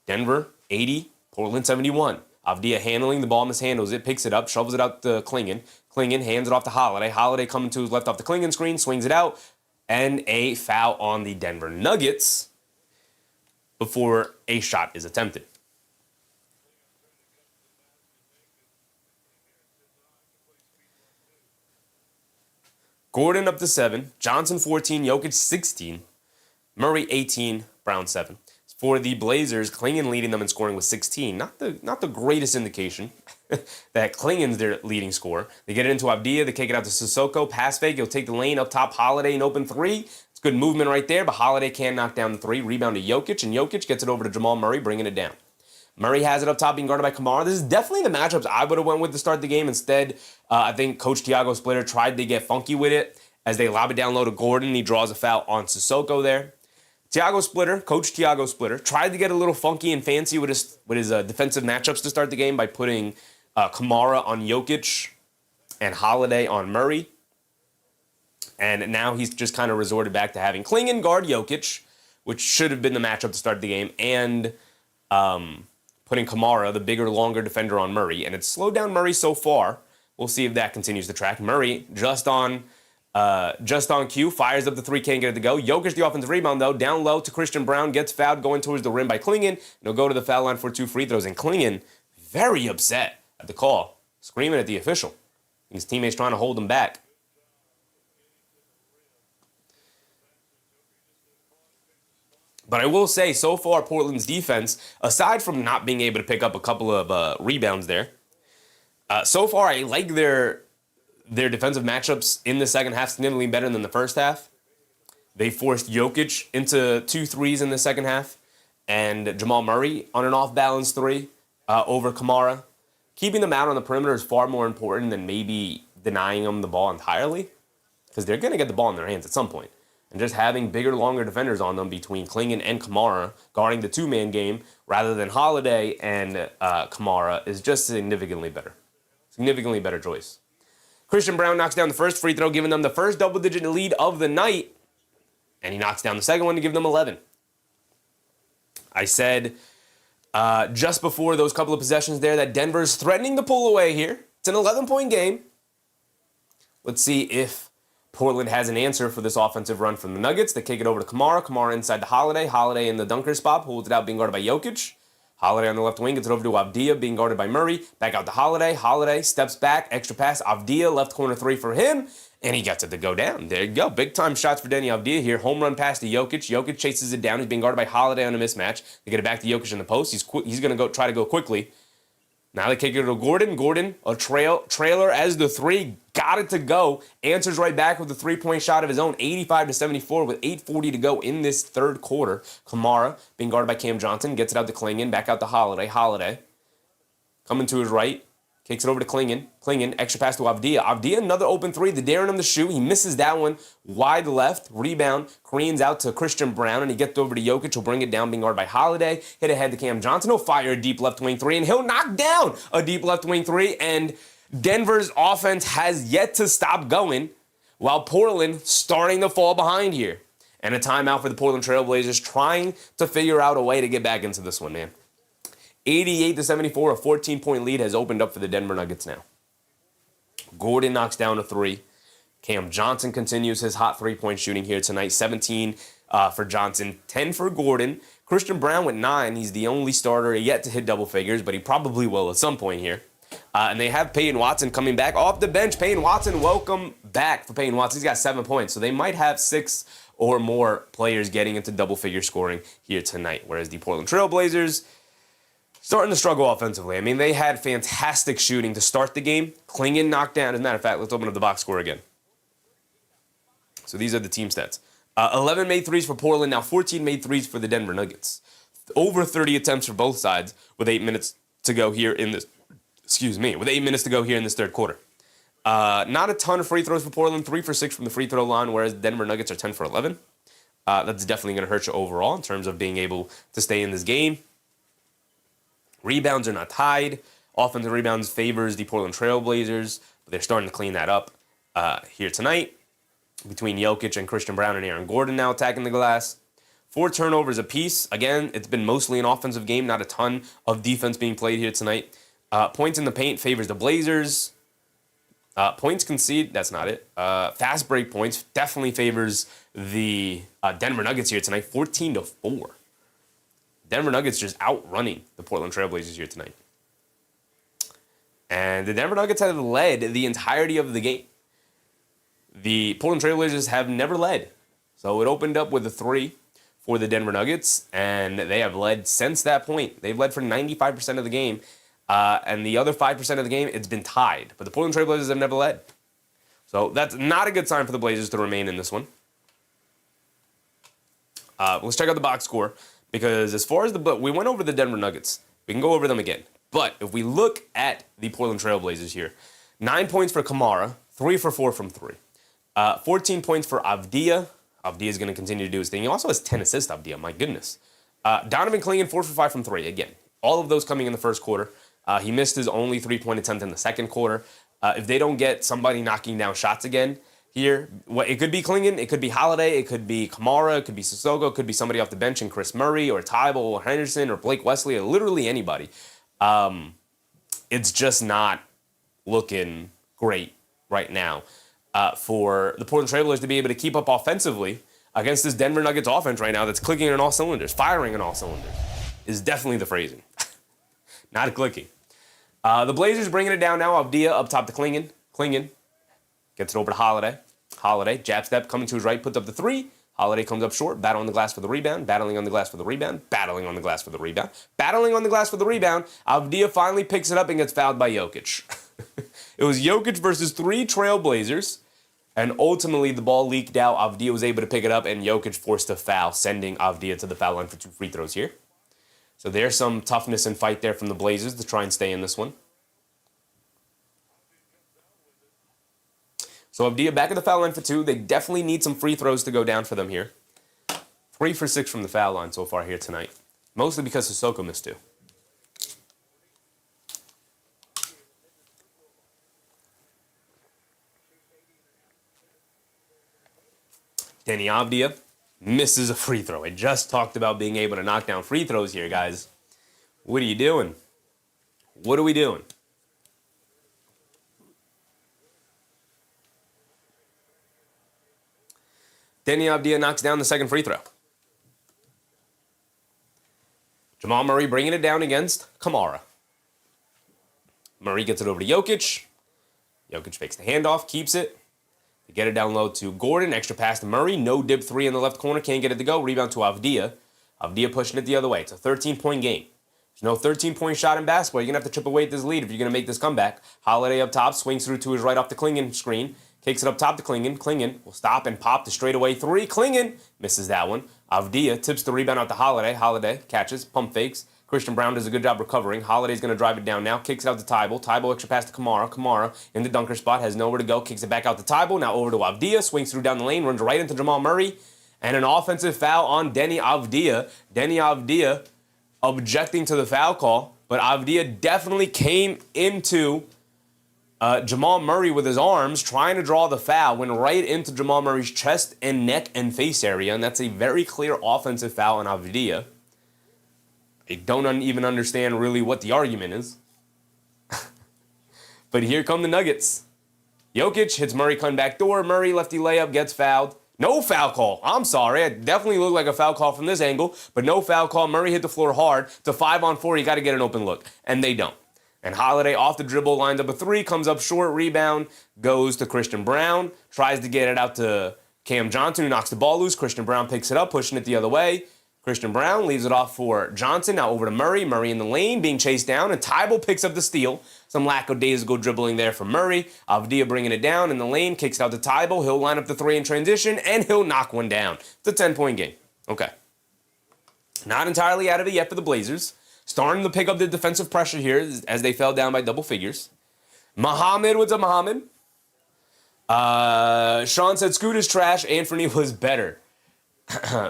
Denver, 80, Portland, 71. Avdija handling the ball, mishandles it, picks it up, shovels it out to Klingon. Klingon hands it off to Holiday. Holiday coming to his left off the Klingon screen, swings it out, and a foul on the Denver Nuggets before a shot is attempted. Gordon up to 7, Johnson 14, Jokic 16, Murray 18, Brown 7. For the Blazers, Klingon leading them in scoring with 16. Not the greatest indication that Klingon's their leading scorer. They get it into Avdija, they kick it out to Sissoko, pass fake, he'll take the lane up top, Holiday, an open three. It's good movement right there, but Holiday can't knock down the three. Rebound to Jokic, and Jokic gets it over to Jamal Murray, bringing it down. Murray has it up top, being guarded by Kamara. This is definitely the matchups I would have went with to start the game. Instead, I think Coach Tiago Splitter tried to get funky with it as they lob it down low to Gordon. He draws a foul on Sissoko there. Coach Tiago Splitter, tried to get a little funky and fancy with his defensive matchups to start the game by putting Kamara on Jokic and Holiday on Murray. And now he's just kind of resorted back to having Klingon guard Jokic, which should have been the matchup to start the game, and putting Kamara, the bigger, longer defender, on Murray. And it's slowed down Murray so far. We'll see if that continues to track. Murray, just on cue, fires up the three, can't get it to go. Jokic, the offensive rebound, though, down low to Christian Brown, gets fouled going towards the rim by Klingon, and he'll go to the foul line for 2 free throws. And Klingon, very upset at the call, screaming at the official. His teammates trying to hold him back. But I will say, so far, Portland's defense, aside from not being able to pick up a couple of rebounds there, so far I like their defensive matchups in the second half significantly better than the first half. They forced Jokic into 2 threes in the second half, and Jamal Murray on an off-balance 3 over Kamara. Keeping them out on the perimeter is far more important than maybe denying them the ball entirely, because they're going to get the ball in their hands at some point. And just having bigger, longer defenders on them between Klingon and Kamara guarding the 2-man game rather than Holiday and Kamara is just significantly better. Significantly better choice. Christian Brown knocks down the first free throw, giving them the first double-digit lead of the night. And he knocks down the second one to give them 11. I said just before those couple of possessions there that Denver's threatening to pull away here. It's an 11-point game. Let's see if Portland has an answer for this offensive run from the Nuggets. They kick it over to Kamara. Kamara inside to Holiday. Holiday in the dunker spot, holds it out, being guarded by Jokic. Holiday on the left wing gets it over to Avdija, being guarded by Murray. Back out to Holiday. Holiday steps back, extra pass. Avdija, left corner 3 for him, and he gets it to go down. There you go. Big-time shots for Deni Avdija here. Home run pass to Jokic. Jokic chases it down. He's being guarded by Holiday on a mismatch. They get it back to Jokic in the post. He's going to try to go quickly. Now they kick it to Gordon. Gordon, a trailer as the 3, got it to go. Answers right back with a 3-point shot of his own, 85-74 with 8:40 to go in this third quarter. Kamara, being guarded by Cam Johnson, gets it out to Klingon, back out to Holiday. Holiday, coming to his right, kicks it over to Klingon. Klingon, extra pass to Avdija. Avdija, another open 3, the daring him to shoot. He misses that one, wide left, rebound, Koreans out to Christian Brown, and he gets over to Jokic. He'll bring it down, being guarded by Holiday. Hit ahead to Cam Johnson. He'll fire a deep left wing 3, and he'll knock down a deep left wing 3, and Denver's offense has yet to stop going, while Portland starting to fall behind here. And a timeout for the Portland Trailblazers, trying to figure out a way to get back into this one, man. 88-74, a 14-point lead has opened up for the Denver Nuggets now. Gordon knocks down a 3. Cam Johnson continues his hot 3-point shooting here tonight. 17 for Johnson, 10 for Gordon. Christian Brown with 9. He's the only starter yet to hit double figures, but he probably will at some point here. And they have Peyton Watson coming back off the bench. Peyton Watson, welcome back for Peyton Watson. He's got 7 points, so they might have 6 or more players getting into double-figure scoring here tonight, whereas the Portland Trailblazers starting to struggle offensively. I mean, they had fantastic shooting to start the game. Klingon knocked down. As a matter of fact, let's open up the box score again. So these are the team stats. 11 made threes for Portland, now 14 made threes for the Denver Nuggets. Over 30 attempts for both sides with 8 minutes to go here in this, with 8 minutes to go here in this third quarter. Not a ton of free throws for Portland, 3 for 6 from the free throw line, whereas Denver Nuggets are 10 for 11. That's definitely going to hurt you overall in terms of being able to stay in this game. Rebounds are not tied. Offensive rebounds favors the Portland Trail Blazers, but they're starting to clean that up here tonight between Jokic and Christian Brown and Aaron Gordon now attacking the glass. 4 turnovers apiece. Again, it's been mostly an offensive game, not a ton of defense being played here tonight. Points in the paint favors the Blazers. Points concede, that's not it. Fast break points definitely favors the Denver Nuggets here tonight, 14-4. Denver Nuggets just outrunning the Portland Trail Blazers here tonight. And the Denver Nuggets have led the entirety of the game. The Portland Trail Blazers have never led. So it opened up with a 3 for the Denver Nuggets, and they have led since that point. They've led for 95% of the game. And the other 5% of the game, it's been tied. But the Portland Trail Blazers have never led. So that's not a good sign for the Blazers to remain in this one. Let's check out the box score. Because as far as we went over the Denver Nuggets. We can go over them again. But if we look at the Portland Trail Blazers here, 9 points for Kamara, 3 for 4 from 3. 14 points for Avdija. Avdija is going to continue to do his thing. He also has 10 assists, Avdija. My goodness. Donovan Clingan, 4 for 5 from 3. Again, all of those coming in the first quarter. He missed his only 3-point attempt in the second quarter. If they don't get somebody knocking down shots again here, it could be Clingan, it could be Holiday, it could be Kamara, it could be Sissoko, it could be somebody off the bench and Chris Murray or Tybal or Henderson or Blake Wesley or literally anybody. It's just not looking great right now for the Portland Trail Blazers to be able to keep up offensively against this Denver Nuggets offense right now that's clicking in all cylinders, firing in all cylinders, is definitely the phrasing. Not clicking. The Blazers bringing it down now. Avdija up top to Clingan. Clingan gets it over to Holiday. Holiday, jab step, coming to his right, puts up the 3. Holiday comes up short, battling on the glass for the rebound, battling on the glass for the rebound, battling on the glass for the rebound, battling on the glass for the rebound. Avdija finally picks it up and gets fouled by Jokic. It was Jokic versus 3 Trail Blazers, and ultimately the ball leaked out. Avdija was able to pick it up, and Jokic forced a foul, sending Avdija to the foul line for 2 free throws here. So there's some toughness and fight there from the Blazers to try and stay in this one. So Avdija back at the foul line for 2. They definitely need some free throws to go down for them here. 3 for 6 from the foul line so far here tonight. Mostly because Sissoko missed 2. Deni Avdija misses a free throw. I just talked about being able to knock down free throws here, guys. What are you doing? What are we doing? Deni Avdija knocks down the second free throw. Jamal Murray bringing it down against Kamara. Murray gets it over to Jokic. Jokic fakes the handoff, keeps it. They get it down low to Gordon. Extra pass to Murray. No dip 3 in the left corner. Can't get it to go. Rebound to Avdija. Avdija pushing it the other way. It's a 13-point game. There's no 13-point shot in basketball. You're going to have to chip away at this lead if you're going to make this comeback. Holiday up top. Swings through to his right off the Clingan screen. Kicks it up top to Clingan. Clingan will stop and pop the straightaway 3. Clingan misses that one. Avdija tips the rebound out to Holiday. Holiday catches. Pump fakes. Christian Brown does a good job recovering. Holiday's going to drive it down now. Kicks it out to Tybal. Tybal extra pass to Kamara. Kamara in the dunker spot. Has nowhere to go. Kicks it back out to Tybal. Now over to Avdija. Swings through down the lane. Runs right into Jamal Murray. And an offensive foul on Deni Avdija. Deni Avdija objecting to the foul call. But Avdija definitely came into Jamal Murray with his arms, trying to draw the foul. Went right into Jamal Murray's chest and neck and face area. And that's a very clear offensive foul on Avdija. I don't even understand really what the argument is. But here come the Nuggets. Jokic hits Murray coming back door. Murray, lefty layup, gets fouled. No foul call. I'm sorry. It definitely looked like a foul call from this angle, but no foul call. Murray hit the floor hard. To 5-on-4, you got to get an open look. And they don't. And Holiday off the dribble, lines up a 3, comes up short, rebound, goes to Christian Brown, tries to get it out to Cam Johnson, who knocks the ball loose. Christian Brown picks it up, pushing it the other way. Christian Brown leaves it off for Johnson. Now over to Murray. Murray in the lane, being chased down, and Tybal picks up the steal. Some lackadaisical dribbling there for Murray. Avdija bringing it down in the lane, kicks it out to Tybal. He'll line up the 3 in transition, and he'll knock one down. It's a 10-point game. Okay. Not entirely out of it yet for the Blazers. Starting to pick up the defensive pressure here as they fell down by double figures. Muhammad, what's up, Muhammad? Sean said Scoot is trash. Anthony was better.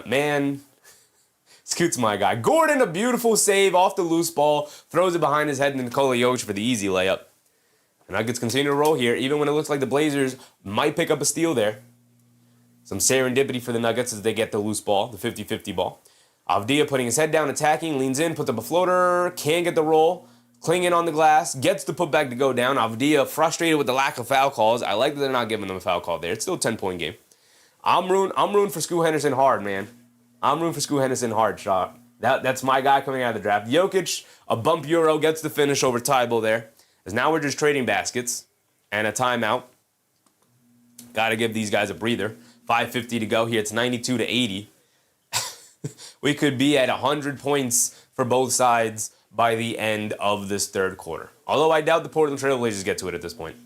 Man, Scoot's my guy. Gordon, a beautiful save off the loose ball. Throws it behind his head to Nikola Jokic for the easy layup. The Nuggets continue to roll here, even when it looks like the Blazers might pick up a steal there. Some serendipity for the Nuggets as they get the loose ball, the 50-50 ball. Avdija putting his head down, attacking, leans in, puts up a floater, can't get the roll, clinging on the glass, gets the putback to go down. Avdija frustrated with the lack of foul calls. I like that they're not giving them a foul call there. It's still a 10-point game. I'm rooting for Scoot Henderson hard, man. I'm rooting for Scoot Henderson hard, Sharpe. That's my guy coming out of the draft. Jokic, a bump Euro, gets the finish over Tybal there. As now we're just trading baskets and a timeout. Got to give these guys a breather. 5:50 to go here. It's 92-80. We could be at 100 points for both sides by the end of this third quarter. Although I doubt the Portland Trail Blazers get to it at this point.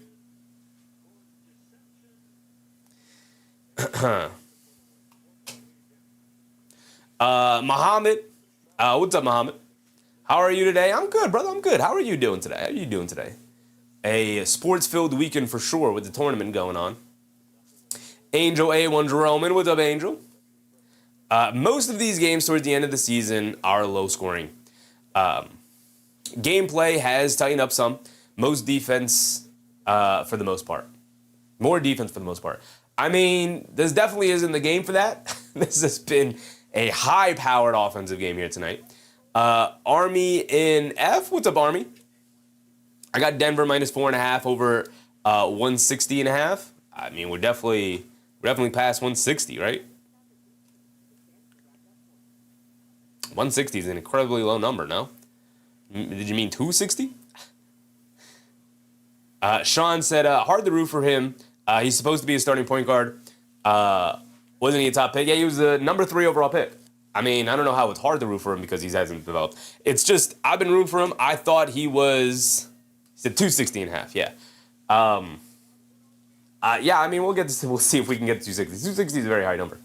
Muhammad. What's up, Muhammad? How are you today? I'm good, brother. I'm good. How are you doing today? How are you doing today? A sports-filled weekend for sure with the tournament going on. Angel A1 Jerome. What's up, Angel? Most of these games towards the end of the season are low scoring. Gameplay has tightened up some. Most defense for the most part. More defense for the most part. I mean, this definitely isn't the game for that. This has been a high-powered offensive game here tonight. Army in F. What's up, Army? I got Denver minus 4.5 over 160.5. I mean, we're definitely past 160, right? 160 is an incredibly low number, no? Did you mean 260? Sean said, hard to root for him. He's supposed to be a starting point guard. Wasn't he a top pick? Yeah, he was the number 3 overall pick. I mean, I don't know how it's hard to root for him because he hasn't developed. It's just, I've been rooting for him. I thought he said 260.5, yeah. Yeah, I mean, we'll see if we can get to 260. 260 is a very high number.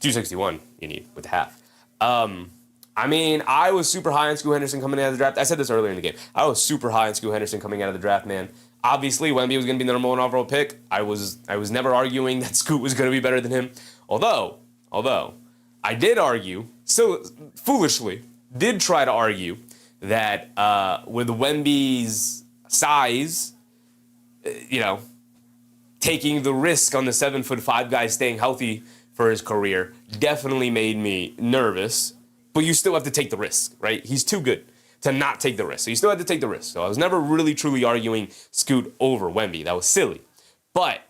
261 you need with half. I mean, I was super high on Scoot Henderson coming out of the draft. I said this earlier in the game. I was super high on Scoot Henderson coming out of the draft, man. Obviously, Wemby was going to be the number 1 overall pick. I was never arguing that Scoot was going to be better than him. Although, I did argue, so foolishly, did try to argue that with Wemby's size, taking the risk on the 7'5" guy staying healthy for his career definitely made me nervous. But you still have to take the risk, right? He's too good to not take the risk. So you still have to take the risk. So I was never really truly arguing Scoot over Wemby. That was silly. But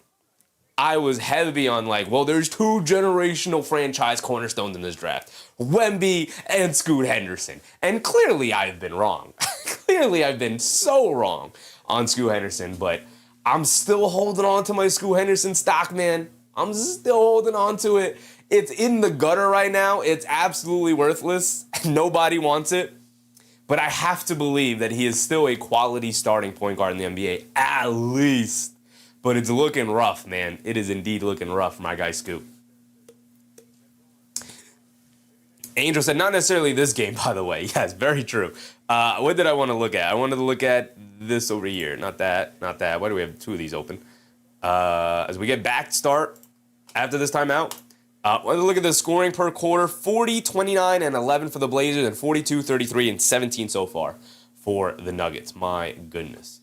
I was heavy on there's 2 generational franchise cornerstones in this draft. Wemby and Scoot Henderson. And clearly I've been wrong. Clearly I've been so wrong on Scoot Henderson. But I'm still holding on to my Scoot Henderson stock, man. I'm still holding on to it. It's in the gutter right now. It's absolutely worthless. Nobody wants it. But I have to believe that he is still a quality starting point guard in the NBA, at least. But it's looking rough, man. It is indeed looking rough for my guy Scoot. Angel said, not necessarily this game, by the way. Yes, very true. What did I want to look at? I wanted to look at this over here. Not that. Why do we have 2 of these open? As we get back to start after this timeout, let's look at the scoring per quarter. 40, 29, and 11 for the Blazers, and 42, 33, and 17 so far for the Nuggets. My goodness.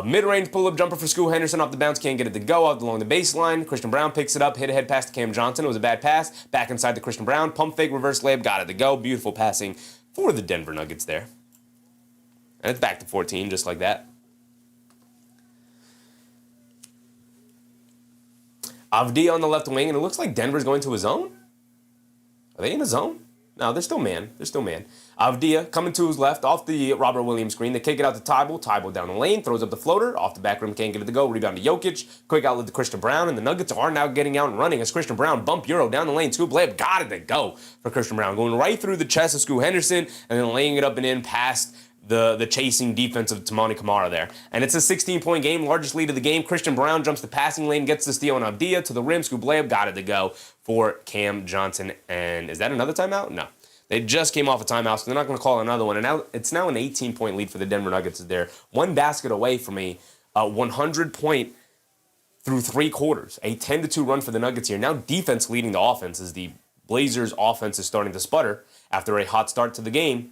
Mid-range pull-up jumper for Scoot Henderson off the bounce. Can't get it to go out along the baseline. Christian Brown picks it up. Hit a head pass to Cam Johnson. It was a bad pass. Back inside to Christian Brown. Pump fake, reverse layup. Got it to go. Beautiful passing for the Denver Nuggets there. And it's back to 14, just like that. Avdija on the left wing, and it looks like Denver's going to a zone. Are they in a zone? No, they're still man. Avdija coming to his left off the Robert Williams screen. They kick it out to Tybal. Tybal down the lane, throws up the floater. Off the back rim, can't get it to go. Rebound to Jokic. Quick outlet to Christian Brown, and the Nuggets are now getting out and running as Christian Brown bump Euro down the lane. Scoop layup, got it to go for Christian Brown. Going right through the chest of Scoot Henderson, and then laying it up and in past the chasing defense of Tamani Kamara there. And it's a 16-point game, largest lead of the game. Christian Brown jumps the passing lane, gets the steal on Avdija to the rim. Scoop layup, got it to go for Cam Johnson. And is that another timeout? No. They just came off a timeout, so they're not going to call another one. And now it's now an 18-point lead for the Denver Nuggets. They're 1 basket away from a 100-point through 3 quarters. A 10-2 run for the Nuggets here. Now defense leading the offense as the Blazers' offense is starting to sputter after a hot start to the game.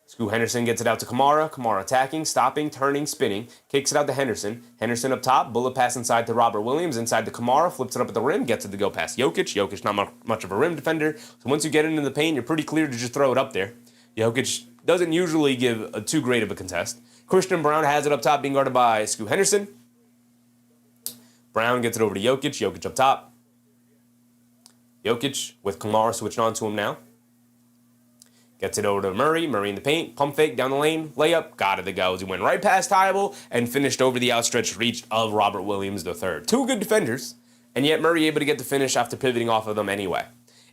Scoot Henderson gets it out to Kamara. Kamara attacking, stopping, turning, spinning. Kicks it out to Henderson. Henderson up top. Bullet pass inside to Robert Williams. Inside to Kamara. Flips it up at the rim. Gets it to go past Jokic. Jokic not much of a rim defender. So once you get into the paint, you're pretty clear to just throw it up there. Jokic doesn't usually give a too great of a contest. Christian Brown has it up top, being guarded by Scoot Henderson. Brown gets it over to Jokic. Jokic up top. Jokic with Kamara switched on to him now. Gets it over to Murray. Murray in the paint. Pump fake down the lane. Layup. Got it to go. He went right past Tybal and finished over the outstretched reach of Robert Williams III. 2 good defenders, and yet Murray able to get the finish after pivoting off of them anyway.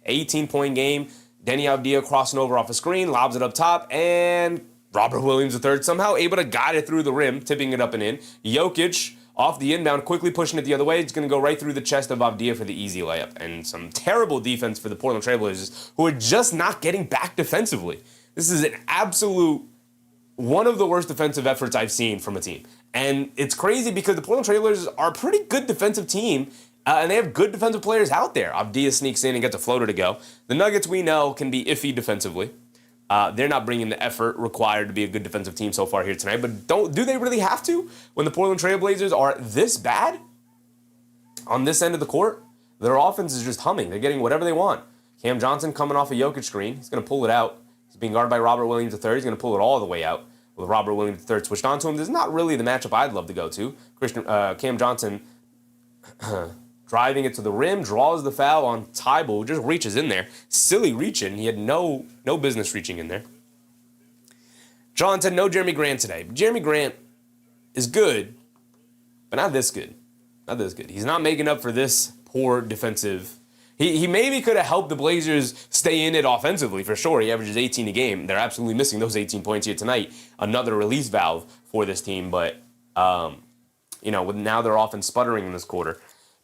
18-point game. Deni Avdija crossing over off a screen. Lobs it up top, and Robert Williams III somehow able to guide it through the rim, tipping it up and in. Jokic off the inbound, quickly pushing it the other way. It's going to go right through the chest of Avdija for the easy layup. And some terrible defense for the Portland Trail Blazers, who are just not getting back defensively. This is an absolute, one of the worst defensive efforts I've seen from a team. And it's crazy because the Portland Trail Blazers are a pretty good defensive team, and they have good defensive players out there. Avdija sneaks in and gets a floater to go. The Nuggets, we know, can be iffy defensively. They're not bringing the effort required to be a good defensive team so far here tonight. But do they really have to? When the Portland Trail Blazers are this bad on this end of the court, their offense is just humming. They're getting whatever they want. Cam Johnson coming off a Jokic screen. He's going to pull it out. He's being guarded by Robert Williams III. He's going to pull it all the way out with Robert Williams III switched on to him. This is not really the matchup I'd love to go to. Cam Johnson driving it to the rim, draws the foul on Tybal, just reaches in there. Silly reaching. He had no business reaching in there. John said no Jeremy Grant today. Jeremy Grant is good, but not this good. Not this good. He's not making up for this poor defensive. He maybe could have helped the Blazers stay in it offensively, for sure. He averages 18 a game. They're absolutely missing those 18 points here tonight. Another release valve for this team, but, with now their offense sputtering in this quarter.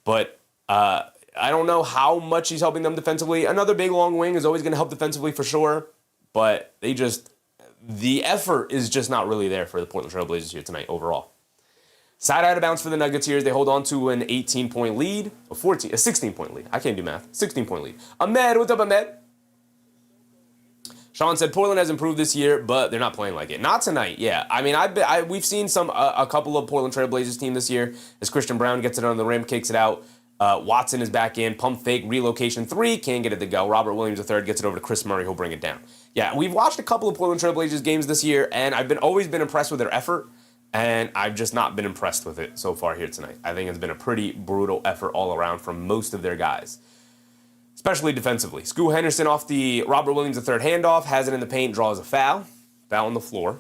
But I don't know how much he's helping them defensively. Another big long wing is always going to help defensively for sure. But the effort is just not really there for the Portland Trail Blazers here tonight overall. Side out of bounds for the Nuggets here. They hold on to an 18-point lead. A 16-point lead. I can't do math. 16-point lead. Ahmed, what's up, Ahmed? Sean said Portland has improved this year, but they're not playing like it. Not tonight, yeah. I mean, we've seen a couple of Portland Trail Blazers team this year as Christian Brown gets it on the rim, kicks it out. Watson is back in, pump fake, relocation 3, can't get it to go. Robert Williams III gets it over to Chris Murray, who'll bring it down. Yeah, we've watched a couple of Portland Trail Blazers games this year, and I've always been impressed with their effort, and I've just not been impressed with it so far here tonight. I think it's been a pretty brutal effort all around from most of their guys, especially defensively. Scoot Henderson off the Robert Williams III handoff, has it in the paint, draws a foul. Foul on the floor.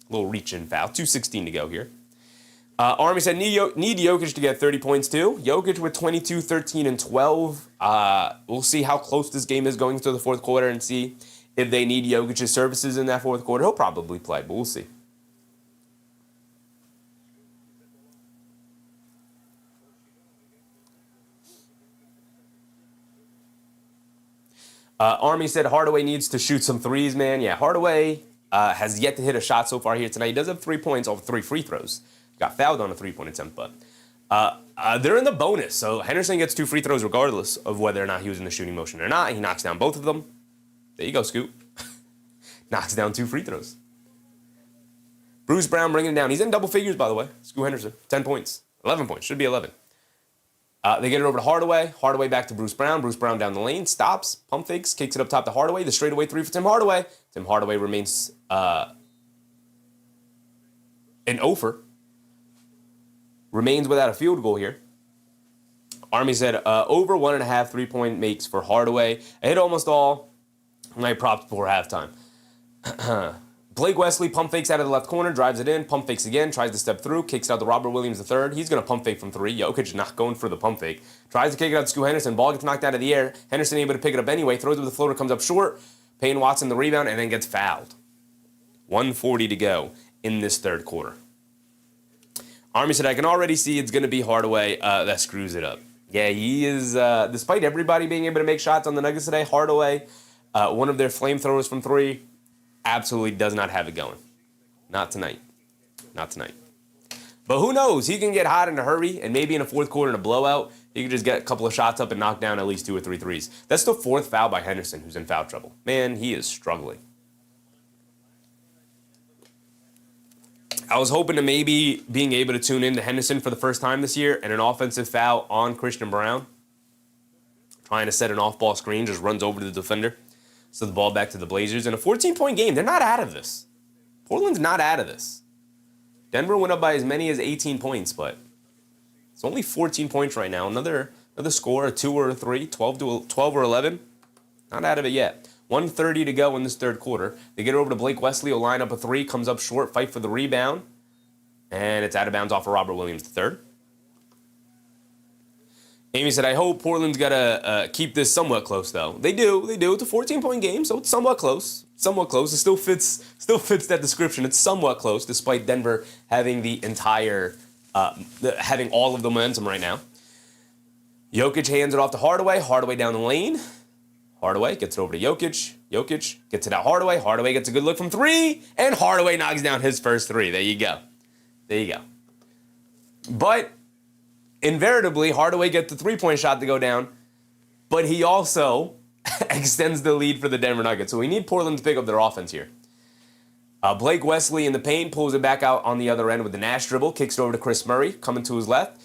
A little reach-in foul. 2:16 to go here. Army said need Jokic to get 30 points too. Jokic with 22, 13, and 12. We'll see how close this game is going to the fourth quarter and see if they need Jokic's services in that fourth quarter. He'll probably play, but we'll see. Army said Hardaway needs to shoot some threes, man. Yeah, Hardaway has yet to hit a shot so far here tonight. He does have 3 points off 3 free throws. Got fouled on a 3-point attempt, but they're in the bonus. So Henderson gets 2 free throws regardless of whether or not he was in the shooting motion or not. He knocks down both of them. There you go, Scoot. Knocks down 2 free throws. Bruce Brown bringing it down. He's in double figures, by the way. Scoot Henderson, 10 points. 11 points. Should be 11. They get it over to Hardaway. Hardaway back to Bruce Brown. Bruce Brown down the lane. Stops. Pump fakes. Kicks it up top to Hardaway. The straightaway 3 for Tim Hardaway. Tim Hardaway remains an offer. Remains without a field goal here. Army said over 1.5 3-point makes for Hardaway. I hit almost all. Night props before halftime. Blake Wesley pump fakes out of the left corner, drives it in, pump fakes again, tries to step through, kicks out to Robert Williams III. He's going to pump fake from 3. Jokic not going for the pump fake. Tries to kick it out to Scoot Henderson. Ball gets knocked out of the air. Henderson able to pick it up anyway. Throws it with the floater, comes up short. Payne Watson the rebound, and then gets fouled. 1:40 to go in this third quarter. Army said, I can already see it's going to be Hardaway that screws it up. Yeah, he is, despite everybody being able to make shots on the Nuggets today, Hardaway, one of their flamethrowers from 3, absolutely does not have it going. Not tonight. Not tonight. But who knows? He can get hot in a hurry, and maybe in a fourth quarter in a blowout, he can just get a couple of shots up and knock down at least 2 or 3 threes. That's the 4th foul by Henderson, who's in foul trouble. Man, he is struggling. I was hoping to maybe being able to tune in to Henderson for the first time this year, and an offensive foul on Christian Brown. Trying to set an off-ball screen, just runs over to the defender. So the ball back to the Blazers. In a 14-point game, they're not out of this. Portland's not out of this. Denver went up by as many as 18 points, but it's only 14 points right now. Another score, a 2 or a 3, 12 or 11. Not out of it yet. 1:30 to go in this third quarter. They get over to Blake Wesley. Will line up a 3, comes up short, fight for the rebound. And it's out of bounds off of Robert Williams III. Amy said, I hope Portland's got to keep this somewhat close, though. They do. It's a 14-point game, so it's somewhat close. Somewhat close. It still fits that description. It's somewhat close, despite Denver having the entire, having all of the momentum right now. Jokic hands it off to Hardaway. Hardaway down the lane. Hardaway gets it over to Jokic. Jokic gets it out Hardaway. Hardaway gets a good look from 3, and Hardaway knocks down his first 3. There you go. But invariably, Hardaway gets the 3-point shot to go down, but he also extends the lead for the Denver Nuggets. So we need Portland to pick up their offense here. Blake Wesley in the paint pulls it back out on the other end with the Nash dribble, kicks it over to Chris Murray, coming to his left.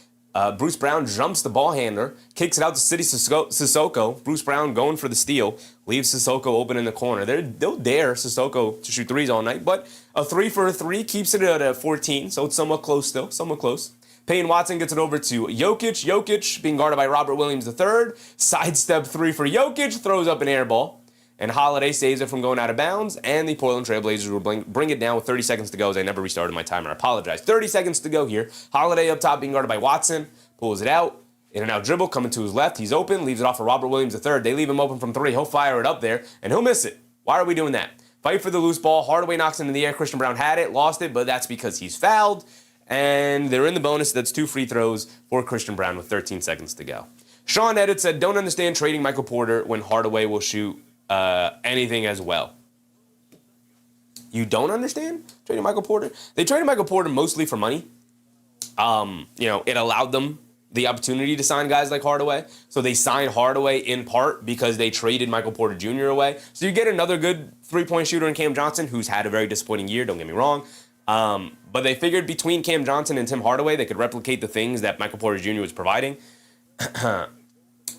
Bruce Brown jumps the ball handler, kicks it out to City Sissoko. Bruce Brown going for the steal, leaves Sissoko open in the corner. They'll dare Sissoko to shoot threes all night, but a 3 for a 3 keeps it at a 14, so it's somewhat close still, somewhat close. Payne Watson gets it over to Jokic. Jokic being guarded by Robert Williams III. Sidestep 3 for Jokic, throws up an air ball. And Holiday saves it from going out of bounds. And the Portland Trail Blazers will bring it down with 30 seconds to go, as I never restarted my timer. I apologize. 30 seconds to go here. Holiday up top being guarded by Watson. Pulls it out. In and out dribble, coming to his left. He's open. Leaves it off for Robert Williams III. They leave him open from 3. He'll fire it up there. And he'll miss it. Why are we doing that? Fight for the loose ball. Hardaway knocks it in the air. Christian Brown had it. Lost it. But that's because he's fouled. And they're in the bonus. That's 2 free throws for Christian Brown with 13 seconds to go. Sean Edit said, don't understand trading Michael Porter when Hardaway will shoot anything as well. You don't understand trading Michael Porter? They traded Michael Porter mostly for money. It allowed them the opportunity to sign guys like Hardaway. So they signed Hardaway in part because they traded Michael Porter Jr. away. So you get another good three-point shooter in Cam Johnson, who's had a very disappointing year, don't get me wrong. But they figured between Cam Johnson and Tim Hardaway, they could replicate the things that Michael Porter Jr. was providing.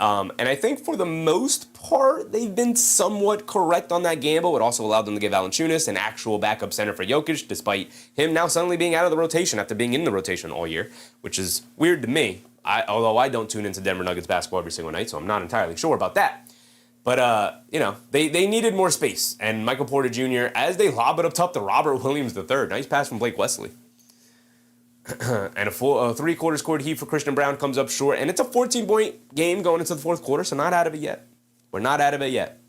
And I think for the most part, they've been somewhat correct on that gamble. It also allowed them to give Valanciunas an actual backup center for Jokic, despite him now suddenly being out of the rotation after being in the rotation all year, which is weird to me. Although I don't tune into Denver Nuggets basketball every single night, so I'm not entirely sure about that. But, they needed more space. And Michael Porter Jr., as they lob it up top to Robert Williams III. Nice pass from Blake Wesley. And a full 3-quarters court heat for Christian Brown comes up short. And it's a 14-point game going into the fourth quarter, so not out of it yet. We're not out of it yet.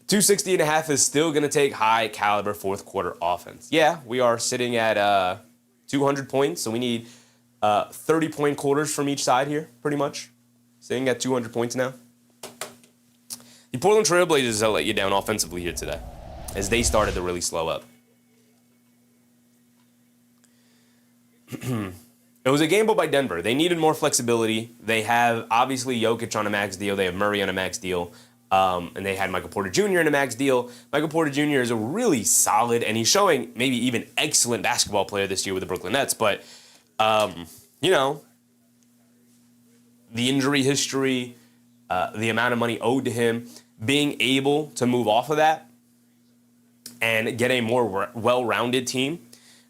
260.5 is still going to take high-caliber fourth-quarter offense. Yeah, we are sitting at 200 points, so we need 30-point quarters from each side here, pretty much. Sitting at 200 points now. The Portland Trail Blazers have let you down offensively here today, as they started to really slow up. It was a gamble by Denver. They needed more flexibility. They have, obviously, Jokic on a max deal. They have Murray on a max deal. And they had Michael Porter Jr. in a max deal. Michael Porter Jr. is a really solid, and he's showing maybe even excellent basketball player this year with the Brooklyn Nets. But, the injury history, the amount of money owed to him, being able to move off of that and get a more well-rounded team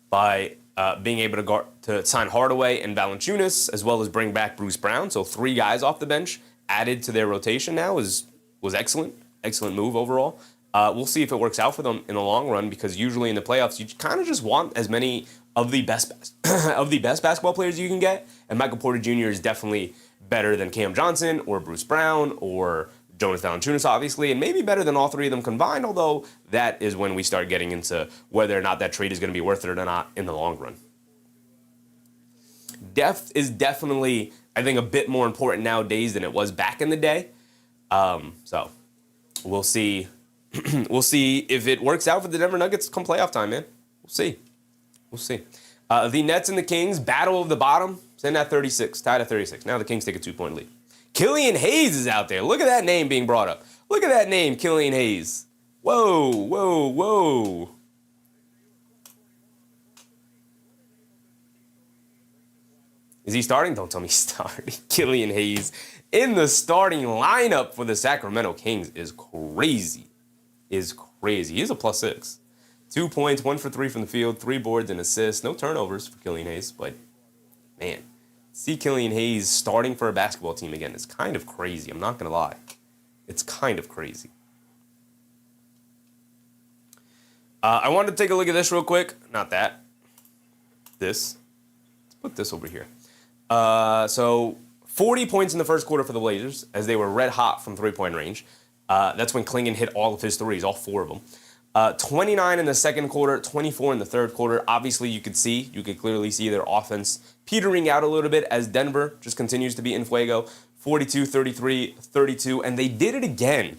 by being able to sign Hardaway and Valanciunas, as well as bring back Bruce Brown. So 3 guys off the bench added to their rotation now was excellent. Excellent move overall. We'll see if it works out for them in the long run, because usually in the playoffs, you kind of just want as many of the best basketball players you can get. And Michael Porter Jr. is definitely better than Cam Johnson or Bruce Brown or Jonas Valanciunas, obviously, and maybe better than all 3 of them combined, although that is when we start getting into whether or not that trade is going to be worth it or not in the long run. Depth is definitely, I think, a bit more important nowadays than it was back in the day. So we'll see. We'll see if it works out for the Denver Nuggets come playoff time, man. We'll see. The Nets and the Kings, battle of the bottom, sitting at 36, tied at 36. Now the Kings take a 2-point lead. Killian Hayes is out there. Look at that name being brought up. Look at that name, Killian Hayes. Whoa, whoa, whoa. Is he starting? Don't tell me he's starting. Killian Hayes in the starting lineup for the Sacramento Kings is crazy. Is crazy. He's a +6. 2 points, 1 for 3 from the field, 3 boards and assists. No turnovers for Killian Hayes, but man, see Killian Hayes starting for a basketball team again. It's kind of crazy. I'm not going to lie. It's kind of crazy. I wanted to take a look at this real quick. Not that. This. Let's put this over here. So 40 points in the first quarter for the Blazers as they were red hot from three-point range. That's when Klingon hit all of his threes, all 4 of them. 29 in the second quarter, 24 in the third quarter. Obviously, you could clearly see their offense petering out a little bit as Denver just continues to be in fuego. 42, 33, 32, and they did it again.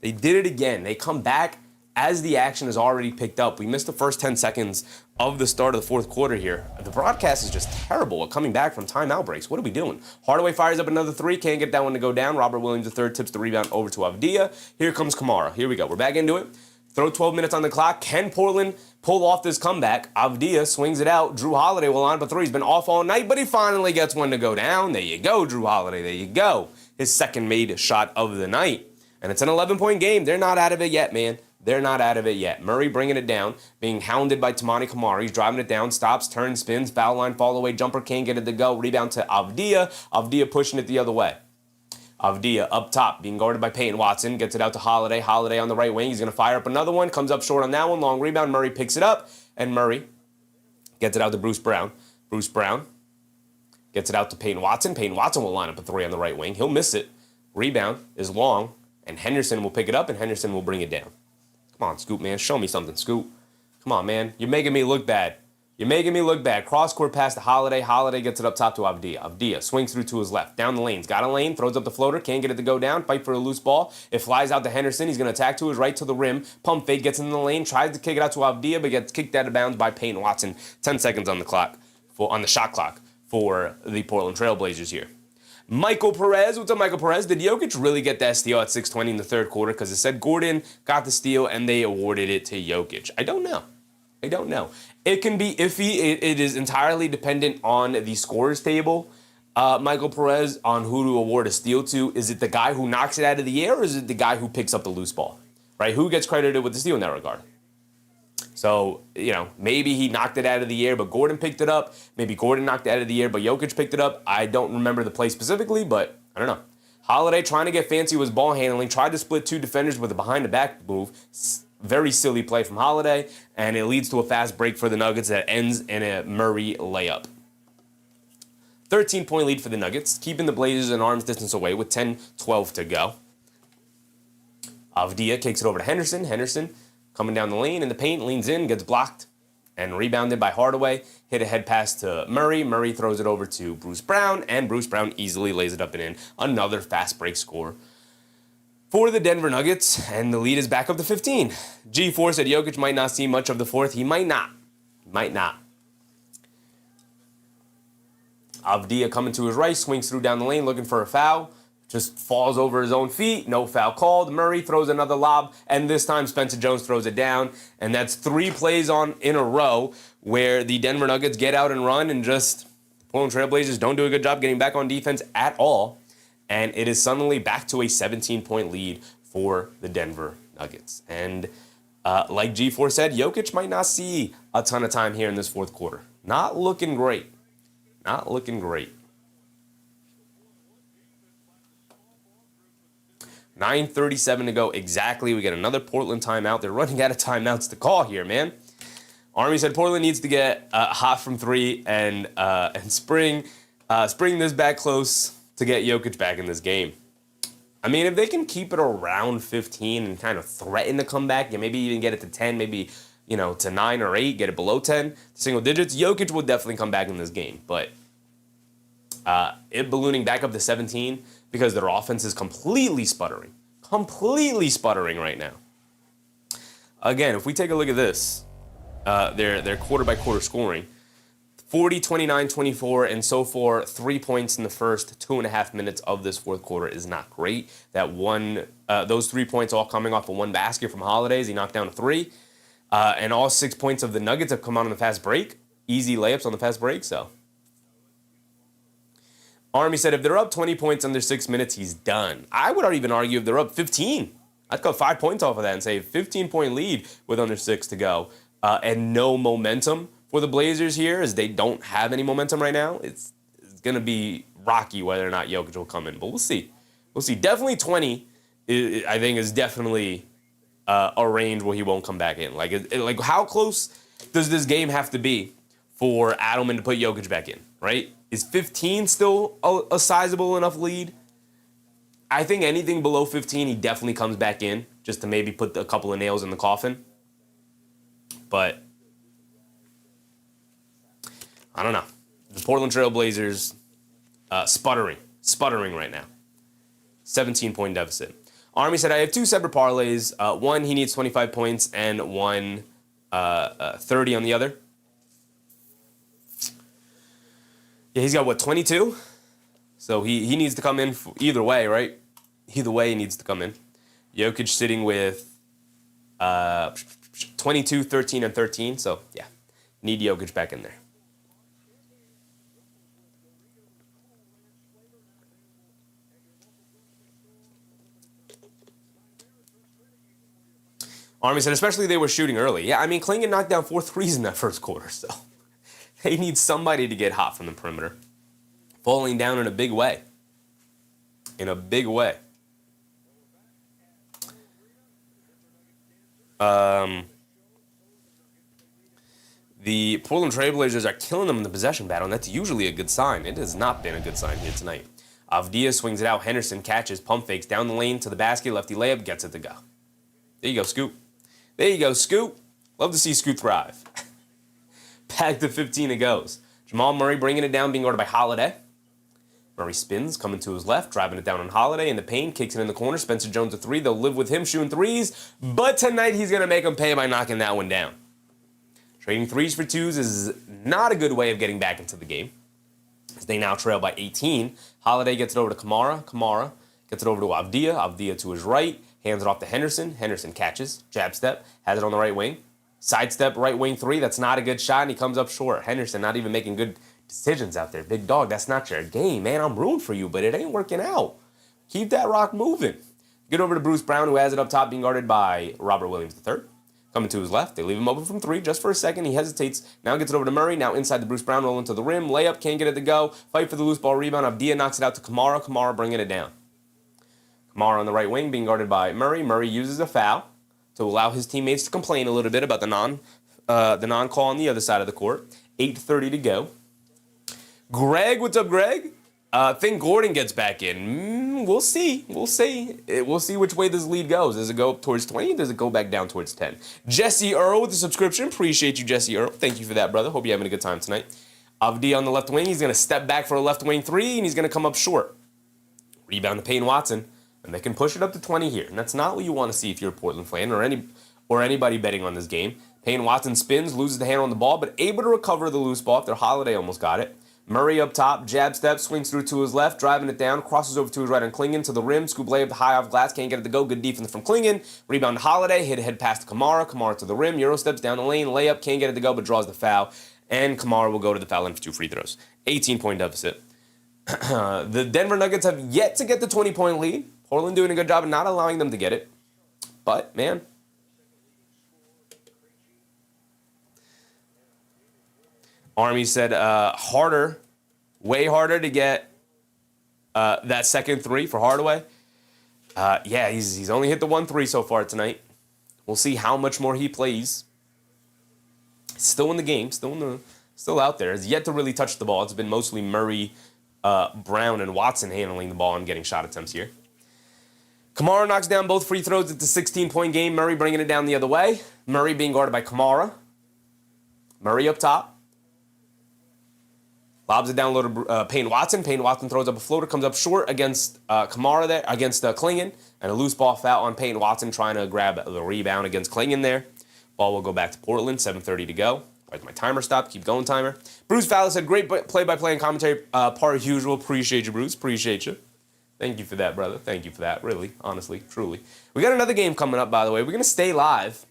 They come back as the action is already picked up. We missed the first 10 seconds of the start of the fourth quarter here. The broadcast is just terrible at coming back from timeout breaks. What are we doing? Hardaway fires up another 3, can't get that one to go down. Robert Williams III tips the rebound over to Avdija. Here comes Kamara. Here we go. We're back into it. Throw 12 minutes on the clock. Can Portland pull off this comeback? Avdija swings it out. Drew Holiday will line up a 3. He's been off all night, but he finally gets one to go down. There you go, Drew Holiday. There you go. His second made shot of the night. And it's an 11-point game. They're not out of it yet, man. They're not out of it yet. Murray bringing it down, being hounded by Toumani Camara. He's driving it down, stops, turns, spins, foul line, fall away, jumper, can't get it to go. Rebound to Avdija. Avdija pushing it the other way. Avdija up top, being guarded by Peyton Watson, gets it out to Holiday. Holiday on the right wing. He's going to fire up another one. Comes up short on that one. Long rebound. Murray picks it up, and Murray gets it out to Bruce Brown. Bruce Brown gets it out to Peyton Watson. Peyton Watson will line up a 3 on the right wing. He'll miss it. Rebound is long, and Henderson will pick it up, and Henderson will bring it down. Come on, Scoop, man. Show me something, Scoop. Come on, man. You're making me look bad. Cross-court pass to Holiday. Holiday gets it up top to Avdija. Avdija swings through to his left. Down the lanes. Got a lane. Throws up the floater. Can't get it to go down. Fight for a loose ball. It flies out to Henderson. He's going to attack to his right to the rim. Pump fake. Gets in the lane. Tries to kick it out to Avdija, but gets kicked out of bounds by Peyton Watson. 10 seconds on the clock, on the shot clock for the Portland Trailblazers here. Michael Perez. What's up, Michael Perez? Did Jokic really get that steal at 6:20 in the third quarter? Because it said Gordon got the steal and they awarded it to Jokic. I don't know. It can be iffy. It is entirely dependent on the scorers table, Michael Perez, on who to award a steal to. Is it the guy who knocks it out of the air, or is it the guy who picks up the loose ball? Right? Who gets credited with the steal in that regard? So, maybe he knocked it out of the air, but Gordon picked it up. Maybe Gordon knocked it out of the air, but Jokic picked it up. I don't remember the play specifically, but I don't know. Holiday trying to get fancy with his ball handling, tried to split 2 defenders with a behind-the-back move. Very silly play from Holiday, and it leads to a fast break for the Nuggets that ends in a Murray layup. 13-point lead for the Nuggets, keeping the Blazers an arm's distance away with 10-12 to go. Avdija kicks it over to Henderson. Henderson coming down the lane in the paint, leans in, gets blocked, and rebounded by Hardaway. Hit a head pass to Murray. Murray throws it over to Bruce Brown, and Bruce Brown easily lays it up and in. Another fast break score for the Denver Nuggets, and the lead is back up to 15. G4 said Jokic might not see much of the fourth. He might not. Avdija coming to his right, swings through down the lane, looking for a foul. Just falls over his own feet. No foul called. Murray throws another lob, and this time Spencer Jones throws it down. And that's 3 plays in a row where the Denver Nuggets get out and run, and just the Portland Trailblazers don't do a good job getting back on defense at all. And it is suddenly back to a 17-point lead for the Denver Nuggets. And like G4 said, Jokic might not see a ton of time here in this fourth quarter. Not looking great. 9:37 to go exactly. We get another Portland timeout. They're running out of timeouts to call here, man. Army said Portland needs to get hot from 3 and spring this back close to get Jokic back in this game. I mean, if they can keep it around 15 and kind of threaten to come back, and maybe even get it to 10, maybe, to 9 or 8, get it below 10, single digits, Jokic will definitely come back in this game. But it ballooning back up to 17 because their offense is completely sputtering right now. Again, if we take a look at this, their quarter-by-quarter scoring, 40, 29, 24, and so far 3 points in the first 2.5 minutes of this fourth quarter is not great. Those 3 points all coming off of one basket from Holidays. He knocked down a three. And all 6 points of the Nuggets have come out on the fast break. Easy layups on the fast break, so. Army said if they're up 20 points under 6 minutes, he's done. I would even argue if they're up 15. I'd cut 5 points off of that and say 15-point lead with under 6 to go. And no momentum for the Blazers here, as they don't have any momentum right now. It's going to be rocky whether or not Jokic will come in, but we'll see. We'll see. Definitely 20, I think, is definitely a range where he won't come back in. Like how close does this game have to be for Adelman to put Jokic back in, right? Is 15 still a sizable enough lead? I think anything below 15, he definitely comes back in just to maybe put a couple of nails in the coffin. But I don't know. The Portland Trail Blazers sputtering right now. 17-point deficit. Army said, I have 2 separate parlays. One, he needs 25 points, and one, 30 on the other. Yeah, he's got, 22? So he needs to come in either way, right? Either way, he needs to come in. Jokic sitting with 22, 13, and 13. So, yeah, need Jokic back in there. Army said, especially they were shooting early. Yeah, I mean, Klingon knocked down 4 threes in that first quarter, so they need somebody to get hot from the perimeter. Falling down in a big way. In a big way. The Portland Trail Blazers are killing them in the possession battle, and that's usually a good sign. It has not been a good sign here tonight. Avdija swings it out. Henderson catches, pump fakes down the lane to the basket. Lefty layup, gets it to go. There you go, Scoop. There you go, Scoop. Love to see Scoop thrive. Back to 15 it goes. Jamal Murray bringing it down, being guarded by Holiday. Murray spins, coming to his left, driving it down on Holiday in the paint, kicks it in the corner. Spencer Jones a 3. They'll live with him shooting threes, but tonight he's going to make them pay by knocking that one down. Trading 3s for 2s is not a good way of getting back into the game, as they now trail by 18. Holiday gets it over to Kamara. Kamara gets it over to Avdija. Avdija to his right. Hands it off to Henderson. Henderson catches. Jab step. Has it on the right wing. Sidestep, right wing 3. That's not a good shot, and he comes up short. Henderson not even making good decisions out there. Big dog, that's not your game, man. I'm rooting for you, but it ain't working out. Keep that rock moving. Get over to Bruce Brown, who has it up top, being guarded by Robert Williams III. Coming to his left. They leave him open from 3 just for a second. He hesitates. Now gets it over to Murray. Now inside the Bruce Brown, rolling to the rim. Layup, can't get it to go. Fight for the loose ball rebound. Avdija knocks it out to Kamara. Kamara bringing it down. Kamara on the right wing, being guarded by Murray. Murray uses a foul to allow his teammates to complain a little bit about the non-call on the other side of the court. 8:30 to go. Greg, what's up, Greg? Think Gordon gets back in. We'll see. We'll see. We'll see which way this lead goes. Does it go up towards 20? Does it go back down towards 10? Jesse Earl with the subscription. Appreciate you, Jesse Earl. Thank you for that, brother. Hope you're having a good time tonight. Avdija on the left wing. He's going to step back for a left wing 3, and he's going to come up short. Rebound to Payne Watson. And they can push it up to 20 here. And that's not what you want to see if you're a Portland fan or anybody betting on this game. Payne Watson spins, loses the handle on the ball, but able to recover the loose ball after Holiday almost got it. Murray up top, jab step, swings through to his left, driving it down, crosses over to his right on Klingon to the rim. Scoop layup high off glass, can't get it to go. Good defense from Klingon. Rebound to Holiday, hit ahead pass to Kamara. Kamara to the rim, Euro steps down the lane, layup, can't get it to go, but draws the foul. And Kamara will go to the foul line for 2 free throws. 18-point deficit. The Denver Nuggets have yet to get the 20-point lead. Portland doing a good job of not allowing them to get it. But, man. Army said harder, way harder to get that second 3 for Hardaway. Yeah, he's only hit the 1 3 so far tonight. We'll see how much more he plays. Still in the game, still out there. Has yet to really touch the ball. It's been mostly Murray, Brown, and Watson handling the ball and getting shot attempts here. Kamara knocks down both free throws. It's a 16-point game. Murray bringing it down the other way. Murray being guarded by Kamara. Murray up top. Lobs it down low to Payne Watson. Payne Watson throws up a floater, comes up short against Kamara there, against Klingon, and a loose ball foul on Payne Watson trying to grab the rebound against Klingon there. Ball will go back to Portland, 7:30 to go. Why's my timer stopped? Keep going, timer. Bruce Fallis said, great play-by-play and commentary, part as usual. Appreciate you, Bruce. Appreciate you. Thank you for that, brother. Thank you for that, really, honestly, truly. We got another game coming up, by the way. We're going to stay live.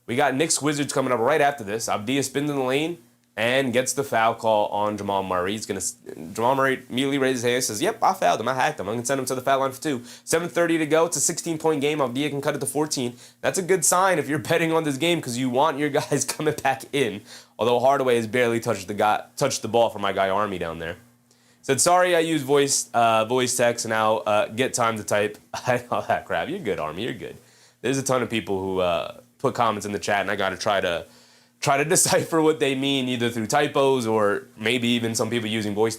We got Knicks Wizards coming up right after this. Avdija spins in the lane and gets the foul call on Jamal Murray. Jamal Murray immediately raises his hand and says, yep, I fouled him. I hacked him. I'm going to send him to the foul line for 2. 7:30 to go. It's a 16-point game. Avdija can cut it to 14. That's a good sign if you're betting on this game because you want your guys coming back in. Although Hardaway has barely touched the ball for my guy Army down there. Said, sorry I used voice text and now get time to type. I know that crap. You're good, Army. You're good. There's a ton of people who put comments in the chat, and I got to try to decipher what they mean, either through typos or maybe even some people using voice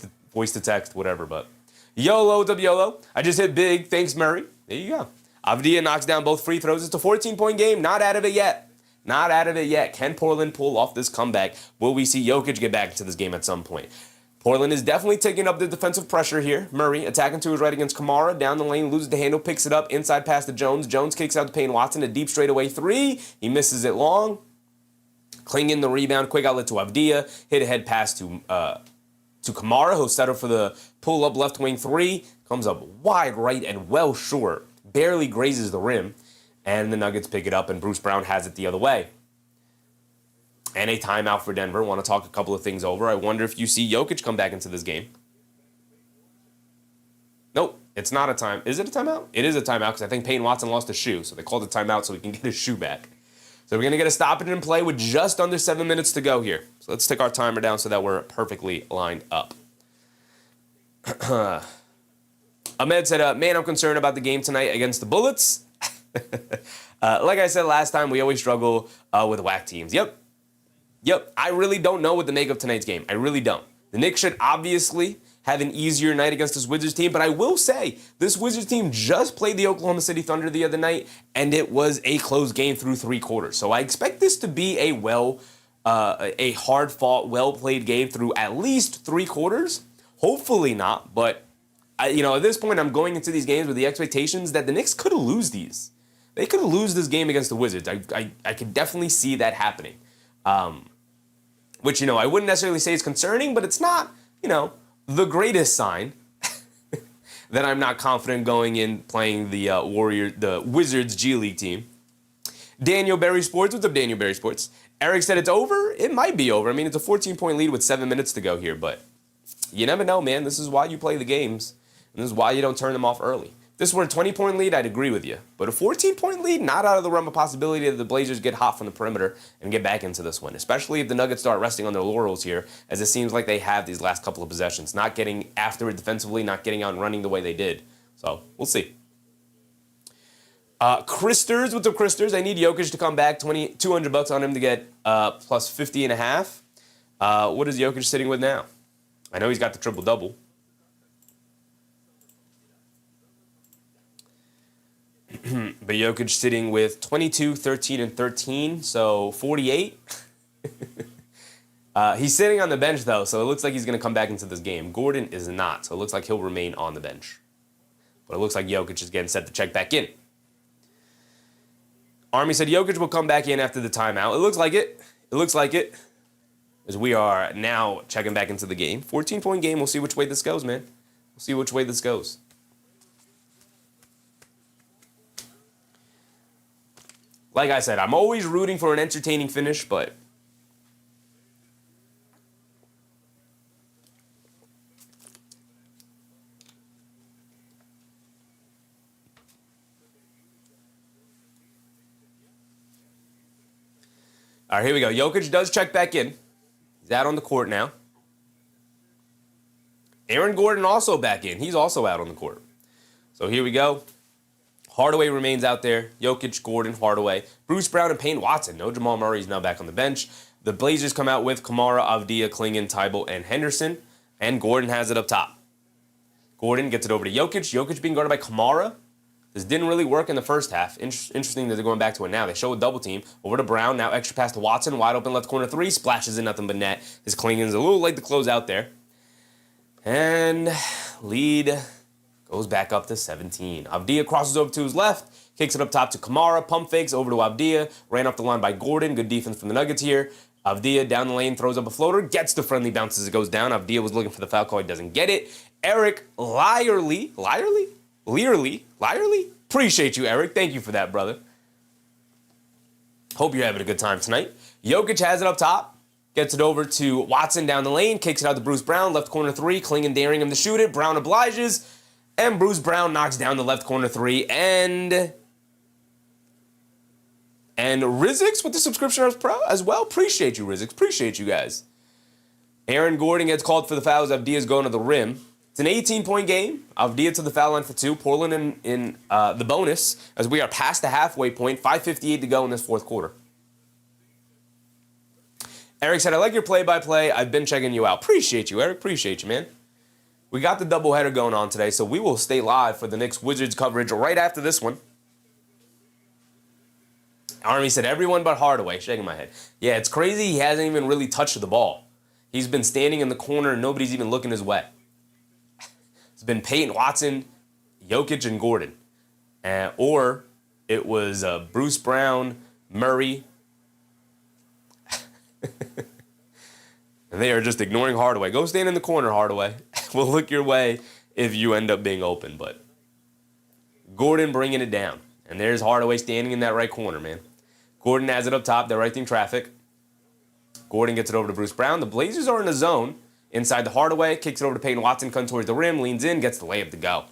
to text, whatever. But YOLO, WYOLO. I just hit big. Thanks, Murray. There you go. Avdija knocks down both free throws. It's a 14-point game. Not out of it yet. Not out of it yet. Can Portland pull off this comeback? Will we see Jokic get back into this game at some point? Portland is definitely taking up the defensive pressure here. Murray attacking to his right against Kamara. Down the lane, loses the handle, picks it up. Inside pass to Jones. Jones kicks out to Payne Watson. A deep straightaway 3. He misses it long. Clinging the rebound. Quick outlet to Avdija. Hit a head pass to Kamara, who settled for the pull-up left wing 3. Comes up wide right and well short. Barely grazes the rim. And the Nuggets pick it up, and Bruce Brown has it the other way. And a timeout for Denver. Want to talk a couple of things over. I wonder if you see Jokic come back into this game. Nope, it's not a time. Is it a timeout? It is a timeout because I think Payne Watson lost a shoe, so they called a timeout so he can get his shoe back. So we're going to get a stoppage in play with just under 7 minutes to go here. So let's take our timer down so that we're perfectly lined up. Ahmed said, man, I'm concerned about the game tonight against the Bullets. Like I said last time, we always struggle with whack teams. Yep, I really don't know what to make of tonight's game. I really don't. The Knicks should obviously have an easier night against this Wizards team, but I will say this Wizards team just played the Oklahoma City Thunder the other night, and it was a close game through 3 quarters. So I expect this to be a hard-fought, well-played game through at least 3 quarters. Hopefully not, but at this point, I'm going into these games with the expectations that the Knicks could lose these. They could lose this game against the Wizards. I could definitely see that happening. Which, I wouldn't necessarily say is concerning, but it's not, the greatest sign that I'm not confident going in playing the Wizards G League team. Daniel Berry Sports, what's up, Daniel Berry Sports? Eric said it's over. It might be over. I mean, it's a 14-point lead with 7 minutes to go here, but you never know, man. This is why you play the games, and this is why you don't turn them off early. If this were a 20-point lead, I'd agree with you. But a 14-point lead, not out of the realm of possibility that the Blazers get hot from the perimeter and get back into this one, especially if the Nuggets start resting on their laurels here, as it seems like they have these last couple of possessions, not getting after it defensively, not getting out and running the way they did. So, we'll see. Christers, what's up, Christers? I need Jokic to come back, $200 on him to get plus 50.5. What is Jokic sitting with now? I know he's got the triple-double. But Jokic sitting with 22, 13, and 13, so 48. He's sitting on the bench, though, so it looks like he's going to come back into this game. Gordon is not, so it looks like he'll remain on the bench. But it looks like Jokic is getting set to check back in. Army said Jokic will come back in after the timeout. It looks like it. It looks like it. As we are now checking back into the game. 14-point game. We'll see which way this goes, man. We'll see which way this goes. Like I said, I'm always rooting for an entertaining finish, but all right, here we go. Jokic does check back in. He's out on the court now. Aaron Gordon also back in. He's also out on the court. So here we go. Hardaway remains out there. Jokic, Gordon, Hardaway. Bruce Brown and Payne Watson. No Jamal Murray is now back on the bench. The Blazers come out with Kamara, Avdija, Klingon, Tybalt, and Henderson. And Gordon has it up top. Gordon gets it over to Jokic. Jokic being guarded by Kamara. This didn't really work in the first half. Interesting that they're going back to it now. They show a double team. Over to Brown. Now extra pass to Watson. Wide open left corner 3. Splashes in nothing but net. His Klingon's a little late to close out there. And lead goes back up to 17. Avdija crosses over to his left. Kicks it up top to Kamara. Pump fakes over to Avdija. Ran off the line by Gordon. Good defense from the Nuggets here. Avdija down the lane, throws up a floater, gets the friendly bounce as it goes down. Avdija was looking for the foul call, he doesn't get it. Eric Lyerly? Appreciate you, Eric. Thank you for that, brother. Hope you're having a good time tonight. Jokic has it up top, gets it over to Watson down the lane, kicks it out to Bruce Brown, left corner three, Klingon daring him to shoot it. Brown obliges, and Bruce Brown knocks down the left corner three, and Rizix with the subscription as well. Appreciate you, Rizix. Appreciate you guys. Aaron Gordon gets called for the fouls. Avdija's going to the rim. It's an 18-point game. Avdija to the foul line for 2. Portland in the bonus as we are past the halfway point. 5:58 to go in this fourth quarter. Eric said, I like your play-by-play. I've been checking you out. Appreciate you, Eric. Appreciate you, man. We got the doubleheader going on today, so we will stay live for the Knicks Wizards coverage right after this one. Army said, everyone but Hardaway. Shaking my head. Yeah, it's crazy. He hasn't even really touched the ball. He's been standing in the corner and nobody's even looking his way. It's been Peyton Watson, Jokic, and Gordon. Or it was Bruce Brown, Murray. And they are just ignoring Hardaway. Go stand in the corner, Hardaway. We'll look your way if you end up being open. But Gordon bringing it down. And there's Hardaway standing in that right corner, man. Gordon has it up top. They're right in traffic. Gordon gets it over to Bruce Brown. The Blazers are in a zone. Inside the Hardaway, kicks it over to Peyton Watson, comes towards the rim, leans in, gets the layup to go.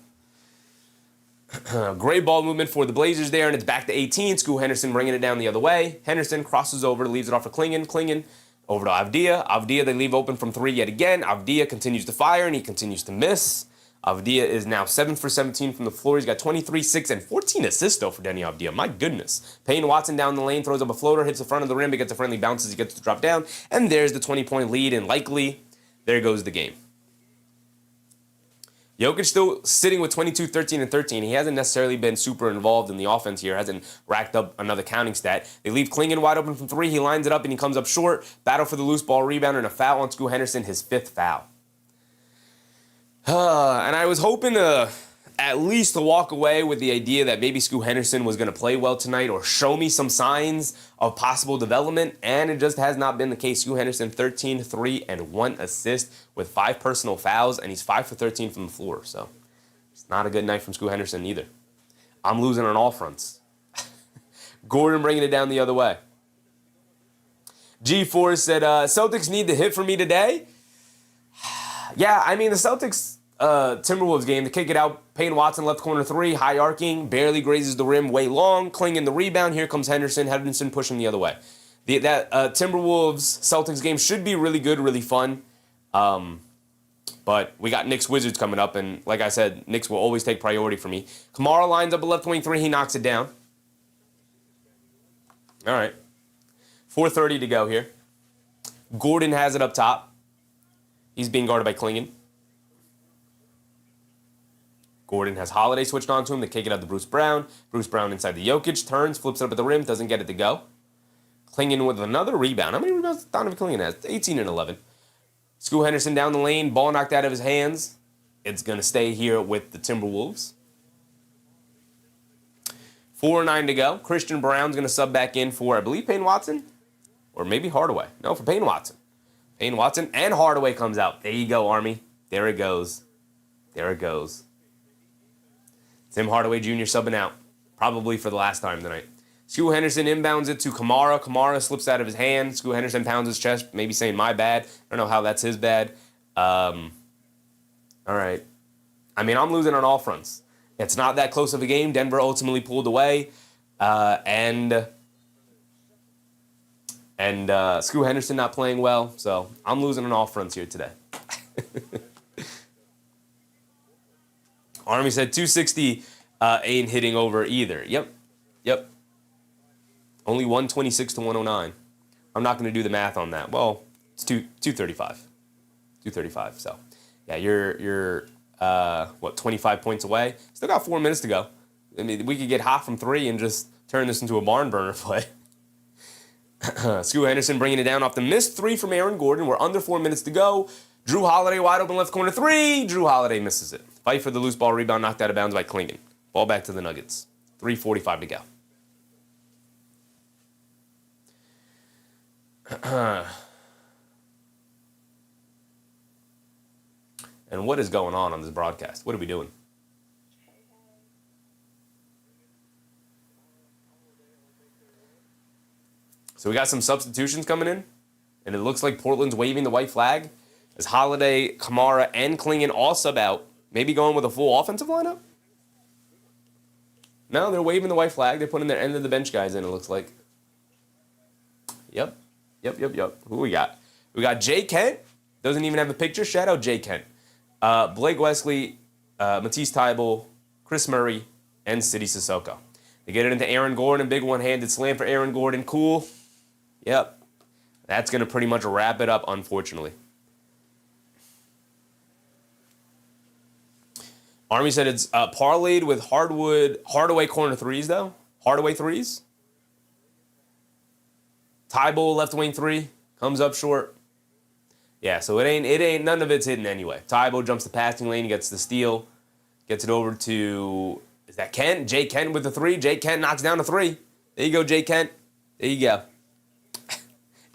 Great ball movement for the Blazers there, and it's back to 18. Scoot Henderson bringing it down the other way. Henderson crosses over, leaves it off for Klingon. Klingon over to Avdija. Avdija, they leave open from 3 yet again. Avdija continues to fire, and he continues to miss. Avdija is now 7 for 17 from the floor. He's got 23, 6, and 14 assists, though, for Deni Avdija. My goodness. Peyton Watson down the lane, throws up a floater, hits the front of the rim, he gets a friendly bounce as he gets to drop down, and there's the 20-point lead, and likely, there goes the game. Jokic still sitting with 22, 13, and 13. He hasn't necessarily been super involved in the offense here, hasn't racked up another counting stat. They leave Klingon wide open from 3. He lines it up, and he comes up short. Battle for the loose ball rebound, and a foul on Scoot Henderson, his 5th foul. And I was hoping to at least to walk away with the idea that maybe Scoot Henderson was going to play well tonight or show me some signs of possible development, and it just has not been the case. Scoot Henderson, 13, 3, and 1 assist with 5 personal fouls, and he's 5 for 13 from the floor. So it's not a good night from Scoot Henderson either. I'm losing on all fronts. Gordon bringing it down the other way. G4 said, Celtics need to hit for me today. Yeah, I mean, the Celtics Timberwolves game, to kick it out, Peyton Watson, left corner 3, high arcing, barely grazes the rim, way long, Klingon the rebound. Here comes Henderson pushing the other way. That Timberwolves Celtics game should be really good, really fun. But we got Knicks Wizards coming up, and like I said, Knicks will always take priority for me. Kamara lines up a left wing 3, he knocks it down. All right. 4:30 to go here. Gordon has it up top. He's being guarded by Klingon. Gordon has Holiday switched on to him. They kick it out to Bruce Brown. Bruce Brown inside the Jokic. Turns, flips it up at the rim. Doesn't get it to go. Klingon with another rebound. How many rebounds Donovan Klingon has? 18 and 11. Scoot Henderson down the lane. Ball knocked out of his hands. It's going to stay here with the Timberwolves. 4:09 to go. Christian Brown's going to sub back in for, I believe, Peyton Watson? Or maybe Hardaway. No, for Peyton Watson. Peyton Watson and Hardaway comes out. There you go, Army. There it goes. There it goes. Tim Hardaway Jr. subbing out. Probably for the last time tonight. Scoot Henderson inbounds it to Kamara. Kamara slips out of his hand. Scoot Henderson pounds his chest, maybe saying, my bad. I don't know how that's his bad. All right. I mean, I'm losing on all fronts. It's not that close of a game. Denver ultimately pulled away. And Scoot Henderson not playing well. So I'm losing on all fronts here today. Army said 260 ain't hitting over either. Yep. Only 126 to 109. I'm not going to do the math on that. Well, it's 235. 235. So, yeah, you're 25 points away. Still got 4 minutes to go. I mean, we could get hot from 3 and just turn this into a barn burner play. Scoot Henderson bringing it down off the missed 3 from Aaron Gordon. We're under 4 minutes to go. Drew Holiday wide open left corner 3. Drew Holiday misses it. Fight for the loose ball rebound, knocked out of bounds by Klingon. Ball back to the Nuggets. 3:45 to go. And what is going on this broadcast? What are we doing? So we got some substitutions coming in, and it looks like Portland's waving the white flag as Holiday, Kamara, and Klingon all sub out. Maybe going with a full offensive lineup? No, they're waving the white flag. They're putting their end of the bench guys in, it looks like. Yep. Who we got? We got Jay Kent. Doesn't even have a picture. Shout out Jay Kent. Blake Wesley, Matisse Tybalt, Chris Murray, and City Sissoko. They get it into Aaron Gordon. Big one-handed slam for Aaron Gordon. Cool. Yep. That's going to pretty much wrap it up, unfortunately. Army said it's parlayed with Hardaway corner threes, though. Hardaway threes. Tybalt left wing three. Comes up short. Yeah, so it ain't none of it's hidden anyway. Tybalt jumps the passing lane, gets the steal, gets it over to, is that Kent? Jay Kent with the three. Jay Kent knocks down a three. There you go, Jay Kent. There you go.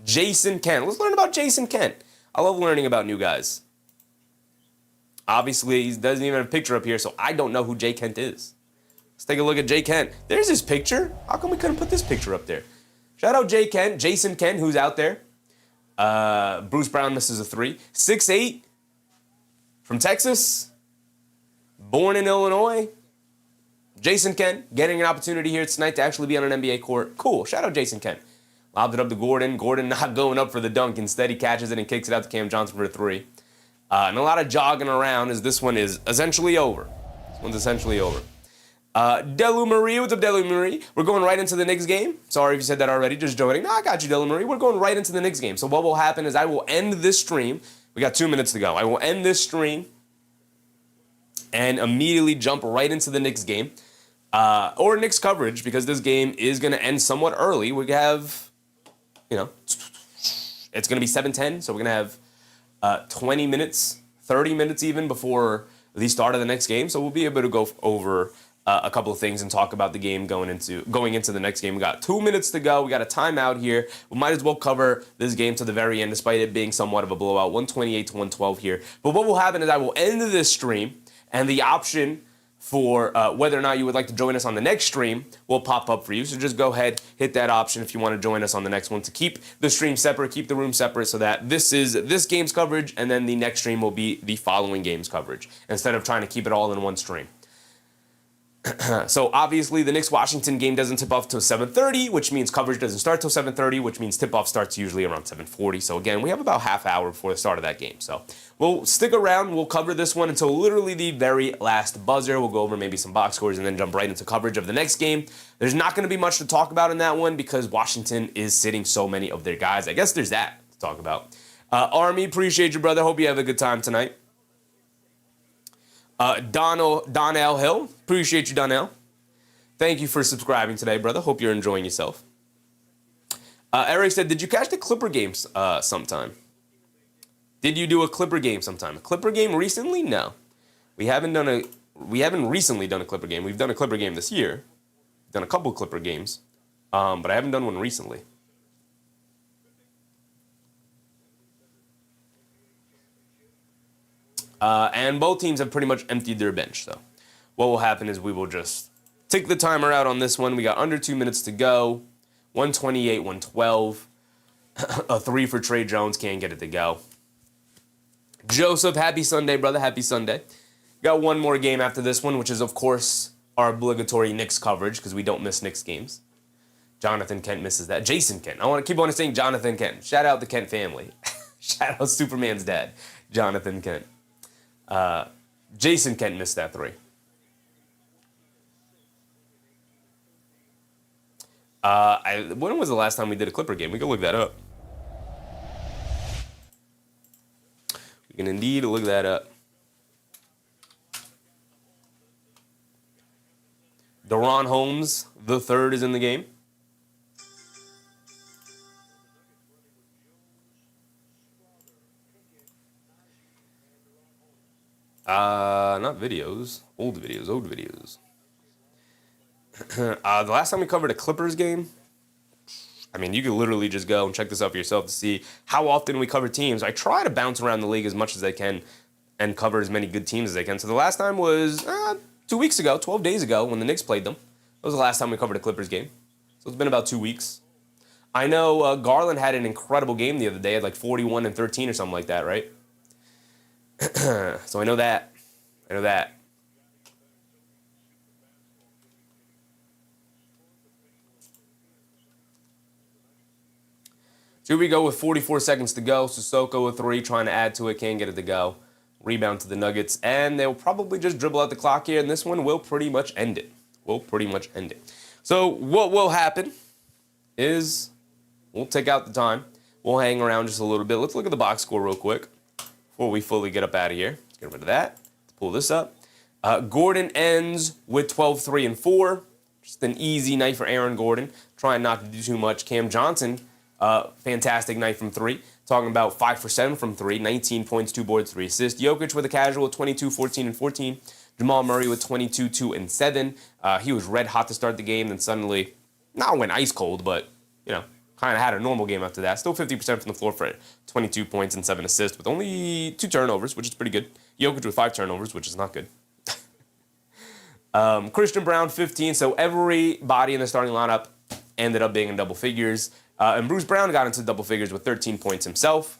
Jason Kent. Let's learn about Jason Kent. I love learning about new guys. Obviously, he doesn't even have a picture up here, so I don't know who Jay Kent is. Let's take a look at Jay Kent. There's his picture. How come we couldn't put this picture up there? Shout out Jay Kent, Jason Kent, who's out there. Bruce Brown misses a three. 6'8", from Texas, born in Illinois. Jason Kent getting an opportunity here tonight to actually be on an NBA court. Cool. Shout out Jason Kent. Lobbed it up to Gordon. Gordon not going up for the dunk. Instead, he catches it and kicks it out to Cam Johnson for a three. And a lot of jogging around as this one is essentially over. This one's essentially over. Delu Marie, what's up, Delu Marie? We're going right into the Knicks game. Sorry if you said that already, just joining. No, I got you, Delu Marie. We're going right into the Knicks game. So what will happen is I will end this stream. We got 2 minutes to go. I will end this stream and immediately jump right into the Knicks game. Or Knicks coverage, because this game is going to end somewhat early. We have, it's going to be 7:10, so we're going to have 20 minutes, 30 minutes even before the start of the next game. So we'll be able to go over a couple of things and talk about the game going into the next game. We got 2 minutes to go. We got a timeout here. We might as well cover this game to the very end, despite it being somewhat of a blowout, 128 to 112 here. But what will happen is I will end this stream, and the option for whether or not you would like to join us on the next stream will pop up for you. So just go ahead, hit that option if you want to join us on the next one to keep the stream separate, keep the room separate, so that this is this game's coverage, and then the next stream will be the following game's coverage, instead of trying to keep it all in one stream. So obviously the Knicks-Washington game doesn't tip off till 7:30, which means coverage doesn't start till 7:30, which means tip-off starts usually around 7:40. So again, we have about half hour before the start of that game. So we'll stick around. We'll cover this one until literally the very last buzzer. We'll go over maybe some box scores and then jump right into coverage of the next game. There's not going to be much to talk about in that one because Washington is sitting so many of their guys. I guess there's that to talk about. Army, appreciate you, brother. Hope you have a good time tonight. Donnell Hill. Appreciate you, Donnell. Thank you for subscribing today, brother. Hope you're enjoying yourself. Eric said, did you catch the Clipper games sometime? Did you do a Clipper game sometime? A Clipper game recently? No. We haven't recently done a Clipper game. We've done a Clipper game this year. We've done a couple Clipper games. But I haven't done one recently. And both teams have pretty much emptied their bench. So what will happen is we will just take the timer out on this one. We got under 2 minutes to go. 128, 112. A three for Trey Jones. Can't get it to go. Joseph, happy Sunday, brother. Happy Sunday. Got one more game after this one, which is, of course, our obligatory Knicks coverage because we don't miss Knicks games. Jonathan Kent misses that. Jason Kent. I want to keep on saying Jonathan Kent. Shout out the Kent family. Shout out Superman's dad, Jonathan Kent. Jason Kent missed that three. When was the last time we did a Clipper game? We can look that up. We can indeed look that up. Deron Holmes, the third, is in the game. Not videos. Old videos. The last time we covered a Clippers game, I mean, you can literally just go and check this out for yourself to see how often we cover teams. I try to bounce around the league as much as I can and cover as many good teams as I can. So the last time was 2 weeks ago, 12 days ago, when the Knicks played them. That was the last time we covered a Clippers game. So it's been about 2 weeks. I know Garland had an incredible game the other day, had like 41 and 13 or something like that, right? So I know that. So here we go with 44 seconds to go. Sissoko a three, trying to add to it, can't get it to go. Rebound to the Nuggets, and they'll probably just dribble out the clock here, and this one will pretty much end it. So what will happen is we'll take out the time. We'll hang around just a little bit. Let's look at the box score real quick before we fully get up out of here. Let's get rid of that. Let's pull this up. Gordon ends with 12, 3, and 4. Just an easy night for Aaron Gordon. Trying not to do too much. Cam Johnson, fantastic night from 3. Talking about 5 for 7 from 3. 19 points, 2 boards, 3 assists. Jokic with a casual 22, 14, and 14. Jamal Murray with 22, 2, and 7. He was red hot to start the game, then suddenly, not went ice cold, but, kind of had a normal game after that. Still 50% from the floor for 22 points and 7 assists with only 2 turnovers, which is pretty good. Jokic with 5 turnovers, which is not good. Christian Brown, 15. So everybody in the starting lineup ended up being in double figures. And Bruce Brown got into double figures with 13 points himself.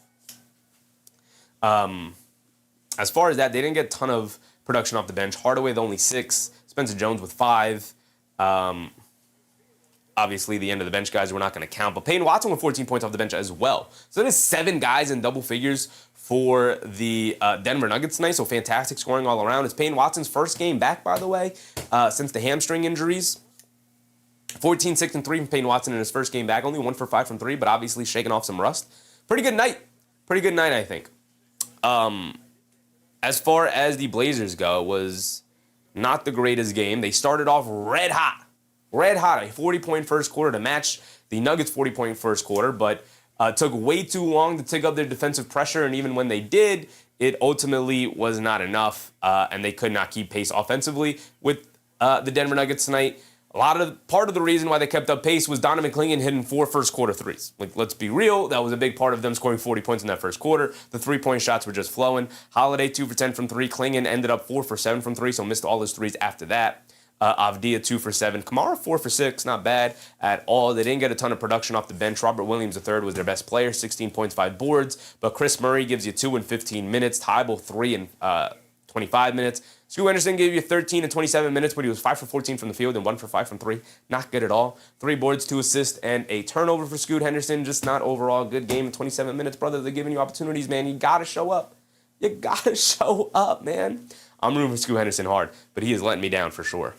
As far as that, they didn't get a ton of production off the bench. Hardaway with only 6. Spencer Jones with 5. Obviously, the end of the bench guys we're not going to count. But Payne Watson with 14 points off the bench as well. So that is 7 guys in double figures for the Denver Nuggets tonight. So fantastic scoring all around. It's Payne Watson's first game back, by the way, since the hamstring injuries. 14, 6, and 3 from Payne Watson in his first game back. Only 1 for 5 from 3, but obviously shaking off some rust. Pretty good night, I think. As far as the Blazers go, it was not the greatest game. They started off red hot. A 40-point first quarter to match the Nuggets' 40-point first quarter, but took way too long to take up their defensive pressure, and even when they did, it ultimately was not enough, and they could not keep pace offensively with the Denver Nuggets tonight. Part of the reason why they kept up pace was Donovan Clingan hitting 4 first-quarter threes. Like, let's be real, that was a big part of them scoring 40 points in that first quarter. The three-point shots were just flowing. Holiday 2 for 10 from 3. Clingan ended up 4 for 7 from 3, so missed all his threes after that. Avdija 2 for 7. Kamara 4 for 6, not bad at all. They didn't get a ton of production off the bench. Robert Williams III was their best player, 16 points, 5 boards. But Chris Murray gives you 2 in 15 minutes. Tybal 3 in 25 minutes. Scoot Henderson gave you 13 in 27 minutes, but he was 5 for 14 from the field and 1 for 5 from 3. Not good at all. 3 boards, 2 assists, and a turnover for Scoot Henderson. Just not overall a good game in 27 minutes. Brother, they're giving you opportunities, man. You got to show up. Man. I'm rooting for Scoot Henderson hard, but he is letting me down for sure.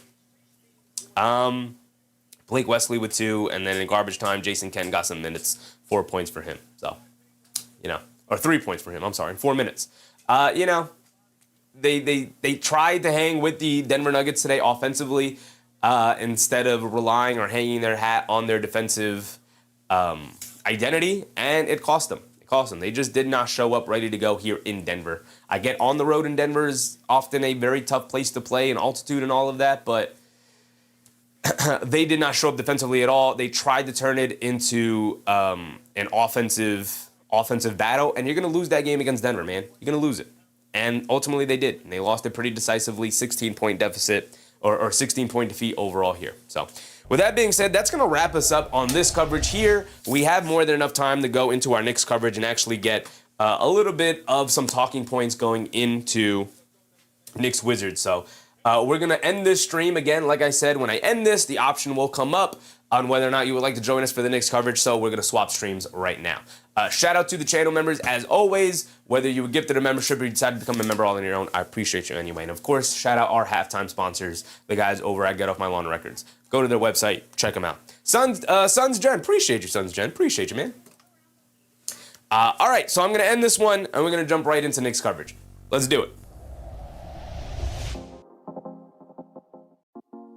Blake Wesley with 2, and then in garbage time, Jason Kent got some minutes, 4 points for him. So, or 3 points for him, I'm sorry, in 4 minutes. They tried to hang with the Denver Nuggets today offensively instead of relying or hanging their hat on their defensive identity, and it cost them. They just did not show up ready to go here in Denver. I get on the road in Denver is often a very tough place to play, and altitude and all of that, but they did not show up defensively at all. They tried to turn it into an offensive battle, and you're going to lose that game against Denver, man. You're going to lose it. And ultimately they did. And they lost it pretty decisively, 16-point deficit or 16-point defeat overall here. So with that being said, that's going to wrap us up on this coverage here. We have more than enough time to go into our Knicks coverage and actually get a little bit of some talking points going into Knicks Wizards. So we're going to end this stream again. Like I said, when I end this, the option will come up on whether or not you would like to join us for the Knicks coverage. So we're going to swap streams right now. Shout out to the channel members, as always. Whether you were gifted a membership or you decided to become a member all on your own, I appreciate you anyway. And of course, shout out our halftime sponsors, the guys over at Get Off My Lawn Records. Go to their website, check them out. Sons Gen, appreciate you, Sons Gen. Appreciate you, man. All right, so I'm going to end this one, and we're going to jump right into Knicks coverage. Let's do it.